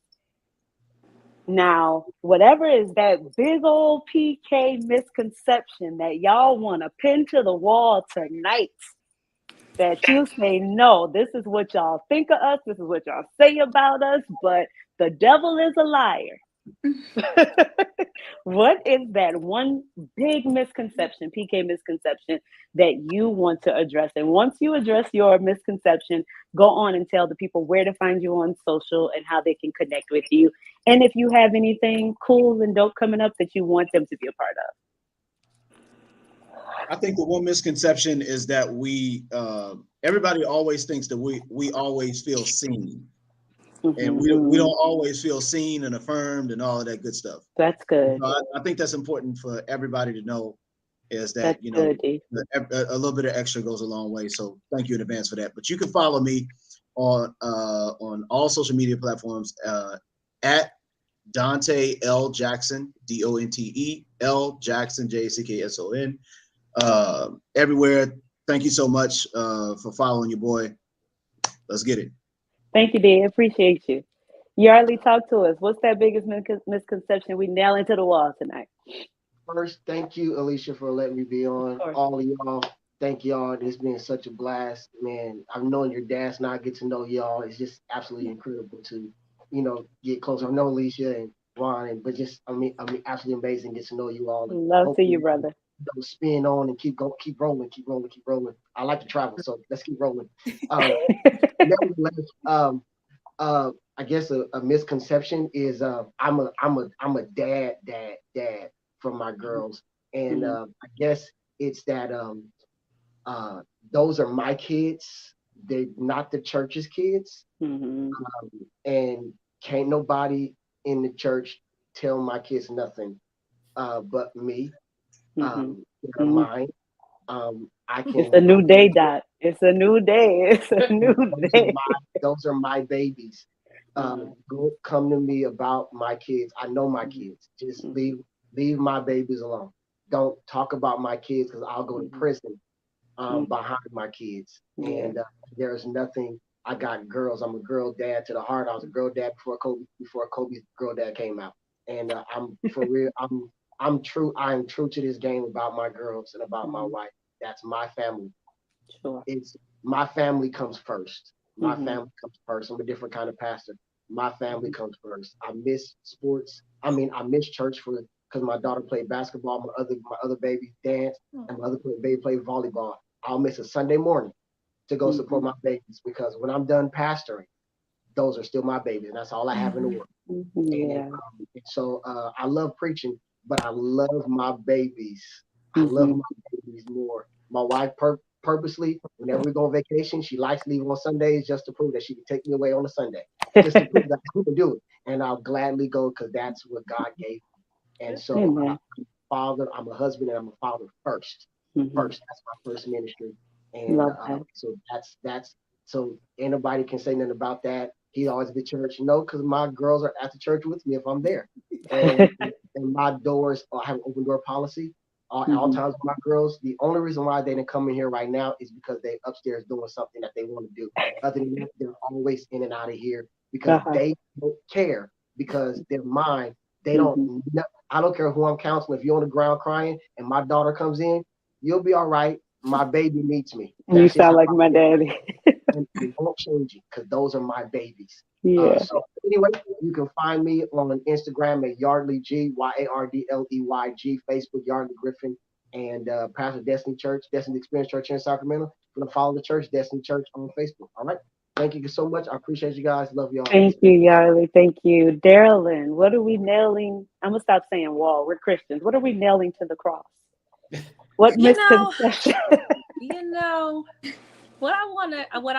now, whatever is that big old PK misconception that y'all want to pin to the wall tonight, that you say, no, this is what y'all think of us, this is what y'all say about us, but the devil is a liar. What is that one big misconception, PK misconception, that you want to address? And once you address your misconception, go on and tell the people where to find you on social and how they can connect with you. And if you have anything cool and dope coming up that you want them to be a part of. I think the one misconception is that everybody always thinks that we always feel seen. And we don't always feel seen and affirmed and all of that good stuff. That's good. So I think that's important for everybody to know, is that, That's good, a little bit of extra goes a long way. So thank you in advance for that. But you can follow me on all social media platforms at Dontè L Jackson, Donte L Jackson, Jackson. Everywhere. Thank you so much for following your boy. Let's get it. Thank you, dear. Appreciate you. Yardley, talk to us. What's that biggest misconception we nail into the wall tonight? First, thank you, Alicia, for letting me be on. All of y'all, thank y'all. It's been such a blast, man. I've known your dads, now I get to know y'all. It's just absolutely incredible to, get closer. I know Alicia and Ron, but just absolutely amazing. Get to know you all. Love to you, brother. Spin on and keep rolling. I like to travel, so let's keep rolling. Nevertheless, I guess a misconception is I'm a dad for my girls, and I guess it's that those are my kids. They're not the church's kids, and can't nobody in the church tell my kids nothing but me. They're mine. I can. It's a new day, Dot. It's a new day. It's a new day. Those are my babies. Come to me about my kids. I know my kids. Just leave my babies alone. Don't talk about my kids, because I'll go to prison behind my kids. And there's nothing. I got girls. I'm a girl dad to the heart. I was a girl dad before Kobe's girl dad came out. And I'm for real. I'm true to this game about my girls and about my wife. That's my family. Sure. It's my family comes first. My family comes first. I'm a different kind of pastor. My family comes first. I miss sports. I miss church because my daughter played basketball, my other babies dance, and my other baby played volleyball. I'll miss a Sunday morning to go support my babies because when I'm done pastoring, those are still my babies, and that's all I have in the world. Yeah. And so I love preaching, but I love my babies. I love my babies more. My wife purposely, whenever we go on vacation, she likes leaving on Sundays just to prove that she can take me away on a Sunday, just to prove that I can do it. And I'll gladly go because that's what God gave me. And so I'm a father, I'm a husband, and I'm a father first. First, that's my first ministry. And so that's so anybody can say nothing about that. He's always at the church. No, because my girls are at the church with me if I'm there. And my doors, I have an open door policy. All times with my girls. The only reason why they didn't come in here right now is because they upstairs doing something that they want to do. Other than that, they're always in and out of here because they don't care because they're mine. They don't. I don't care who I'm counseling. If you're on the ground crying and my daughter comes in, you'll be all right. My baby needs me. You sound like my daddy. And it won't change it because those are my babies. Yeah. So anyway, you can find me on Instagram at Yardley G, YARDLEYG, Facebook Yardley Griffin, and Pastor Destiny Church, Destiny Experience Church here in Sacramento. If you want to follow the church, Destiny Church on Facebook. All right. Thank you so much. I appreciate you guys. Love y'all. Thank you, Yardley. Thank you. Darrlynn, what are we nailing? I'm going to stop saying wall. We're Christians. What are we nailing to the cross? What misconception? What I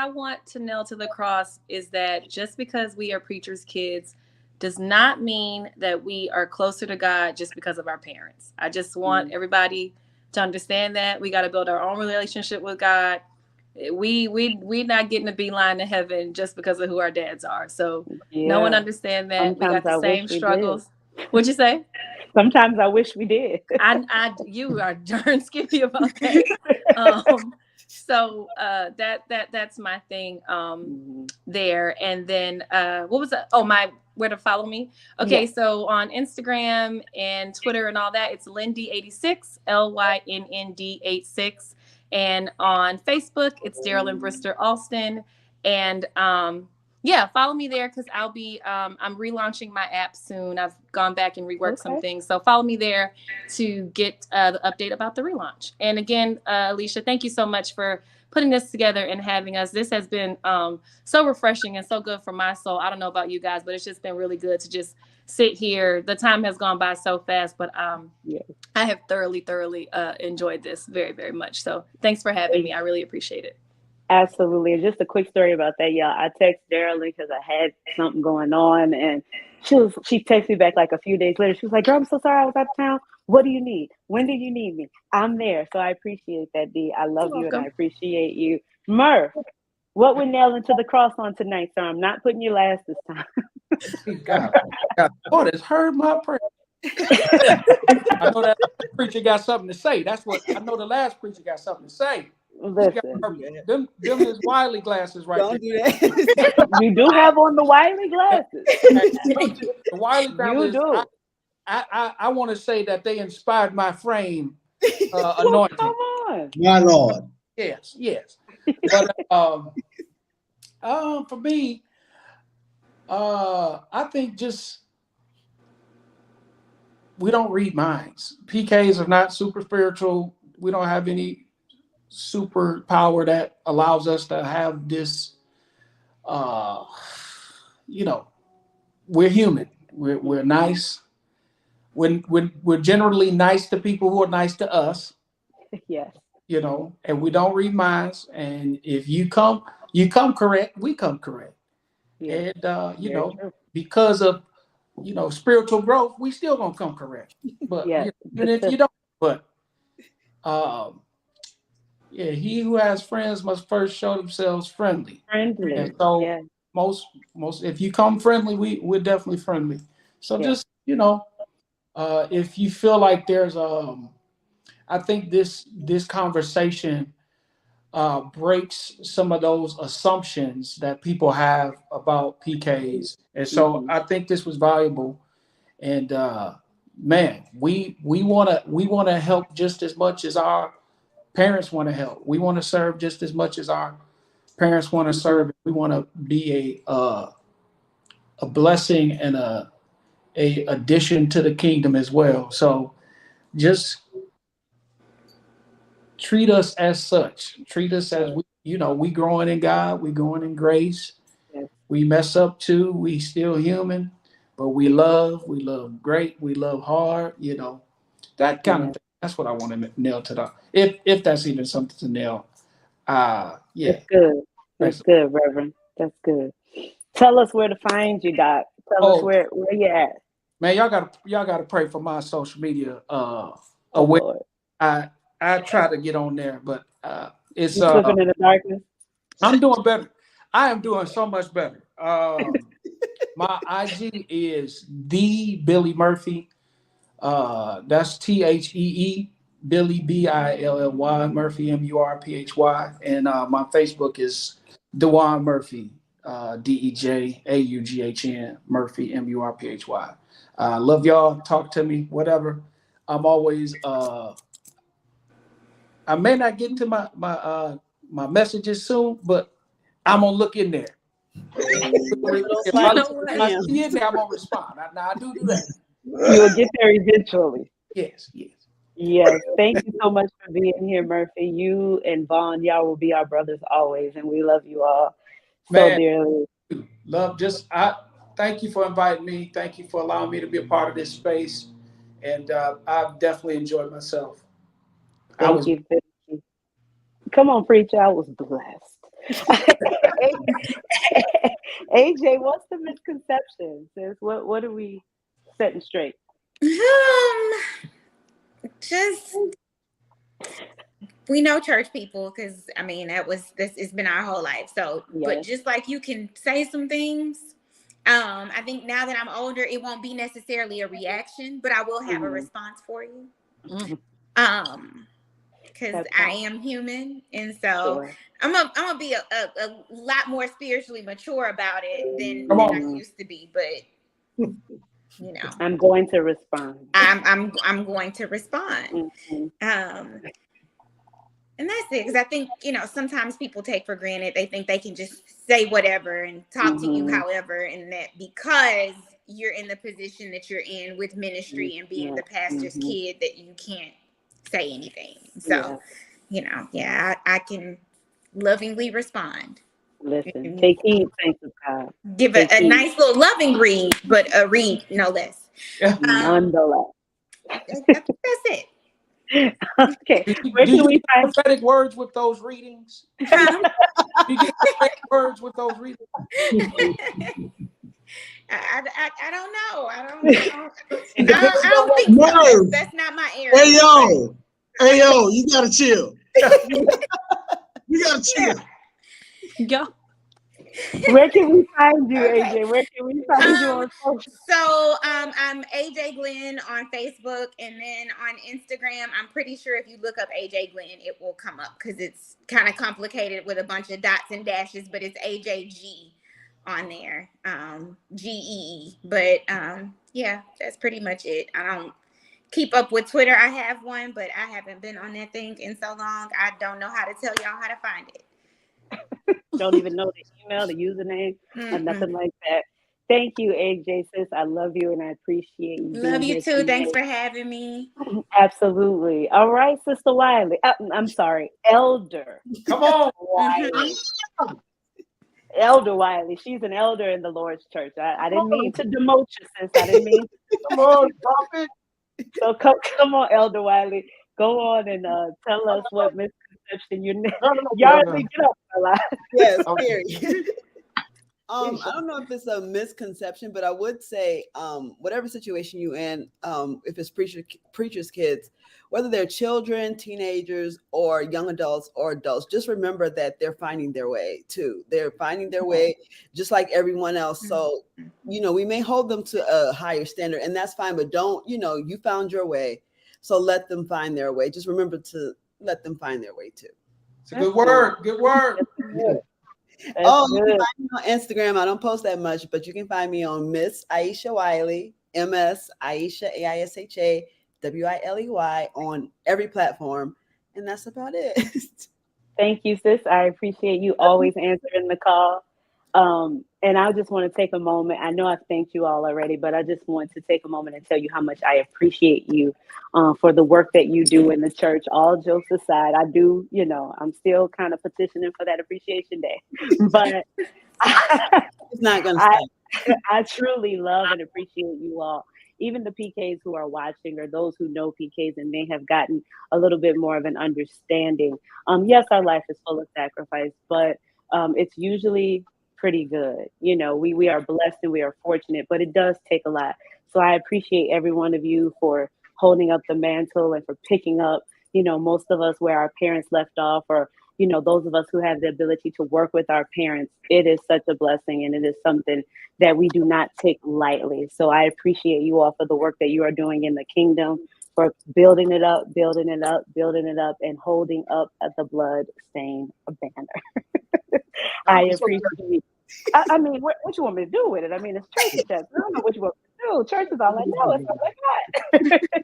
want to nail to the cross is that just because we are preachers' kids does not mean that we are closer to God just because of our parents. I just want everybody to understand that we got to build our own relationship with God. We not getting a beeline to heaven just because of who our dads are. So no one understand that. Sometimes we got the same struggles. What'd you say? Sometimes I wish we did. You are darn skippy about that. So that's my thing there. And then what was that? Oh, where to follow me? Okay, so on Instagram and Twitter and all that, it's Lynnd86, LYNND86. And on Facebook, it's Darrlynn Brister Alston. And follow me there because I'll be I'm relaunching my app soon. I've gone back and reworked some things. So follow me there to get the update about the relaunch. And again, Alicia, thank you so much for putting this together and having us. This has been so refreshing and so good for my soul. I don't know about you guys, but it's just been really good to just sit here. The time has gone by so fast, but I have thoroughly enjoyed this very, very much. So thanks for having me. I really appreciate it. Absolutely. And just a quick story about that, y'all. I texted Darrlynn because I had something going on, and she texted me back like a few days later. She was like, "Girl, I'm so sorry I was out of town. What do you need? When do you need me?" I'm there. So I appreciate that, D. I love you and I appreciate you. Murph, what we're nailing to the cross on tonight, sir? I'm not putting you last this time. God, Lord has heard my prayer. I know that preacher got something to say. That's what I know. The last preacher got something to say. Listen, them is Wiley glasses right Don't there. do that. You do have on the Wiley glasses. The Wiley family. You do. I want to say that they inspired my frame anointing. Come on. My Lord. Yes. But for me, I think just we don't read minds. PKs are not super spiritual. We don't have any superpower that allows us to have this. We're human. We're nice. We're generally nice to people who are nice to us. Yes. And we don't read minds. And if you come correct, we come correct. Yeah. And because of spiritual growth, we still gonna come correct. But even if you don't, but he who has friends must first show themselves friendly. And so most if you come friendly, we're definitely friendly. So just if you feel like there's I think this conversation breaks some of those assumptions that people have about PKs. And so I think this was valuable. And man, we want to help just as much as our parents want to help. We want to serve just as much as our parents want to serve. We want to be a blessing and a addition to the kingdom as well. So just treat us as such. Treat us as we growing in God. We growing in grace. We mess up too. We still human, but we love great. We love hard. That kind of thing. That's what I want to nail to the. If that's even something to nail. Yeah. That's good. That's good, Reverend. That's good. Tell us where to find you, Doc. Tell us where you at. Man, y'all gotta pray for my social media. Lord. I try to get on there, but it's you slipping in the darkness. I'm doing better. I am doing so much better. My IG is the Billy Murphy. That's THEE Billy BILLY Murphy MURPHY, and my Facebook is DeJaughn Murphy DEJAUGHN Murphy MURPHY. Love y'all. Talk to me. Whatever. I'm always. I may not get to my messages soon, but I'm gonna look in there. If I see it there, I'm gonna respond. Now I do that. You'll get there eventually. Yes. Yes. Thank you so much for being here, Murphy. You and Vaughn, y'all will be our brothers always, and we love you all so dearly. Love. Thank you for inviting me. Thank you for allowing me to be a part of this space, and I've definitely enjoyed myself. Thank you. Come on, preacher. I was blessed. AJ, what's the misconception? Sis? What are we setting straight? Just we know church people because this has been our whole life. So, yes. But just like you can say some things, I think now that I'm older, it won't be necessarily a reaction, but I will have a response for you. Because I am human, and so I'm gonna be a lot more spiritually mature about it than I used to be. But I'm going to respond. I'm going to respond. And that's it, because I think sometimes people take for granted, they think they can just say whatever and talk to you however, and that because you're in the position that you're in with ministry and being the pastor's kid, that you can't say anything. So I can lovingly respond. Listen, take heed, thanks to God. Give a nice little loving read, but a read no less. Nonetheless. That's it. Okay. Do you get prophetic words with those readings? Do you get prophetic words with those readings? I don't know. I don't think so. That's not my area. Hey yo, you gotta chill. You gotta chill. Go. Where can we find you, AJ? Where can we find you on social? So I'm AJ Glynn on Facebook, and then on Instagram, I'm pretty sure if you look up AJ Glynn, it will come up because it's kind of complicated with a bunch of dots and dashes, but it's AJG on there, GEE. But that's pretty much it. I don't keep up with Twitter. I have one, but I haven't been on that thing in so long. I don't know how to tell y'all how to find it. Don't even know the email, the username, or nothing like that. Thank you, AJ, sis. I love you and I appreciate you. Love you too. Thanks for having me. Absolutely. All right, Sister Wiley. I'm sorry, Elder. Come on, Wiley. Elder Wiley. She's an elder in the Lord's church. I didn't mean to demote you, sis. I didn't mean to. Come on, prophet. So come on, Elder Wiley. Go on and tell us what misconception you Yardley, get up, fella. Yes, period. I don't know if it's a misconception, but I would say whatever situation you're in, if it's preacher's kids, whether they're children, teenagers, or young adults or adults, just remember that they're finding their way too. They're finding their way just like everyone else. So, we may hold them to a higher standard, and that's fine, but don't, you found your way. So let them find their way. Just remember to let them find their way too. It's a good word. Good word. You can find me on Instagram. I don't post that much, but you can find me on Miss Aisha Wiley MS Aisha Aisha Wiley on every platform, and that's about it. Thank you, sis. I appreciate you always answering the call. And I just want to take a moment. I know I've thanked you all already, but I just want to take a moment and tell you how much I appreciate you for the work that you do in the church. All jokes aside, I do, I'm still kind of petitioning for that appreciation day. But It's not going to I, stop. I truly love and appreciate you all. Even the PKs who are watching or those who know PKs and may have gotten a little bit more of an understanding. Yes, our life is full of sacrifice, but it's usually pretty good. We are blessed and we are fortunate, but it does take a lot. So I appreciate every one of you for holding up the mantle and for picking up, most of us where our parents left off, or those of us who have the ability to work with our parents. It is such a blessing, and it is something that we do not take lightly. So I appreciate you all for the work that you are doing in the kingdom, for building it up, building it up, building it up, and holding up the blood-stained banner. I appreciate. I mean, what you want me to do with it? I mean, it's church church. I don't know what you want me to do. Church is all I know. It's all I got.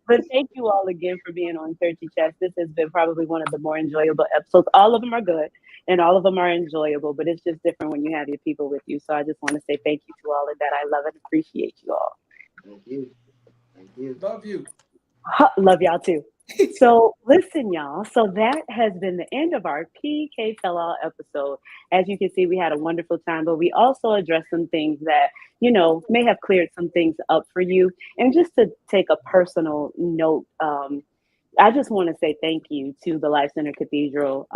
But thank you all again for being on Churchy Chats. This has been probably one of the more enjoyable episodes. All of them are good and all of them are enjoyable, but it's just different when you have your people with you. So I just want to say thank you to all of that. I love and appreciate you all. Thank you. Thank you. Love you. Love y'all too. So listen, y'all. So that has been the end of our PK Tell All episode. As you can see, we had a wonderful time, but we also addressed some things that, may have cleared some things up for you. And just to take a personal note, I just want to say thank you to the Life Center Cathedral,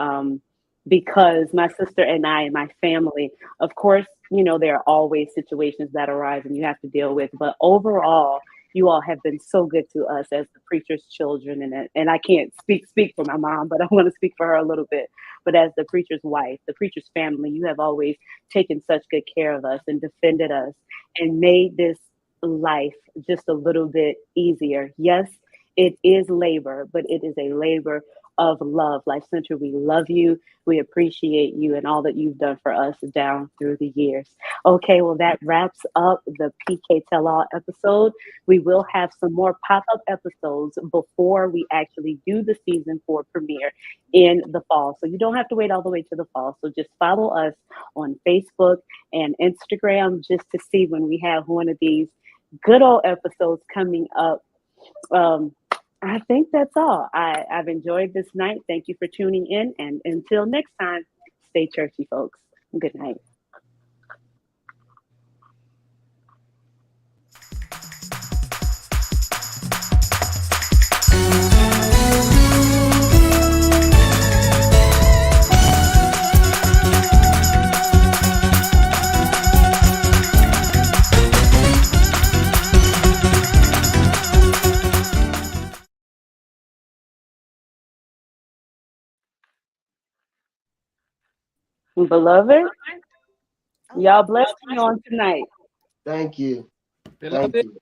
because my sister and I and my family, of course, there are always situations that arise and you have to deal with, but overall, you all have been so good to us as the preacher's children, and I can't speak for my mom, but I want to speak for her a little bit. But as the preacher's wife, the preacher's family, you have always taken such good care of us and defended us and made this life just a little bit easier. Yes, it is labor, but it is a labor of love. Life Center, we love you. We appreciate you and all that you've done for us down through the years. Okay, well, that wraps up the PK Tell All episode. We will have some more pop-up episodes before we actually do the season 4 premiere in the fall. So you don't have to wait all the way to the fall. So just follow us on Facebook and Instagram just to see when we have one of these good old episodes coming up. I think that's all. I've enjoyed this night. Thank you for tuning in. And until next time, stay churchy, folks. Good night. Beloved, y'all bless me on tonight. Thank you. Beloved, Thank you.